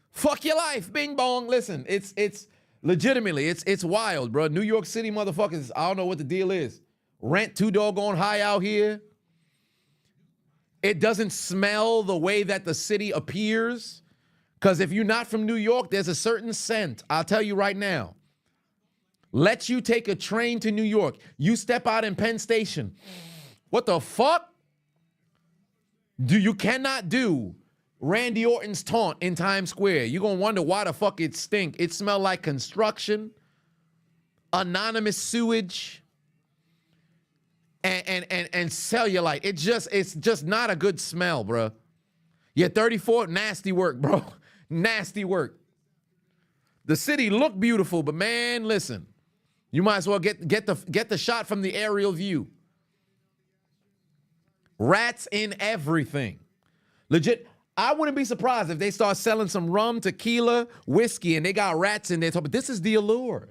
Fuck your life, bing bong. Listen, it's legitimately, it's wild, bro. New York City motherfuckers, I don't know what the deal is. Rent too doggone high out here. It doesn't smell the way that the city appears. Because if you're not from New York, there's a certain scent. I'll tell you right now. Let you take a train to New York. You step out in Penn Station. What the fuck? You cannot do Randy Orton's taunt in Times Square. You're going to wonder why the fuck it stink. It smelled like construction, anonymous sewage, and cellulite. It's just not a good smell, bro. Yeah, 34, nasty work, bro. Nasty work. The city looked beautiful, but man, listen. You might as well get the shot from the aerial view. Rats in everything. Legit. I wouldn't be surprised if they start selling some rum, tequila, whiskey, and they got rats in there. But this is the allure.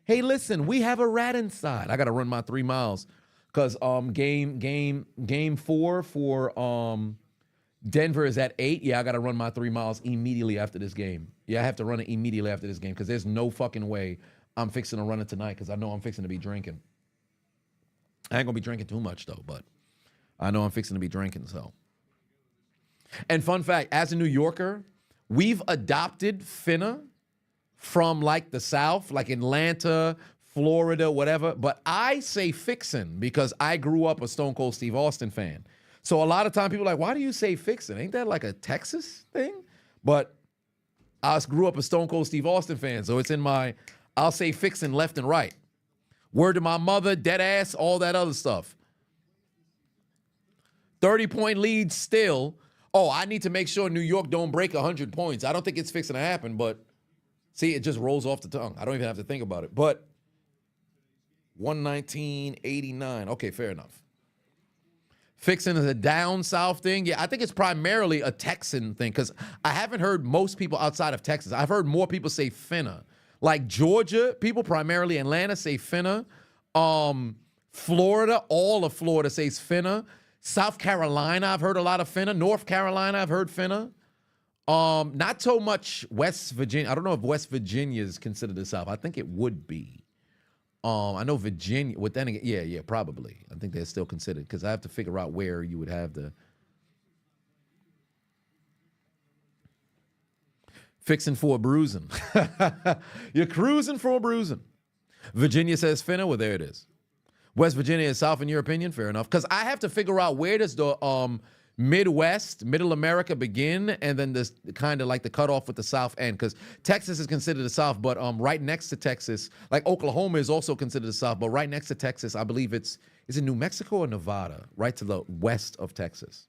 Hey, listen, we have a rat inside. I got to run my 3 miles because game 4 for Denver is at 8. Yeah, I got to run my 3 miles immediately after this game. Yeah, I have to run it immediately after this game because there's no fucking way I'm fixing to run it tonight because I know I'm fixing to be drinking. I ain't going to be drinking too much, though, but I know I'm fixing to be drinking, so. And fun fact, as a New Yorker, we've adopted finna from, like, the South, like Atlanta, Florida, whatever. But I say fixin' because I grew up a Stone Cold Steve Austin fan. So a lot of time people are like, why do you say fixin'? Ain't that like a Texas thing? But I grew up a Stone Cold Steve Austin fan, so it's in my, I'll say fixin' left and right. Word to my mother, dead ass, all that other stuff. 30-point lead still. Oh, I need to make sure New York don't break 100 points. I don't think it's fixing to happen, but see, it just rolls off the tongue. I don't even have to think about it. But 119.89. Okay, fair enough. Fixing is a down south thing. Yeah, I think it's primarily a Texan thing because I haven't heard most people outside of Texas. I've heard more people say finna. Like Georgia, people primarily Atlanta say finna. Florida, all of Florida says finna. South Carolina, I've heard a lot of finna. North Carolina, I've heard finna. Not so much West Virginia. I don't know if West Virginia is considered the South. I think it would be. I know Virginia. But then again, yeah, probably. I think they're still considered because I have to figure out where you would have the fixing for a bruising. You're cruising for a bruising. Virginia says finna. Well, there it is. West Virginia is South in your opinion? Fair enough. Because I have to figure out where does the Midwest, Middle America begin, and then this kind of like the cutoff with the South end. Because Texas is considered the South, but right next to Texas, like Oklahoma is also considered the South, but right next to Texas, I believe is it New Mexico or Nevada? Right to the west of Texas.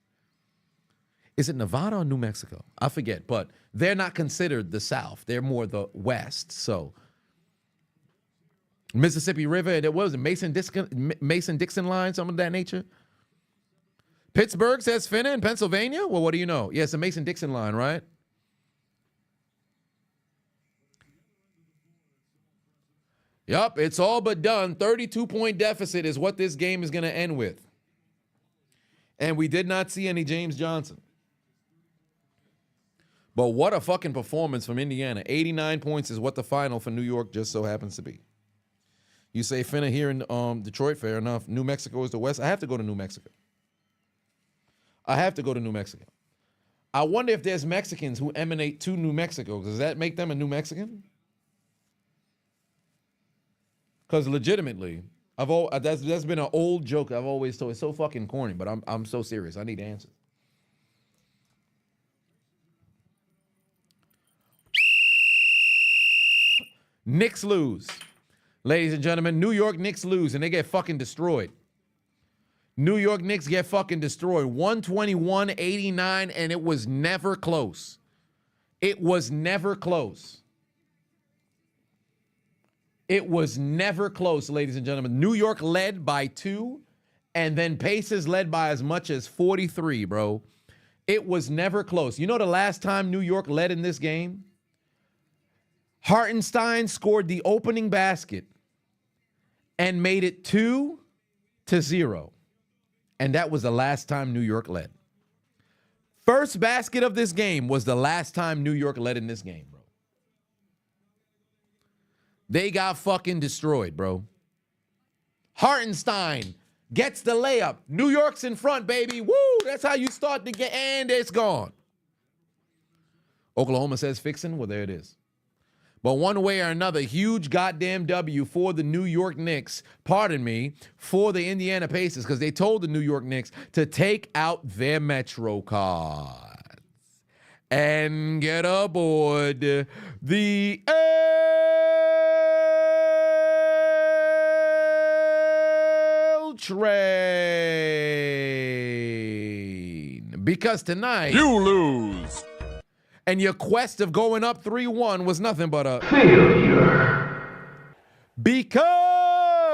Is it Nevada or New Mexico? I forget, but they're not considered the South. They're more the West, so. Mississippi River, it was a Mason-Dixon line, something of that nature. Pittsburgh says finna in Pennsylvania? Well, what do you know? Yeah, it's a Mason-Dixon line, right? Yup, it's all but done. 32-point deficit is what this game is going to end with. And we did not see any James Johnson. But what a fucking performance from Indiana. 89 points is what the final for New York just so happens to be. You say finna here in Detroit, fair enough. New Mexico is the West. I have to go to New Mexico. I wonder if there's Mexicans who emanate to New Mexico. Does that make them a New Mexican? Because legitimately, that's been an old joke I've always told. It's so fucking corny, but I'm so serious. I need answers. Knicks lose. Ladies and gentlemen, New York Knicks lose, and they get fucking destroyed. New York Knicks get fucking destroyed. 121-89, and it was never close. It was never close. It was never close, ladies and gentlemen. New York led by 2, and then Pacers led by as much as 43, bro. It was never close. You know the last time New York led in this game? Hartenstein scored the opening basket and made it 2-0. And that was the last time New York led. First basket of this game was the last time New York led in this game, bro. They got fucking destroyed, bro. Hartenstein gets the layup. New York's in front, baby. Woo! That's how you start the game, and it's gone. Oklahoma says fixing. Well, there it is. But one way or another, huge goddamn W for the New York Knicks, pardon me, for the Indiana Pacers, because they told the New York Knicks to take out their Metro cards and get aboard the L train. Because tonight, you lose. And your quest of going up 3-1 was nothing but a failure. Because